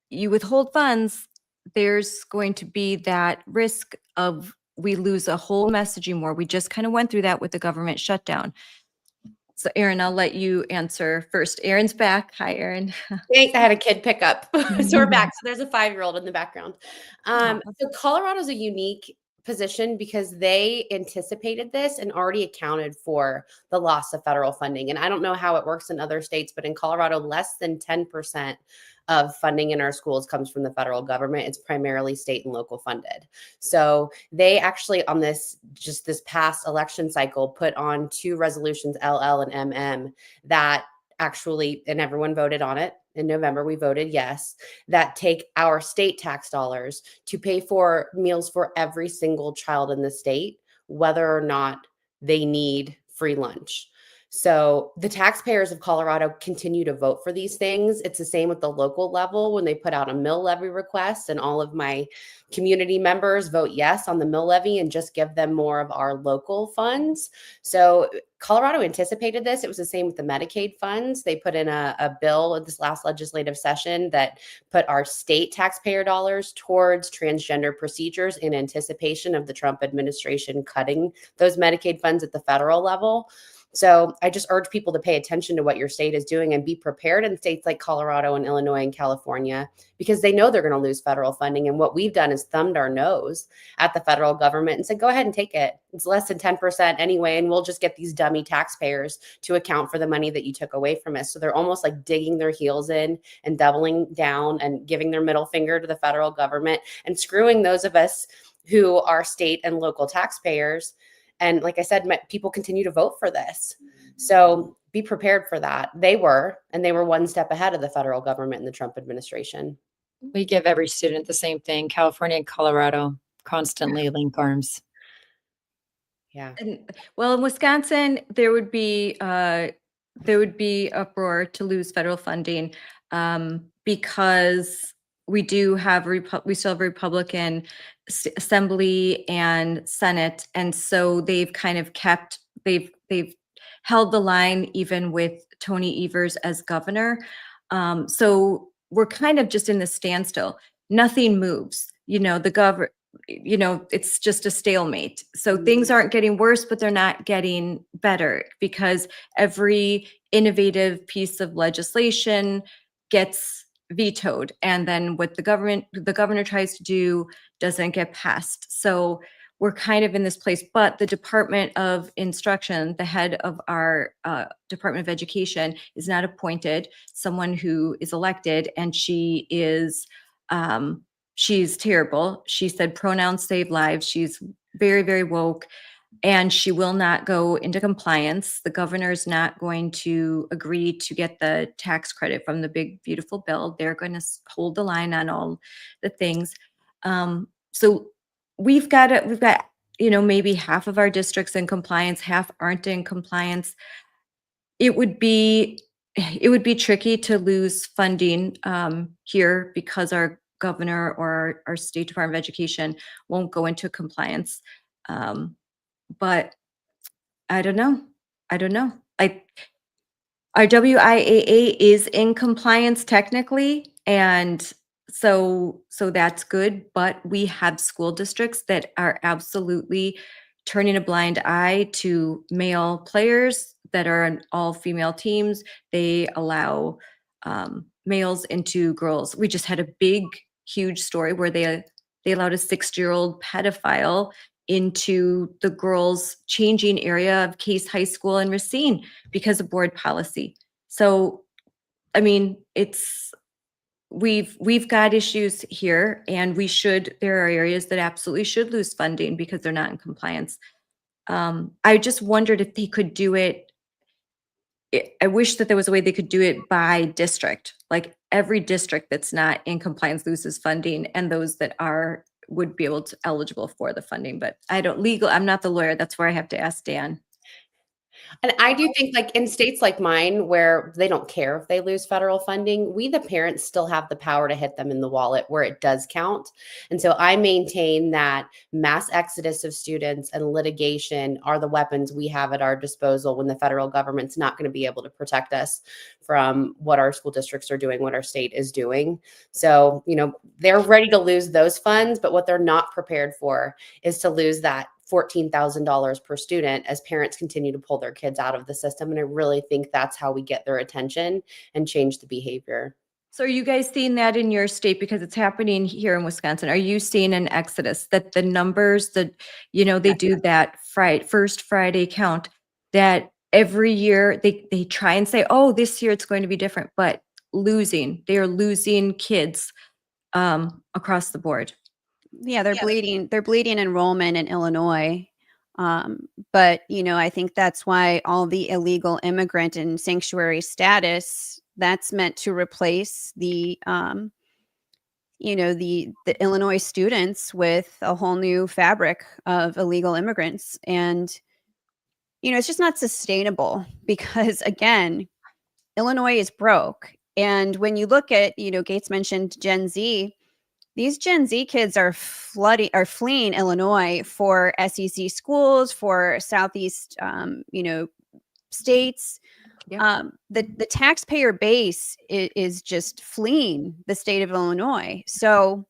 you withhold funds, there's going to be that risk of we lose a whole messaging war. We just kind of went through that with the government shutdown. So Erin, I'll let you answer first. Erin's back. Hi, Erin. Thanks. I had a kid pick up. So we're back. So there's a 5-year-old in the background. So Colorado's a unique position because they anticipated this and already accounted for the loss of federal funding. And I don't know how it works in other states, but in Colorado, less than 10% of funding in our schools comes from the federal government. It's primarily state and local funded. So they actually on this past election cycle put on 2 resolutions, LL and MM, that actually, and everyone voted on it. In November, we voted yes, that take our state tax dollars to pay for meals for every single child in the state, whether or not they need free lunch. So the taxpayers of Colorado continue to vote for these things. It's the same with the local level when they put out a mill levy request, and all of my community members vote yes on the mill levy and just give them more of our local funds. So Colorado anticipated this. It was the same with the Medicaid funds. They put in a bill at this last legislative session that put our state taxpayer dollars towards transgender procedures in anticipation of the Trump administration cutting those Medicaid funds at the federal level. So I just urge people to pay attention to what your state is doing and be prepared in states like Colorado and Illinois and California, because they know they're going to lose federal funding. And what we've done is thumbed our nose at the federal government and said, go ahead and take it. It's less than 10% anyway, and we'll just get these dummy taxpayers to account for the money that you took away from us. So they're almost like digging their heels in and doubling down and giving their middle finger to the federal government and screwing those of us who are state and local taxpayers. And like I said, people continue to vote for this. So be prepared for that. They were one step ahead of the federal government and the Trump administration. We give every student the same thing. California and Colorado constantly link arms. Yeah. And, well, in Wisconsin, there would be uproar to lose federal funding because we do have we still have Republican Assembly and Senate, and so they've kind of they've held the line even with Tony Evers as governor. So we're kind of just in this standstill. Nothing moves. It's just a stalemate. So things aren't getting worse, but they're not getting better because every innovative piece of legislation gets vetoed. And then what the governor tries to do doesn't get passed. So we're kind of in this place, but the Department of Instruction, the head of our Department of Education, is not appointed, someone who is elected, and she is, she's terrible. She said pronouns save lives. She's very, very woke, and she will not go into compliance. The governor is not going to agree to get the tax credit from the big, beautiful bill. They're going to hold the line on all the things. So we've got, maybe half of our districts in compliance, half aren't in compliance. It would be tricky to lose funding here because our governor or our State Department of Education won't go into compliance. But I don't know. Our WIAA is in compliance technically, and so that's good, but we have school districts that are absolutely turning a blind eye to male players that are on all female teams. They allow males into girls. We just had a big, huge story where they allowed a 6-year-old pedophile into the girls' changing area of Case High School in Racine because of board policy. So, I mean, we've got issues here, and there are areas that absolutely should lose funding because they're not in compliance. I just wondered if they could do it. I wish that there was a way they could do it by district, like every district that's not in compliance loses funding, and those that are would be eligible for the funding. But I'm not the lawyer. That's where I have to ask Dan. And I do think, like in states like mine, where they don't care if they lose federal funding, we, the parents, still have the power to hit them in the wallet where it does count. And so I maintain that mass exodus of students and litigation are the weapons we have at our disposal when the federal government's not going to be able to protect us from what our school districts are doing, what our state is doing. So, they're ready to lose those funds, but what they're not prepared for is to lose that $14,000 per student as parents continue to pull their kids out of the system. And I really think that's how we get their attention and change the behavior. So are you guys seeing that in your state? Because it's happening here in Wisconsin. Are you seeing an exodus, that the numbers that, they do that first Friday count, that every year they try and say, oh, this year it's going to be different, but they are losing kids across the board. Yeah, they're bleeding enrollment in Illinois. But, I think that's why all the illegal immigrant and sanctuary status, that's meant to replace the Illinois students with a whole new fabric of illegal immigrants. And, it's just not sustainable because, again, Illinois is broke. And when you look at, Gates mentioned Gen Z, these Gen Z kids are fleeing Illinois for SEC schools, for Southeast, states. Yeah. The taxpayer base is just fleeing the state of Illinois. So,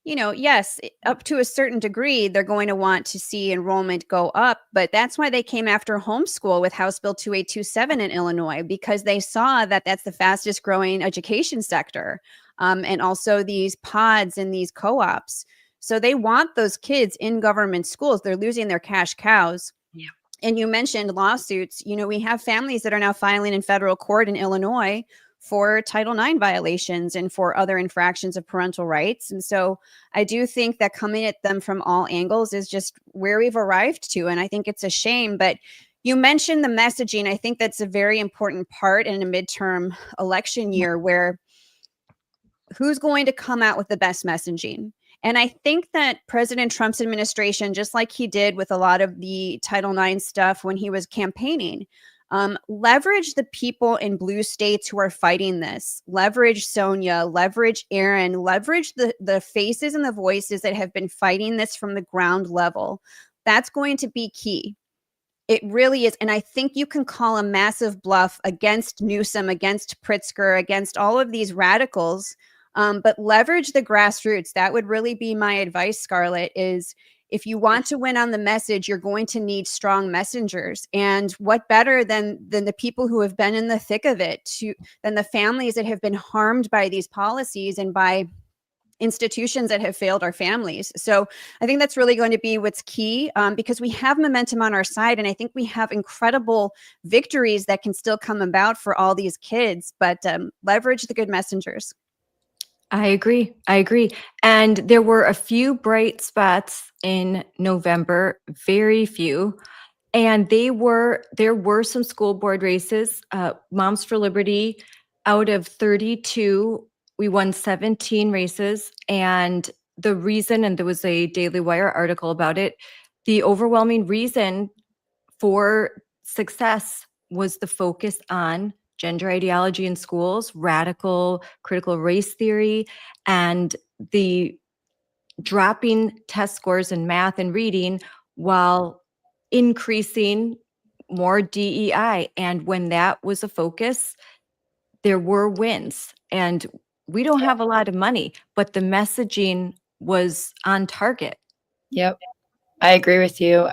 yes, up to a certain degree, they're going to want to see enrollment go up. But that's why they came after homeschool with House Bill 2827 in Illinois, because they saw that that's the fastest growing education sector. And also these pods and these co-ops. So they want those kids in government schools. They're losing their cash cows. Yeah. And you mentioned lawsuits. We have families that are now filing in federal court in Illinois for Title IX violations and for other infractions of parental rights. And so I do think that coming at them from all angles is just where we've arrived to. And I think it's a shame. But, You mentioned the messaging. I think that's a very important part in a midterm election year, where who's going to come out with the best messaging? And I think that President Trump's administration, just like he did with a lot of the Title IX stuff when he was campaigning, leverage the people in blue states who are fighting this. Leverage Sonja, leverage Erin, leverage the faces and the voices that have been fighting this from the ground level. That's going to be key. It really is. And I think you can call a massive bluff against Newsom, against Pritzker, against all of these radicals, but leverage the grassroots. That would really be my advice, Scarlett, is if you want to win on the message, you're going to need strong messengers. And what better than the people who have been in the thick of it, than the families that have been harmed by these policies and by institutions that have failed our families. So I think that's really going to be what's key, because we have momentum on our side. And I think we have incredible victories that can still come about for all these kids, but leverage the good messengers. I agree. And there were a few bright spots in November, very few. And there were some school board races. Moms for Liberty, out of 32, we won 17 races. And the reason, and there was a Daily Wire article about it, the overwhelming reason for success was the focus on gender ideology in schools, radical critical race theory, and the dropping test scores in math and reading while increasing more DEI. And when that was a focus, there were wins. And we don't have a lot of money, but the messaging was on target. Yep. I agree with you.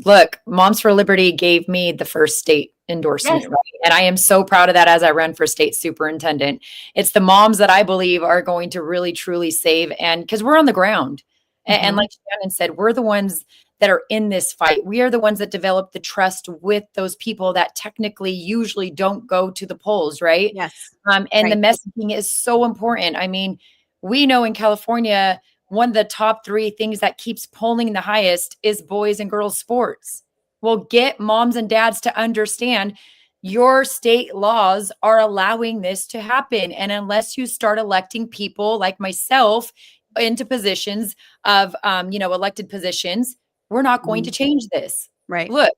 Look, Moms for Liberty gave me the first state endorsement, Yes. right? And I am so proud of that as I run for state superintendent. It's the moms that I believe are going to really, truly save. And because we're on the ground. And like Shannon said, we're the ones that are in this fight. We are the ones that develop the trust with those people that technically usually don't go to the polls, right? Yes. And Right. the messaging is so important. I mean, we know in California, one of the top 3 things that keeps polling the highest is boys and girls sports. Well, get moms and dads to understand your state laws are allowing this to happen. And unless you start electing people like myself into positions of, elected positions, we're not going to change this. Right. Look,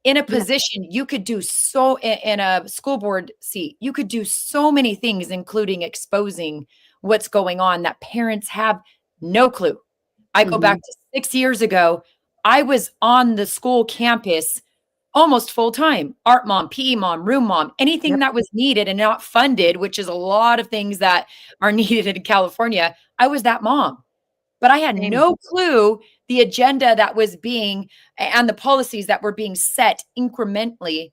in a position, you could do so in a school board seat, you could do so many things, including exposing what's going on that parents have no clue. I go back to 6 years ago. I was on the school campus almost full time. Art mom, PE mom, room mom, anything that was needed and not funded, which is a lot of things that are needed in California. I was that mom. But I had no clue the agenda that was being and the policies that were being set incrementally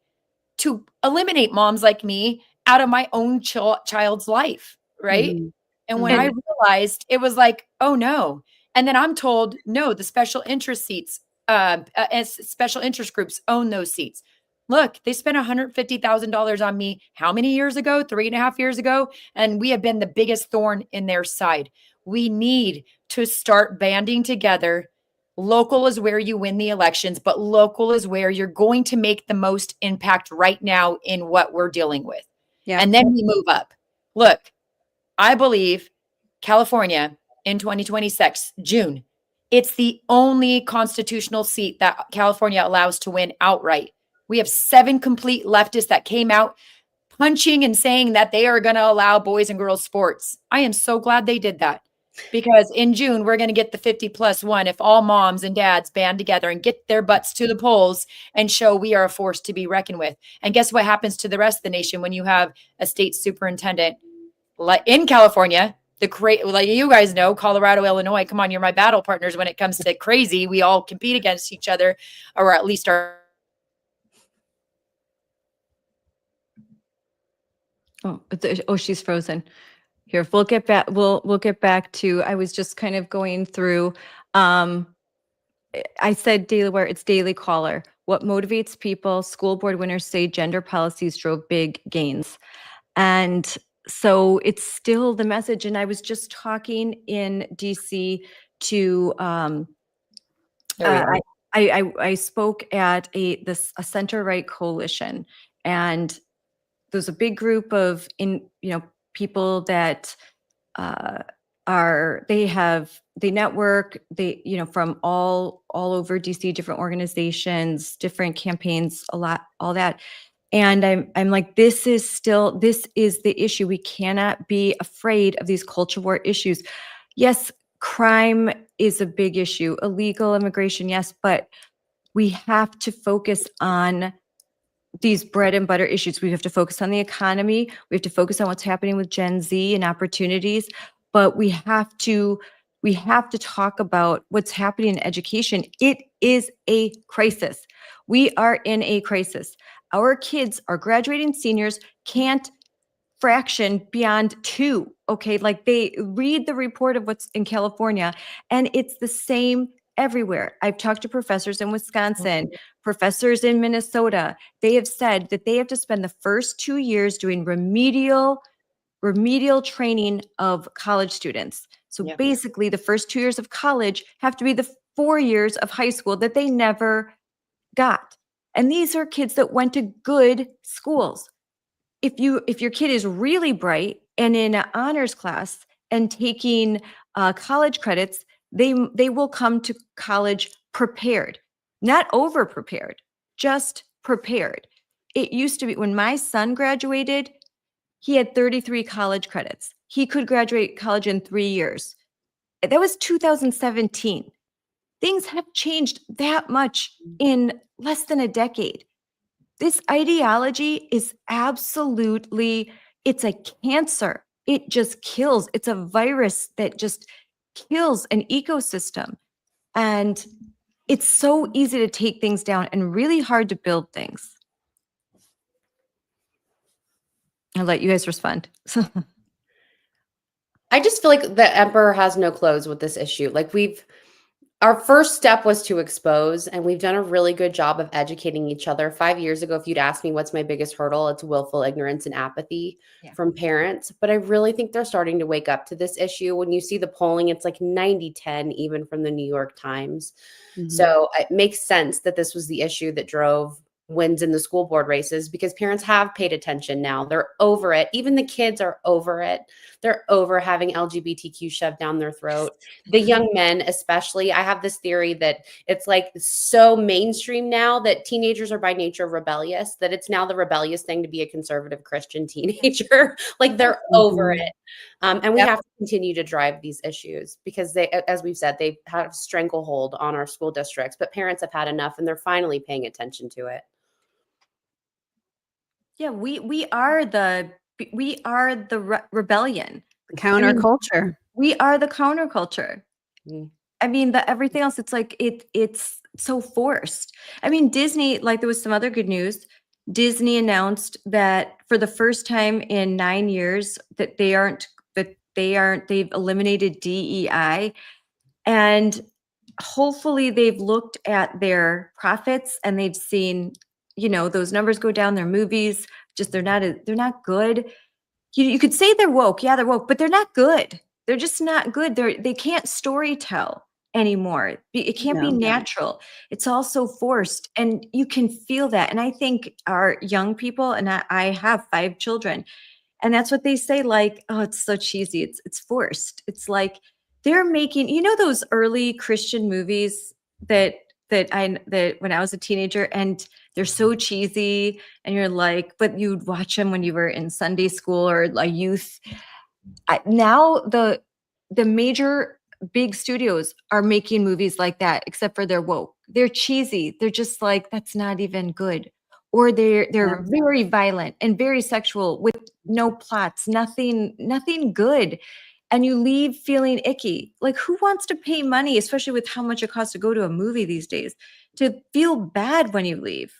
to eliminate moms like me out of my own child's life, right? And when I realized, it was like, oh no. And then I'm told, no, the special interest seats, special interest groups own those seats. Look, they spent $150,000 on me how many years ago? 3.5 years ago. And we have been the biggest thorn in their side. We need to start banding together. Local is where you win the elections, but local is where you're going to make the most impact right now in what we're dealing with. Yeah. And then we move up. Look, I believe California in 2026, June, it's the only constitutional seat that California allows to win outright. We have 7 complete leftists that came out punching and saying that they are going to allow boys and girls sports. I am so glad they did that, because in June, we're going to get the 50+1 if all moms and dads band together and get their butts to the polls and show we are a force to be reckoned with. And guess what happens to the rest of the nation when you have a state superintendent like in California, like you guys know, Colorado, Illinois, come on, you're my battle partners when it comes to crazy. We all compete against each other, or at least our. Oh, she's frozen. Here, we'll get back. We'll get back to. I was just kind of going through. I said Daily Wire. It's Daily Caller. What motivates people? School board winners say gender policies drove big gains, and so it's still the message. And I was just talking in DC to. I spoke at a center right coalition, and there's a big group of people that they network, from all over DC, different organizations, different campaigns, all that. And I'm like, this is the issue. We cannot be afraid of these culture war issues. Yes, crime is a big issue, illegal immigration, yes, but we have to focus on these bread and butter issues. We have to focus on the economy. We have to focus on what's happening with Gen Z and opportunities, but we have to talk about what's happening in education. It is a crisis. We are in a crisis. Our kids, our graduating seniors, can't fraction beyond 2. Okay. Like, they read the report of what's in California, and it's the same everywhere. I've talked to professors in Wisconsin, professors in Minnesota. They have said that they have to spend the first 2 years doing remedial training of college students. So basically, the first 2 years of college have to be the 4 years of high school that they never got. And these are kids that went to good schools. If your kid is really bright and in an honors class and taking college credits, they will come to college prepared, not over prepared, just prepared. It used to be, when my son graduated, he had 33 college credits. He could graduate college in 3 years. That was 2017. Things have changed that much in less than a decade. This ideology is absolutely, it's a cancer. It just kills. It's a virus that just kills an ecosystem. And it's so easy to take things down and really hard to build things. I'll let you guys respond. I just feel like the emperor has no clothes with this issue. Like, our first step was to expose, and we've done a really good job of educating each other. 5 years ago, if you'd asked me what's my biggest hurdle, it's willful ignorance and apathy from parents. But I really think they're starting to wake up to this issue. When you see the polling, it's like 90-10, even from the New York Times. Mm-hmm. So it makes sense that this was the issue that drove wins in the school board races, because parents have paid attention now. They're over it. Even the kids are over it. They're over having LGBTQ shoved down their throat. The young men, especially, I have this theory that it's like so mainstream now that teenagers are by nature rebellious, that it's now the rebellious thing to be a conservative Christian teenager. Like, they're over it. And we have to continue to drive these issues, because they, as we've said, they have stranglehold on our school districts, but parents have had enough, and they're finally paying attention to it. Yeah, we are the rebellion, the counterculture. We are the counterculture. Mm. I mean, everything else, it's like it's so forced. I mean, Disney, like, there was some other good news. Disney announced that for the first time in 9 years that they've eliminated DEI, and hopefully they've looked at their profits and they've seen, those numbers go down. Their movies, just they're not good. You could say they're woke. Yeah, they're woke, but they're not good. They're just not good. They can't story tell anymore. It can't be natural. It's all so forced, and you can feel that. And I think our young people, and I have 5 children, and that's what they say, like, oh, it's so cheesy. It's forced. It's like they're making, those early Christian movies that when I was a teenager, and they're so cheesy, and you're like, but you'd watch them when you were in Sunday school or a youth. Now the major big studios are making movies like that, except for they're woke. They're cheesy. They're just like, that's not even good. Or they're very violent and very sexual with no plots, nothing good. And you leave feeling icky. Like, who wants to pay money, especially with how much it costs to go to a movie these days, to feel bad when you leave?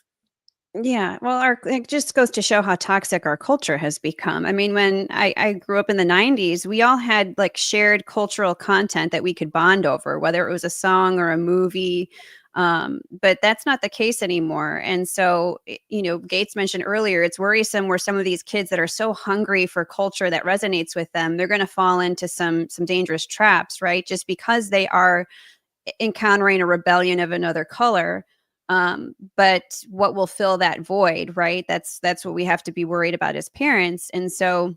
Yeah, well, it just goes to show how toxic our culture has become. I mean, when I grew up in the 90s, we all had like shared cultural content that we could bond over, whether it was a song or a movie. But that's not the case anymore. And so, Gates mentioned earlier, it's worrisome where some of these kids that are so hungry for culture that resonates with them, they're going to fall into some dangerous traps, right? Just because they are encountering a rebellion of another color. But what will fill that void, right? That's what we have to be worried about as parents. And so,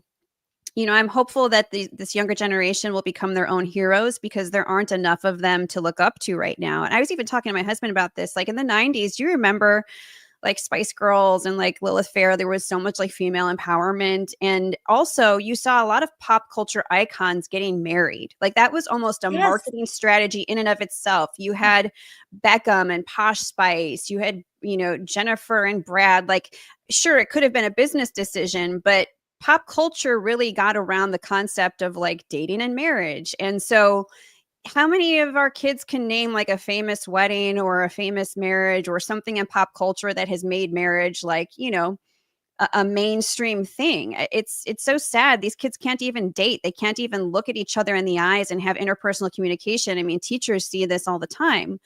I'm hopeful that this younger generation will become their own heroes, because there aren't enough of them to look up to right now. And I was even talking to my husband about this, like in the 90s, do you remember like Spice Girls and like Lilith Fair? There was so much like female empowerment. And also you saw a lot of pop culture icons getting married. Like that was almost a marketing strategy in and of itself. You had Beckham and Posh Spice. You had, Jennifer and Brad. Like, sure, it could have been a business decision, but pop culture really got around the concept of like dating and marriage. And so how many of our kids can name like a famous wedding or a famous marriage or something in pop culture that has made marriage like, a mainstream thing? It's so sad. These kids can't even date. They can't even look at each other in the eyes and have interpersonal communication. I mean, teachers see this all the time.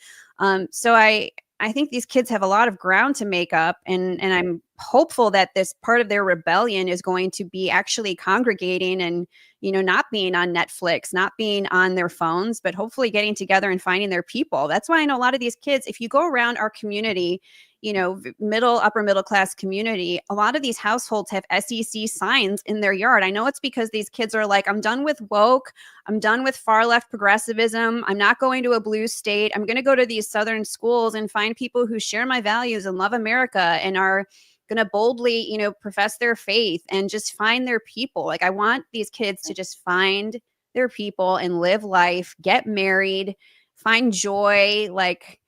So I think these kids have a lot of ground to make up, and I'm hopeful that this part of their rebellion is going to be actually congregating and, not being on Netflix, not being on their phones, but hopefully getting together and finding their people. That's why I know a lot of these kids, if you go around our community, upper middle class community, a lot of these households have SEC signs in their yard. I know it's because these kids are like, I'm done with woke. I'm done with far left progressivism. I'm not going to a blue state. I'm going to go to these Southern schools and find people who share my values and love America and are going to boldly, profess their faith and just find their people. Like I want these kids to just find their people and live life, get married, find joy. Like,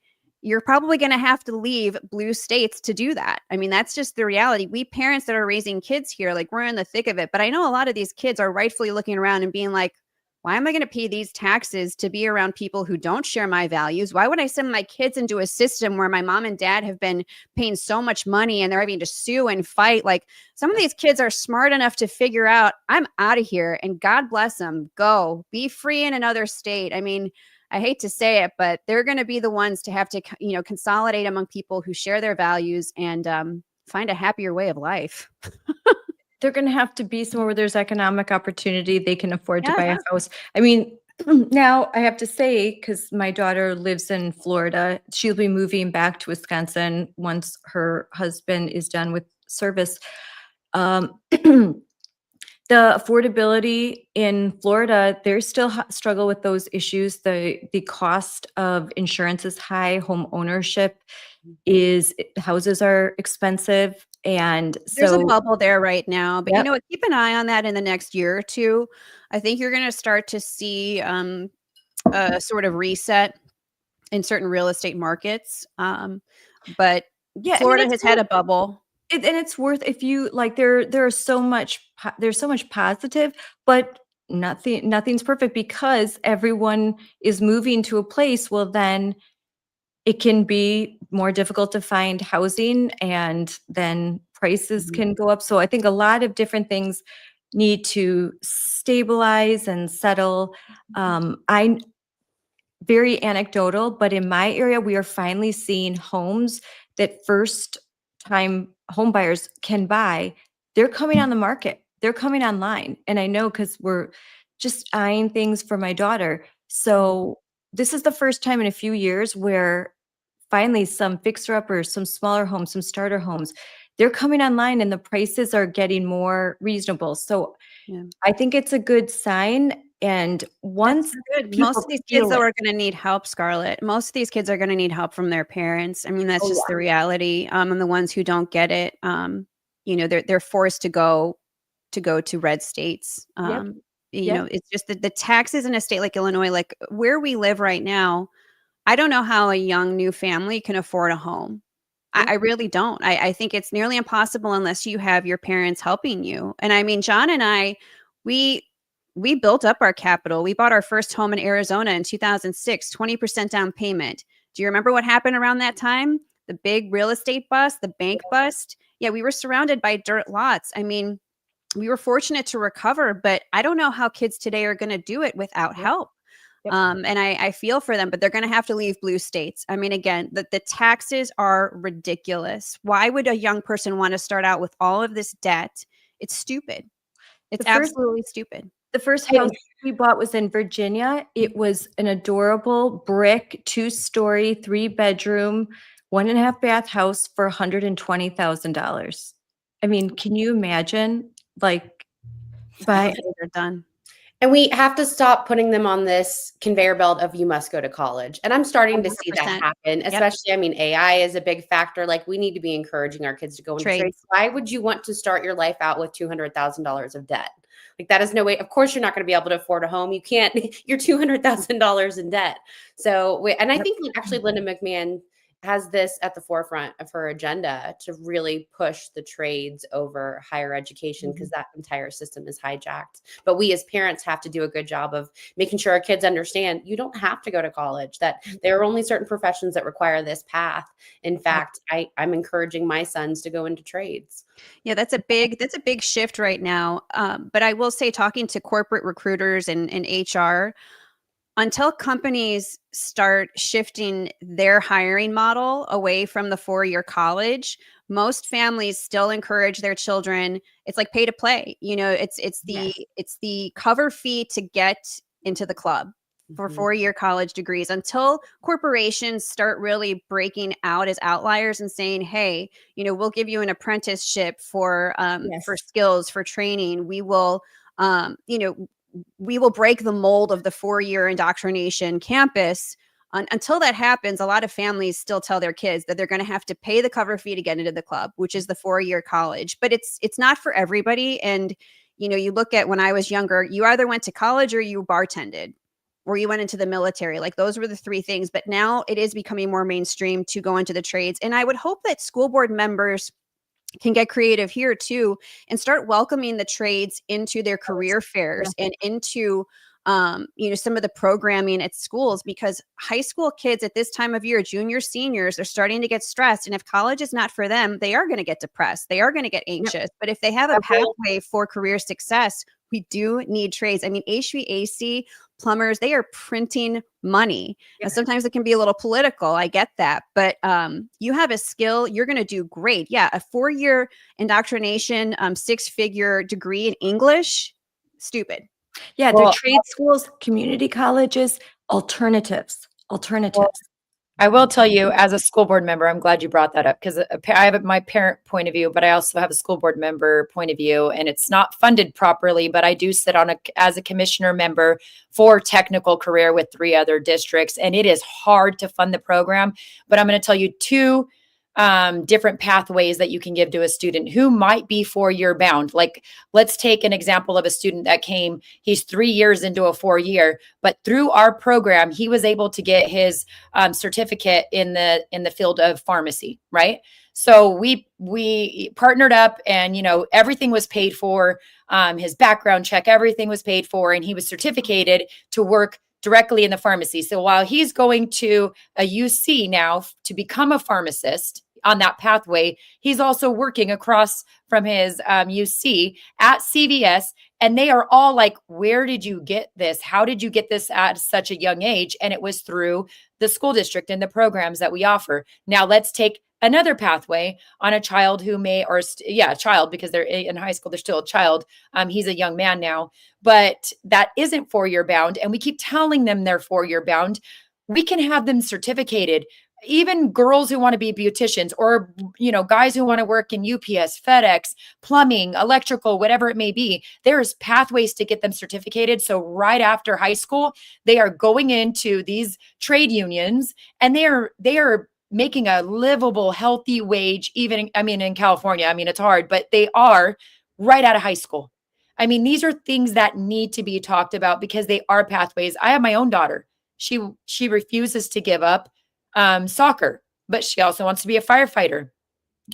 you're probably going to have to leave blue states to do that. I mean, that's just the reality. We parents that are raising kids here, like we're in the thick of it. But I know a lot of these kids are rightfully looking around and being like, why am I going to pay these taxes to be around people who don't share my values? Why would I send my kids into a system where my mom and dad have been paying so much money and they're having to sue and fight? Like some of these kids are smart enough to figure out, I'm out of here, and God bless them. Go be free in another state. I mean, I hate to say it, but they're going to be the ones to have to, consolidate among people who share their values and find a happier way of life. They're going to have to be somewhere where there's economic opportunity. They can afford to buy a house. I mean, now I have to say, because my daughter lives in Florida, she'll be moving back to Wisconsin once her husband is done with service. The affordability in Florida, they still struggle with those issues. The cost of insurance is high. Home ownership houses are expensive. And so there's a bubble there right now, but you know what, keep an eye on that in the next year or two. I think you're going to start to see a sort of reset in certain real estate markets. But Florida has had a bubble. And it's worth, if you like, there's so much positive, but nothing's perfect because everyone is moving to a place. Well, then it can be more difficult to find housing, and then prices can go up. So I think a lot of different things need to stabilize and settle. I'm very anecdotal, but in my area, we are finally seeing homes that first-time home buyers can buy. They're coming on the market. They're coming online. And I know because we're just eyeing things for my daughter. So this is the first time in a few years where finally some fixer-uppers, some smaller homes, some starter homes, they're coming online and the prices are getting more reasonable. So I think it's a good sign. And once most of these kids though are going to need help, Scarlett. Most of these kids are going to need help from their parents. I mean, that's just the reality. And the ones who don't get it, they're forced to go to red states. It's just that the taxes in a state like Illinois, like where we live right now, I don't know how a young new family can afford a home. I really don't. I think it's nearly impossible unless you have your parents helping you. And I mean, John and I, we built up our capital. We bought our first home in Arizona in 2006, 20% down payment. Do you remember what happened around that time? The big real estate bust, the bank bust. Yeah, we were surrounded by dirt lots. I mean, we were fortunate to recover, but I don't know how kids today are going to do it without help. And I feel for them, but they're going to have to leave blue states. I mean, again, the taxes are ridiculous. Why would a young person want to start out with all of this debt? It's stupid. It's absolutely stupid. The first house we bought was in Virginia. It was an adorable brick, 2-story, 3-bedroom, 1.5 bath house for $120,000. I mean, can you imagine? Like, by They're done. And we have to stop putting them on this conveyor belt of you must go to college. And I'm starting to see that 100%. happen, especially, I mean, AI is a big factor. Like, we need to be encouraging our kids to go into trades. Why would you want to start your life out with $200,000 of debt? Like, that is no way. Of course, you're not going to be able to afford a home. You can't, you're $200,000 in debt. So, and I think actually Linda McMahon has this at the forefront of her agenda to really push the trades over higher education, because that entire system is hijacked. But we as parents have to do a good job of making sure our kids understand you don't have to go to college, that there are only certain professions that require this path. In fact, I'm encouraging my sons to go into trades. Yeah, that's a big shift right now. But I will say, talking to corporate recruiters and HR, until companies start shifting their hiring model away from the 4-year college, most families still encourage their children. It's like pay to play. You know, it's the cover fee to get into the club for 4-year college degrees, until corporations start really breaking out as outliers and saying, hey, you know, we'll give you an apprenticeship for skills, for training. We will, we will break the mold of the 4-year indoctrination campus. Until that happens, a lot of families still tell their kids that they're going to have to pay the cover fee to get into the club, which is the 4-year college. But it's not for everybody. And, you know, you look at when I was younger, you either went to college or you bartended or you went into the military. Like, those were the 3 things. But now it is becoming more mainstream to go into the trades. And I would hope that school board members can get creative here too and start welcoming the trades into their career fairs and into some of the programming at schools, because high school kids at this time of year, juniors, seniors, are starting to get stressed. And if college is not for them, they are going to get depressed. They are going to get anxious. But if they have a pathway for career success, we do need trades. I mean, HVAC, plumbers, they are printing money. And sometimes it can be a little political. I get that. But you have a skill, you're going to do great. Yeah. A 4-year indoctrination, 6-figure degree in English, stupid. Yeah, they're trade schools, community colleges, alternatives. I will tell you, as a school board member, I'm glad you brought that up, because I have my parent point of view, but I also have a school board member point of view, and it's not funded properly. But I do sit on as a commissioner member for technical career with 3 other districts, and it is hard to fund the program. But I'm going to tell you 2 different pathways that you can give to a student who might be 4-year bound. Like, let's take an example of a student that came, he's 3 years into a 4-year, but through our program, he was able to get his certificate in the field of pharmacy, right? So we partnered up, and, you know, everything was paid for, his background check, everything was paid for, and he was certificated to work directly in the pharmacy. So while he's going to a UC now to become a pharmacist on that pathway, he's also working across from his UC at CVS. And they are all like, where did you get this? How did you get this at such a young age? And it was through the school district and the programs that we offer. Now let's take another pathway on a child who may, child, because they're in high school, they're still a child. He's a young man now, but that isn't 4-year bound. And we keep telling them they're 4-year bound. We can have them certificated. Even girls who want to be beauticians, or, you know, guys who want to work in UPS, FedEx, plumbing, electrical, whatever it may be, there's pathways to get them certificated. So right after high school, they are going into these trade unions, and they are making a livable, healthy wage. Even, I mean, in California, I mean, it's hard, but they are right out of high school. I mean, these are things that need to be talked about, because they are pathways. I have my own daughter. She refuses to give up soccer, but she also wants to be a firefighter.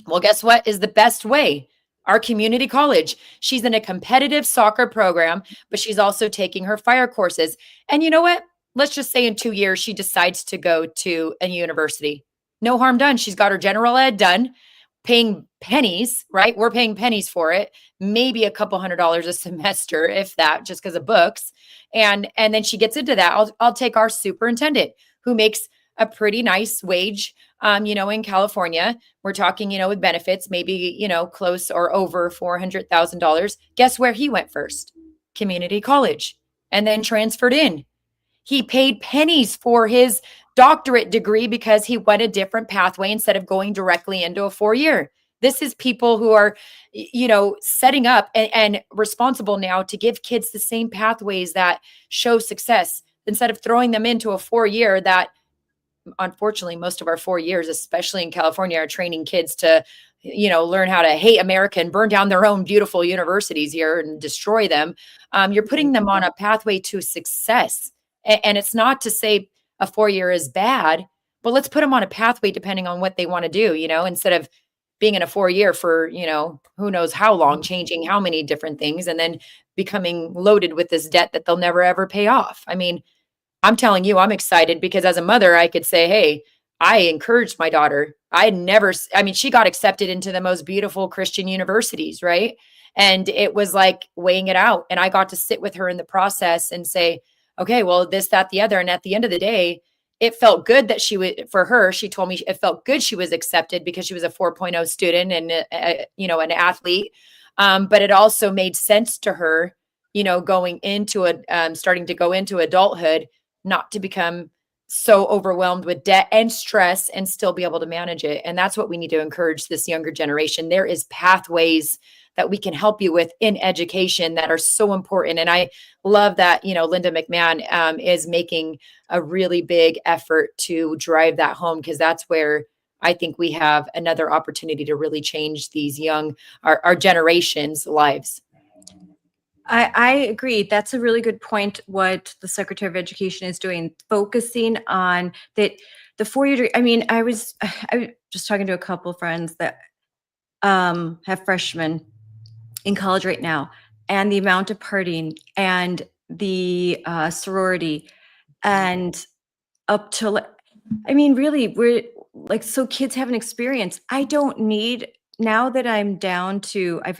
Well, guess what is the best way? Our community college. She's in a competitive soccer program, but she's also taking her fire courses. And you know what? Let's just say in 2 years, she decides to go to a university. No harm done. She's got her general ed done, paying pennies, right? We're paying pennies for it, maybe a couple $100 a semester, if that, just because of books. And then she gets into that. I'll take our superintendent, who makes a pretty nice wage, in California. We're talking, with benefits, maybe, close or over $400,000. Guess where he went first? community college and then transferred in. He paid pennies for his doctorate degree because he went a different pathway instead of going directly into a 4-year. This is people who are, setting up and responsible now to give kids the same pathways that show success instead of throwing them into a 4-year that, unfortunately, most of our 4 years, especially in California, are training kids to, learn how to hate America and burn down their own beautiful universities here and destroy them. You're putting them on a pathway to success. And it's not to say a 4-year is bad, but let's put them on a pathway depending on what they want to do, instead of being in a 4-year for, who knows how long, changing how many different things, and then becoming loaded with this debt that they'll never, ever pay off. I mean, I'm telling you, I'm excited because as a mother, I could say, hey, I encouraged my daughter. She got accepted into the most beautiful Christian universities, right? And it was like weighing it out. And I got to sit with her in the process and say, okay, well, this, that, the other. And at the end of the day, it felt good that she told me it felt good she was accepted because she was a 4.0 student and, an athlete. But it also made sense to her, going into starting to go into adulthood, not to become so overwhelmed with debt and stress and still be able to manage it. And that's what we need to encourage this younger generation. There is pathways that we can help you with in education that are so important. And I love that, Linda McMahon is making a really big effort to drive that home, because that's where I think we have another opportunity to really change these our generation's lives. I agree. That's a really good point. What the Secretary of Education is doing, focusing on that the 4-year degree. I mean, I was just talking to a couple of friends that have freshmen in college right now, and the amount of partying and the sorority and up to, really, we're like, so kids have an experience. I don't need, now that I'm down to, I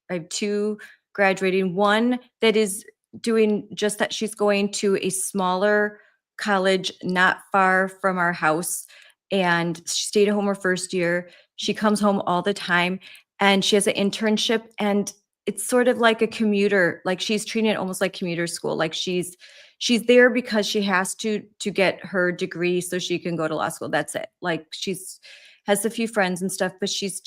have 2 graduating, one that is doing just that. She's going to a smaller college not far from our house, and she stayed at home her first year. She comes home all the time, and she has an internship, and it's sort of like a commuter, like she's treating it almost like commuter school. Like she's there because she has to get her degree so she can go to law school. That's it. Like has a few friends and stuff, but she's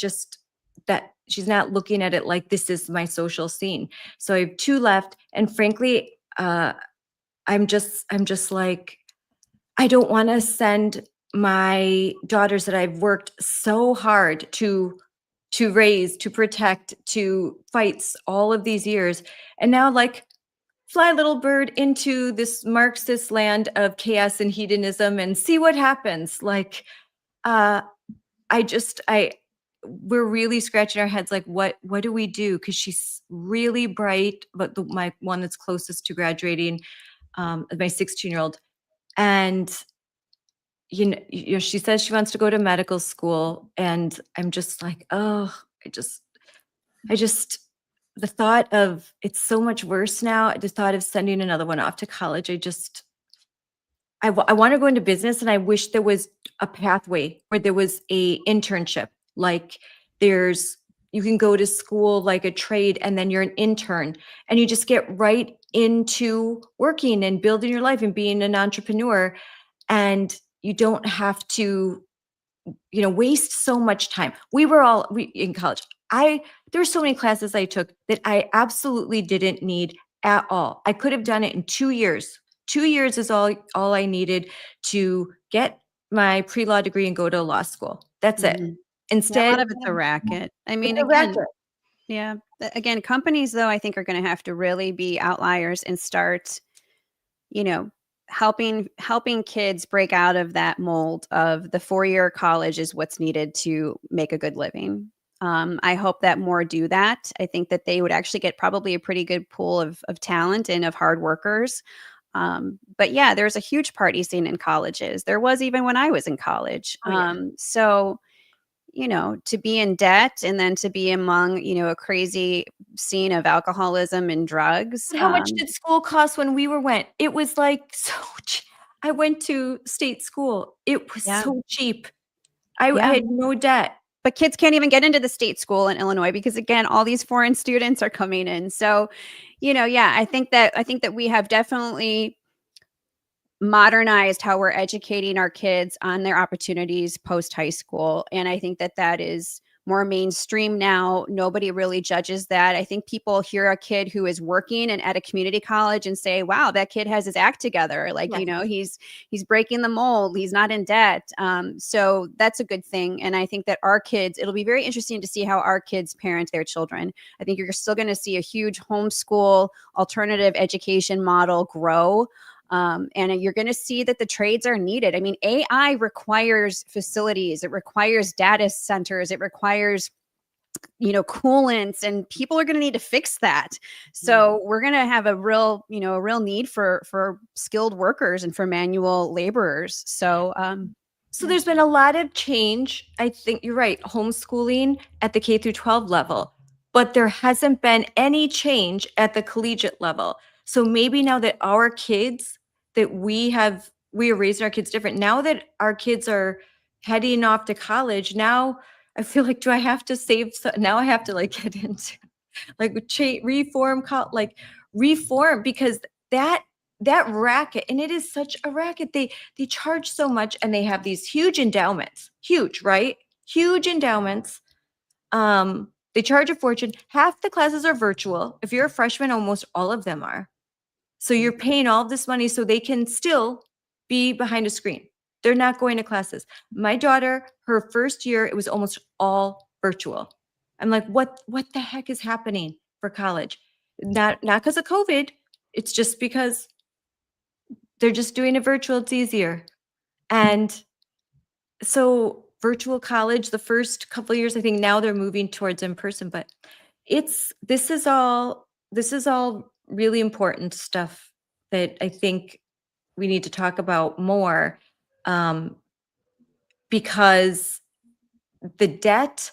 not looking at it like this is my social scene. So I have 2 left. And frankly, I'm just like, I don't want to send my daughters that I've worked so hard to raise, to protect, to fight all of these years. And now, like, fly little bird into this Marxist land of chaos and hedonism and see what happens. Like, we're really scratching our heads. Like, what do we do? Because she's really bright, but my one that's closest to graduating, my 16-year-old, and she says she wants to go to medical school, and I'm just like, oh, I just the thought of, it's so much worse now. The thought of sending another one off to college, I want to go into business, and I wish there was a pathway where there was a internship. Like, you can go to school like a trade, and then you're an intern, and you just get right into working and building your life and being an entrepreneur, and you don't have to, waste so much time. We in college. There were so many classes I took that I absolutely didn't need at all. I could have done it in 2 years. 2 years is all I needed to get my pre-law degree and go to law school. That's it. Instead, a lot of it's a racket. I mean, again, yeah. Again, companies, though, I think are going to have to really be outliers and start, helping kids break out of that mold of the 4-year college is what's needed to make a good living. I hope that more do that. I think that they would actually get probably a pretty good pool of talent and of hard workers. But yeah, there's a huge party scene in colleges. There was even when I was in college. Oh, yeah. So, to be in debt and then to be among, a crazy scene of alcoholism and drugs. How much did school cost when we went? It was like so cheap. I went to state school. It was so cheap. I had no debt. but kids can't even get into the state school in Illinois because, again, all these foreign students are coming in. So, yeah, I think that we have definitely modernized how we're educating our kids on their opportunities post high school. And I think that is more mainstream now. Nobody really judges that. I think people hear a kid who is working and at a community college and say, wow, that kid has his act together. Like, he's breaking the mold. He's not in debt. So that's a good thing. And I think that our kids, it'll be very interesting to see how our kids parent their children. I think you're still going to see a huge homeschool alternative education model grow. And you're going to see that the trades are needed. I mean, AI requires facilities. It requires data centers. It requires, coolants, and people are going to need to fix that. So we're going to have a real need for skilled workers and for manual laborers. So there's been a lot of change. I think you're right. Homeschooling at the K through 12 level, but there hasn't been any change at the collegiate level. So maybe now that our kids that we are raising our kids different. Now that our kids are heading off to college, now I feel like, do I have to save? Now I have to get into reform, because that racket, and it is such a racket. They charge so much, and they have these huge endowments, right? Huge endowments. They charge a fortune. Half the classes are virtual. If you're a freshman, almost all of them are. So you're paying all of this money so they can still be behind a screen. They're not going to classes. My daughter, her first year, it was almost all virtual. I'm like, what the heck is happening for college? Not because of COVID. It's just because they're just doing it virtual. It's easier. And so virtual college, the first couple of years, I think now they're moving towards in person, but this is all really important stuff that I think we need to talk about more, because the debt,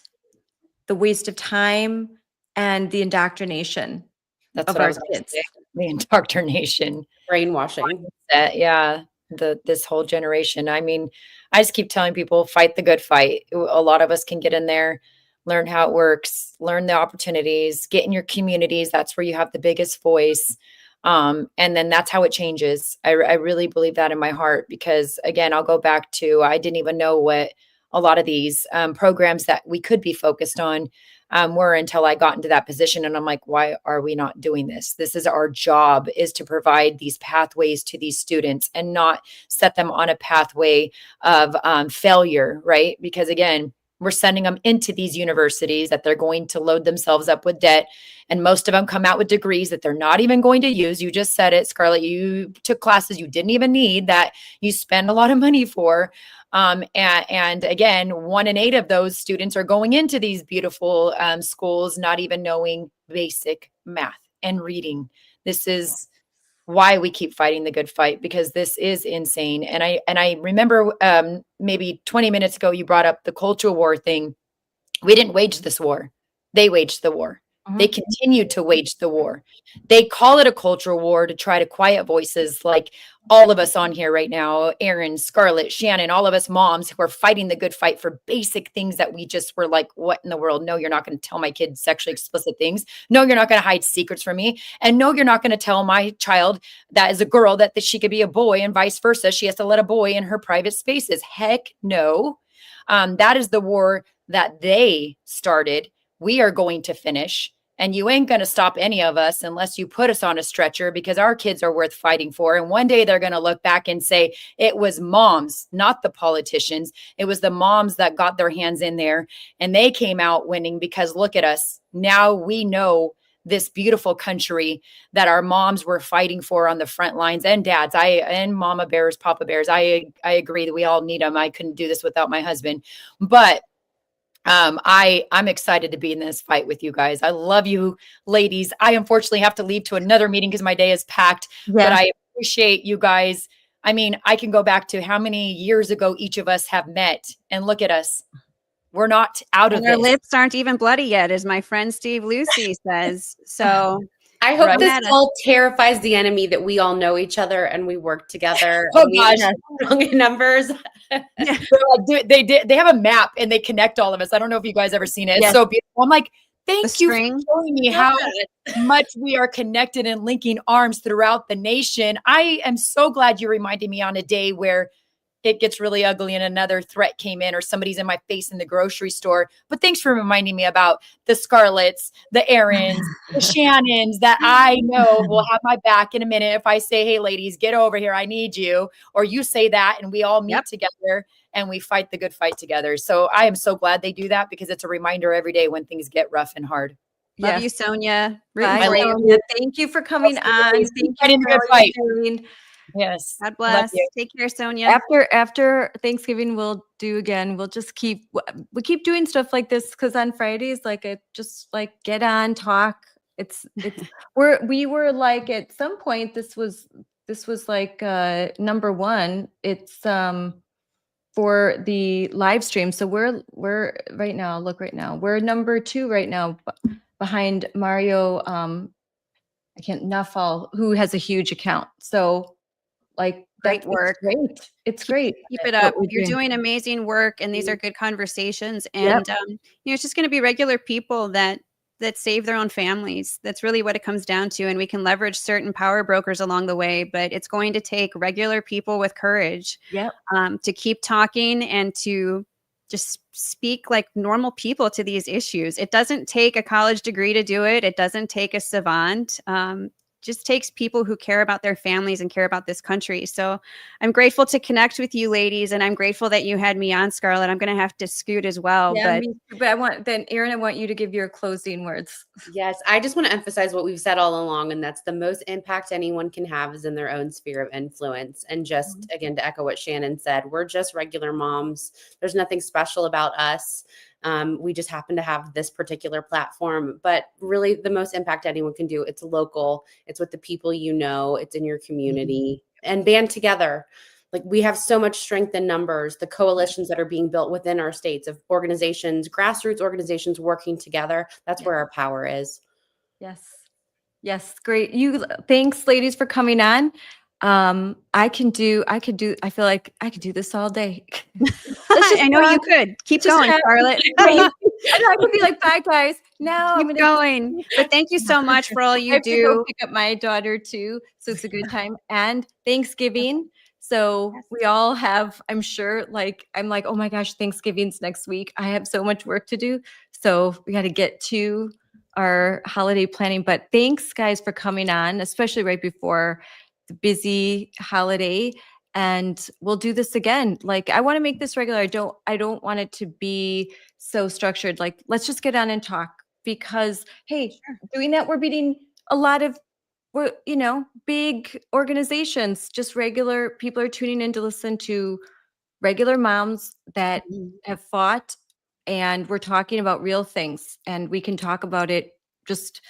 the waste of time, and the indoctrination That's of what I our was going to kids. say. The indoctrination. Brainwashing. Yeah. This whole generation. I mean, I just keep telling people, fight the good fight. A lot of us can get in there, learn how it works, learn the opportunities, get in your communities. That's where you have the biggest voice. And then that's how it changes. I really believe that in my heart, because again, I'll go back to, I didn't even know what a lot of these programs that we could be focused on were until I got into that position. And I'm like, why are we not doing this? This is our job, is to provide these pathways to these students and not set them on a pathway of failure, right? Because again, we're sending them into these universities that they're going to load themselves up with debt. And most of them come out with degrees that they're not even going to use. You just said it, Scarlett. You took classes you didn't even need, that you spend a lot of money for. And again, 1 in 8 of those students are going into these beautiful schools, not even knowing basic math and reading. This is why we keep fighting the good fight, because this is insane. And I remember maybe 20 minutes ago, you brought up the cultural war thing. We didn't wage this war. They waged the war. They continued to wage the war. They call it a cultural war to try to quiet voices like all of us on here right now, Erin, Scarlett, Shannon, all of us moms who are fighting the good fight for basic things that we just were like, what in the world? No, you're not going to tell my kids sexually explicit things. No, you're not going to hide secrets from me. And no, you're not going to tell my child that is a girl that she could be a boy, and vice versa. She has to let a boy in her private spaces. Heck no. That is the war that they started. We are going to finish. And you ain't going to stop any of us unless you put us on a stretcher, because our kids are worth fighting for. And one day they're going to look back and say, it was moms, not the politicians. It was the moms that got their hands in there and they came out winning, because look at us. Now we know this beautiful country that our moms were fighting for on the front lines, and dads, and mama bears, papa bears. I agree that we all need them. I couldn't do this without my husband, but I'm excited to be in this fight with you guys. I love you ladies. I unfortunately have to leave to another meeting because my day is packed, but I appreciate you guys. I mean, I can go back to how many years ago each of us have met, and look at us. We're not out of this. Our lips aren't even bloody yet, as my friend Steve Lucy says. So I hope this all terrifies the enemy that we all know each other and we work together. Oh gosh, strong in numbers. They have a map and they connect all of us. I don't know if you guys ever seen it. It's Yes. so beautiful. I'm like, thank The you for string. showing me how much we are connected and linking arms throughout the nation. I am so glad you reminded me on a day where it gets really ugly and another threat came in or somebody's in my face in the grocery store. But thanks for reminding me about the Scarletts, the Erins, the Shannons that I know will have my back in a minute if I say, hey, ladies, get over here. I need you. Or you say that and we all meet together and we fight the good fight together. So I am so glad they do that because it's a reminder every day when things get rough and hard. Love you, Sonja. Bye, Rooting for you. Sonja. Thank you for coming on. Thank you Fighting the for good all fight. you're doing. Yes. God Love bless. you. Take care, Sonja. After Thanksgiving, we'll do again. We'll just keep doing stuff like this because on Fridays, like it just like get on, talk. It's we were like at some point this was like number one. It's for the live stream. So we're right now. Look right now. We're number 2 right now behind Mario. I can't Nuffall, who has a huge account. So like Great work. It's great. Keep it up. You're doing amazing work, and these are good conversations. And it's just going to be regular people that save their own families. That's really what it comes down to. And we can leverage certain power brokers along the way, but it's going to take regular people with courage to keep talking and to just speak like normal people to these issues. It doesn't take a college degree to do it. It doesn't take a savant. Just takes people who care about their families and care about this country. So I'm grateful to connect with you ladies, and I'm grateful that you had me on, Scarlett. I'm going to have to scoot as well. Yeah, but Erin, I want you to give your closing words. Yes, I just want to emphasize what we've said all along, and that's the most impact anyone can have is in their own sphere of influence. And just again, to echo what Shannon said, we're just regular moms. There's nothing special about us. We just happen to have this particular platform, but really the most impact anyone can do, it's local, it's with the people you know, it's in your community, and band together. Like we have so much strength in numbers, the coalitions that are being built within our states of organizations, grassroots organizations working together. That's where our power is. Yes. Great. Thanks ladies for coming on. I feel like I could do this all day. I know you could. Keep going, Scarlett. I could be like, bye guys. Now Keep going. But thank you so much for all you I have to go do. pick up my daughter too. So it's a good time. And Thanksgiving. So we all have, I'm sure, I'm like, oh my gosh, Thanksgiving's next week. I have so much work to do. So we got to get to our holiday planning. But thanks guys for coming on, especially right before the busy holiday. And we'll do this again. Like I want to make this regular. I don't want it to be so structured. Like let's just get on and talk because doing that, we're beating a lot of big organizations. Just regular people are tuning in to listen to regular moms that have fought, and we're talking about real things, and we can talk about it just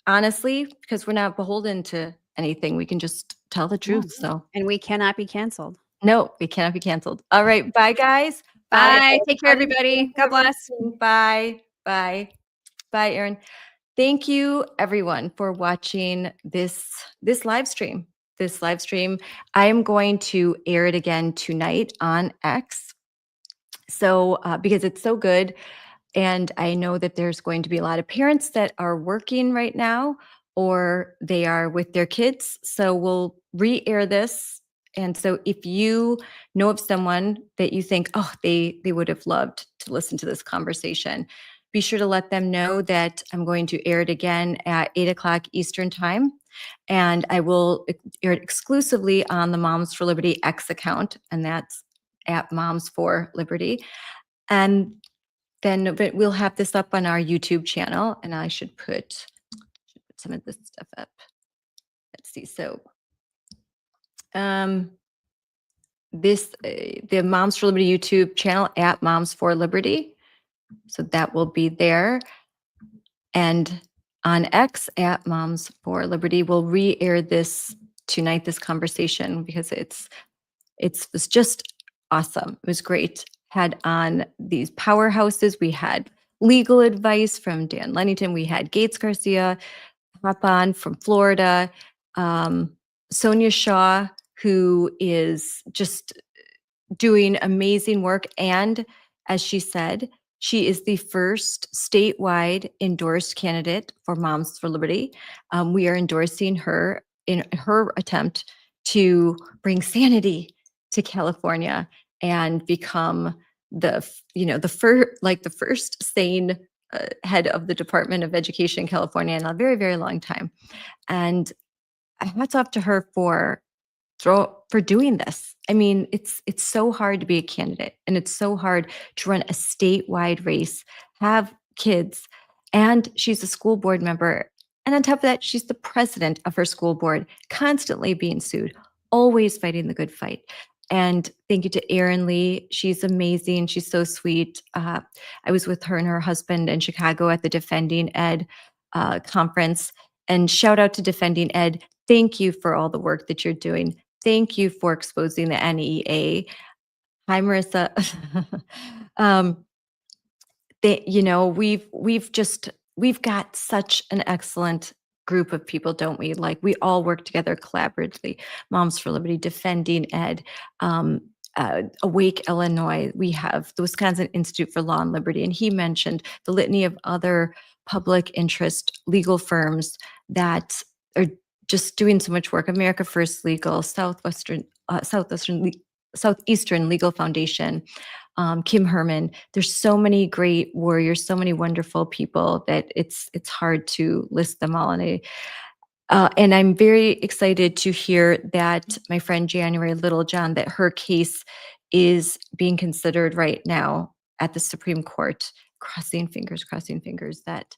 honestly because we're not beholden to anything. We can just tell the truth. So, and we cannot be canceled. No, we cannot be canceled. All right. Bye guys. Bye. Take care, everybody. God bless. Bye. Bye, Erin. Thank you everyone for watching this live stream. I am going to air it again tonight on X. So, because it's so good. And I know that there's going to be a lot of parents that are working right now or they are with their kids. So we'll re-air this. And so if you know of someone that you think, they would have loved to listen to this conversation, be sure to let them know that I'm going to air it again at 8:00 Eastern time. And I will air it exclusively on the Moms for Liberty X account. And that's at Moms for Liberty. And then we'll have this up on our YouTube channel, and I should put some of this stuff up. Let's see. So, the Moms for Liberty YouTube channel at Moms for Liberty. So that will be there, and on X at Moms for Liberty, we'll re-air this tonight. This conversation because it was just awesome. It was great. Had on these powerhouses. We had legal advice from Dan Lennington. We had Gates Garcia hop on from Florida. Sonja Shaw, who is just doing amazing work. And as she said, she is the first statewide endorsed candidate for Moms for Liberty. We are endorsing her in her attempt to bring sanity to California and become the first sane head of the Department of Education in California in a very, very long time. And hats off to her for doing this. I mean, it's so hard to be a candidate, and it's so hard to run a statewide race, have kids, and she's a school board member. And on top of that, she's the president of her school board, constantly being sued, always fighting the good fight. And thank you to Erin Lee. She's amazing. She's so sweet. I was with her and her husband in Chicago at the Defending Ed conference. And shout out to Defending Ed. Thank you for all the work that you're doing. Thank you for exposing the NEA. Hi, Marissa. We've got such an excellent group of people, don't we? Like, we all work together collaboratively. Moms for Liberty, Defending Ed, Awake Illinois. We have the Wisconsin Institute for Law and Liberty, and he mentioned the litany of other public interest legal firms that are just doing so much work. America First Legal, Southeastern Legal Foundation, Kim Herman. There's so many great warriors, so many wonderful people that it's hard to list them all. And I'm very excited to hear that my friend January Littlejohn, that her case is being considered right now at the Supreme Court. Crossing fingers that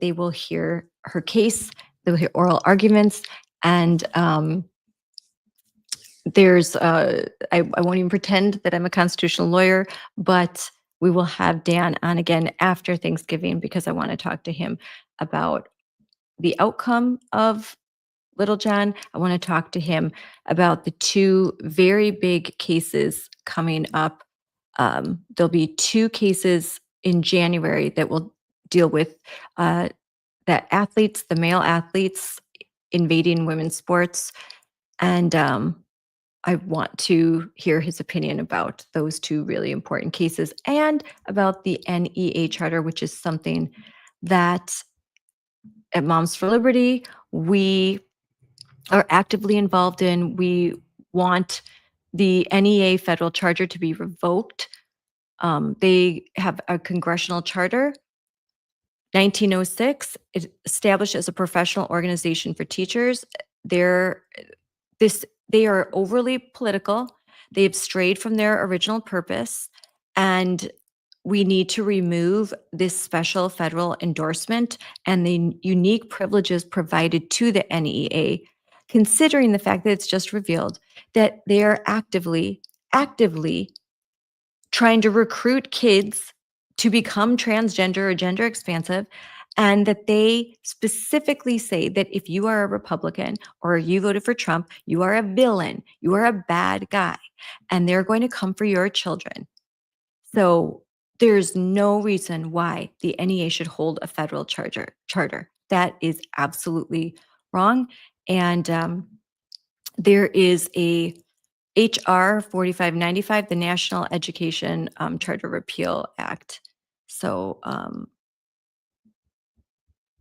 they will hear her case. They'll hear oral arguments, and there's I won't even pretend that I'm a constitutional lawyer, but we will have Dan on again after Thanksgiving, because I want to talk to him about the outcome of Littlejohn. I want to talk to him about the two very big cases coming up. There'll be two cases in January that will deal with the male athletes invading women's sports. And I want to hear his opinion about those two really important cases, and about the NEA charter, which is something that at Moms for Liberty we are actively involved in. We want the NEA federal charter to be revoked. They have a congressional charter, 1906, established as a professional organization for teachers. They are overly political. They've strayed from their original purpose, and we need to remove this special federal endorsement and the unique privileges provided to the NEA, considering the fact that it's just revealed that they are actively trying to recruit kids to become transgender or gender expansive, and that they specifically say that if you are a Republican or you voted for Trump, you are a villain, you are a bad guy, and they're going to come for your children. So there's no reason why the NEA should hold a federal charter. That is absolutely wrong. And there is a HR 4595, the National Education Charter Repeal Act. So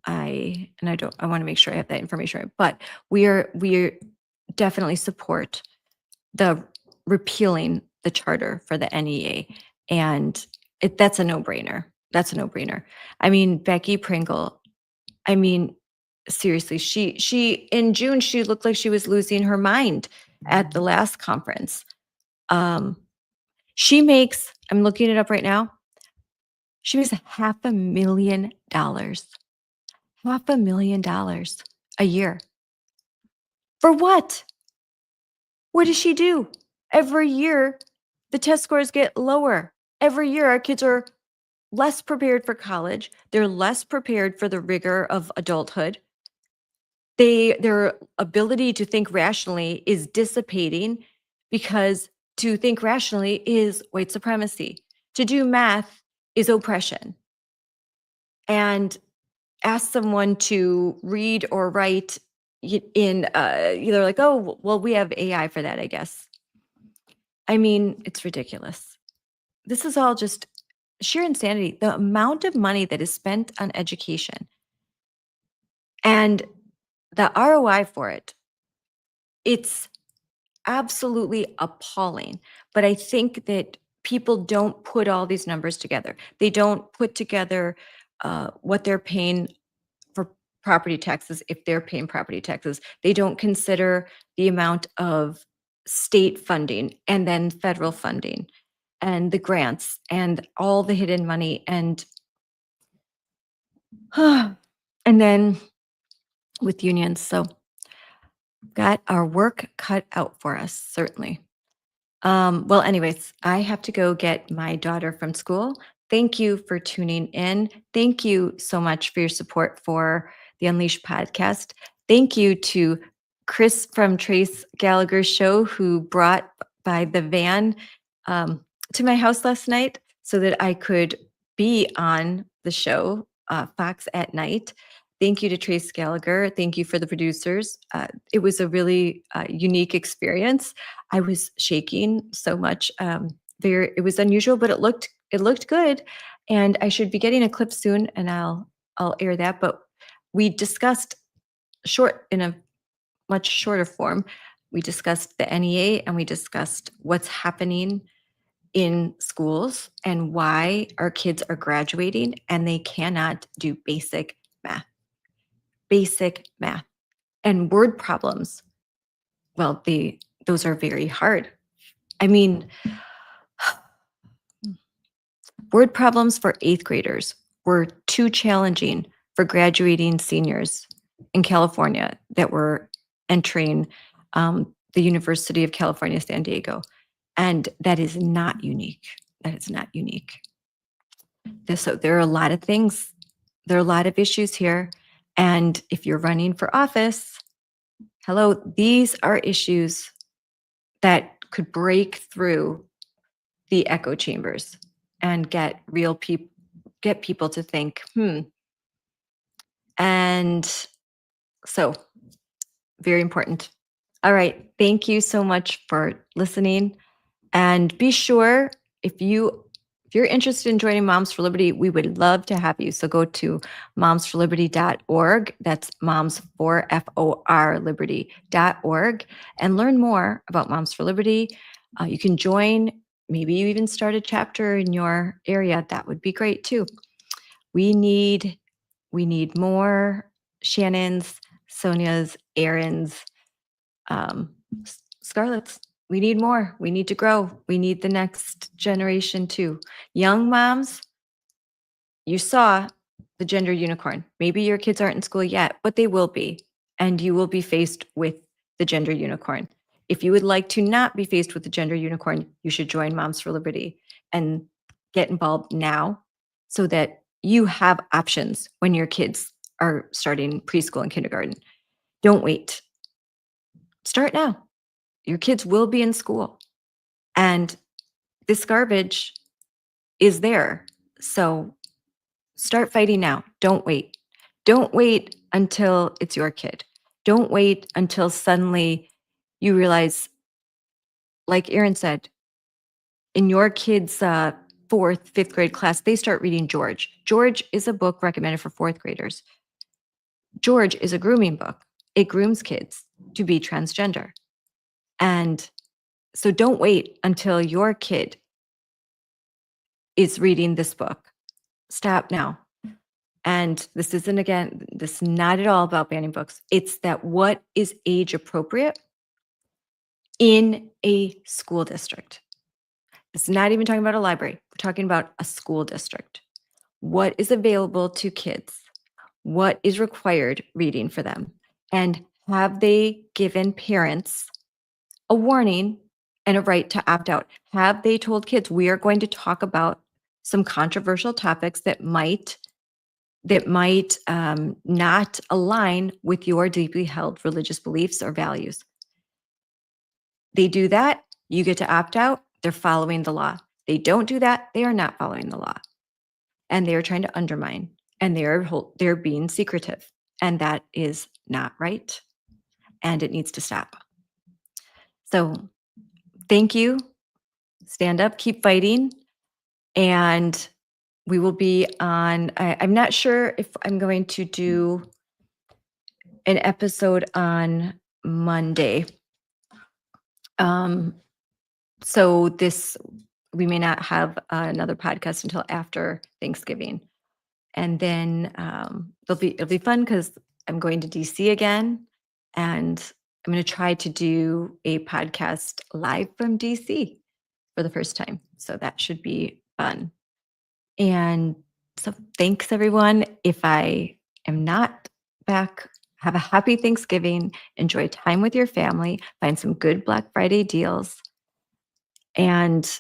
I want to make sure I have that information right, but we definitely support the repealing the charter for the NEA, and that's a no-brainer. That's a no-brainer. I mean, Becky Pringle, I mean, seriously, she in June, she looked like she was losing her mind at the last conference. She makes, I'm looking it up right now, she makes $500,000. $500,000 a year. For what? What does she do? Every year, the test scores get lower. Every year, our kids are less prepared for college. They're less prepared for the rigor of adulthood. Their ability to think rationally is dissipating, because to think rationally is white supremacy. To do math is oppression. And ask someone to read or write in they're like, oh, well, we have AI for that, I guess. I mean, it's ridiculous. This is all just sheer insanity. The amount of money that is spent on education and the ROI for it, it's absolutely appalling. But I think that people don't put all these numbers together. They don't put together what they're paying for property taxes if they're paying property taxes. They don't consider the amount of state funding and then federal funding and the grants and all the hidden money and and then with unions. So got our work cut out for us, certainly. Well, anyways, I have to go get my daughter from school. Thank you for tuning in. Thank you so much for your support for the Unleashed podcast. Thank you to Chris from Trace Gallagher's show, who brought by the van to my house last night so that I could be on the show, Fox at Night. Thank you to Trace Gallagher. Thank you for the producers. It was a really unique experience. I was shaking so much. It was unusual, but it looked good. And I should be getting a clip soon, and I'll air that. But we discussed in a much shorter form. We discussed the NEA and we discussed what's happening in schools and why our kids are graduating and they cannot do basic math. Basic math and word problems. Well, those are very hard. I mean, word problems for 8th graders were too challenging for graduating seniors in California that were entering the University of California, San Diego. And that is not unique. That is not unique. So there are a lot of things. There are a lot of issues here. And if you're running for office, hello, these are issues that could break through the echo chambers and get people to think, And so, very important. All right. Thank you so much for listening. And be sure, if you're interested in joining Moms for Liberty, we would love to have you. So go to momsforliberty.org. That's moms4 liberty.org and learn more about Moms for Liberty. You can join. Maybe you even start a chapter in your area. That would be great too. We need more Shannons, Sonjas, Erins, Scarletts. We need more. We need to grow. We need the next generation too. Young moms, you saw the gender unicorn. Maybe your kids aren't in school yet, but they will be. And you will be faced with the gender unicorn. If you would like to not be faced with the gender unicorn, you should join Moms for Liberty and get involved now so that you have options when your kids are starting preschool and kindergarten. Don't wait. Start now. Your kids will be in school. And this garbage is there. So start fighting now. Don't wait. Don't wait until it's your kid. Don't wait until suddenly you realize, like Erin said, in your kid's 4th, 5th grade class, they start reading George. George is a book recommended for 4th graders. George is a grooming book. It grooms kids to be transgender. And so don't wait until your kid is reading this book. Stop now. And this is not at all about banning books. It's that what is age appropriate in a school district. It's not even talking about a library. We're talking about a school district. What is available to kids? What is required reading for them? And have they given parents a warning and a right to opt out? Have they told kids, we are going to talk about some controversial topics that might not align with your deeply held religious beliefs or values? They do that, you get to opt out. They're following the law. They don't do that, they are not following the law. And they are trying to undermine, and they're being secretive. And that is not right. And it needs to stop. So thank you stand up, keep fighting. And we will be on, I'm not sure if I'm going to do an episode on Monday. So we may not have another podcast until after Thanksgiving. And then it'll be fun because I'm going to DC again, and I'm going to try to do a podcast live from DC for the first time. So that should be fun. And so thanks everyone. If I am not back, have a happy Thanksgiving, enjoy time with your family, find some good Black Friday deals, and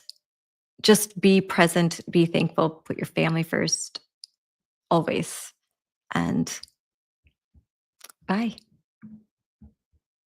just be present, be thankful, put your family first, always. And bye.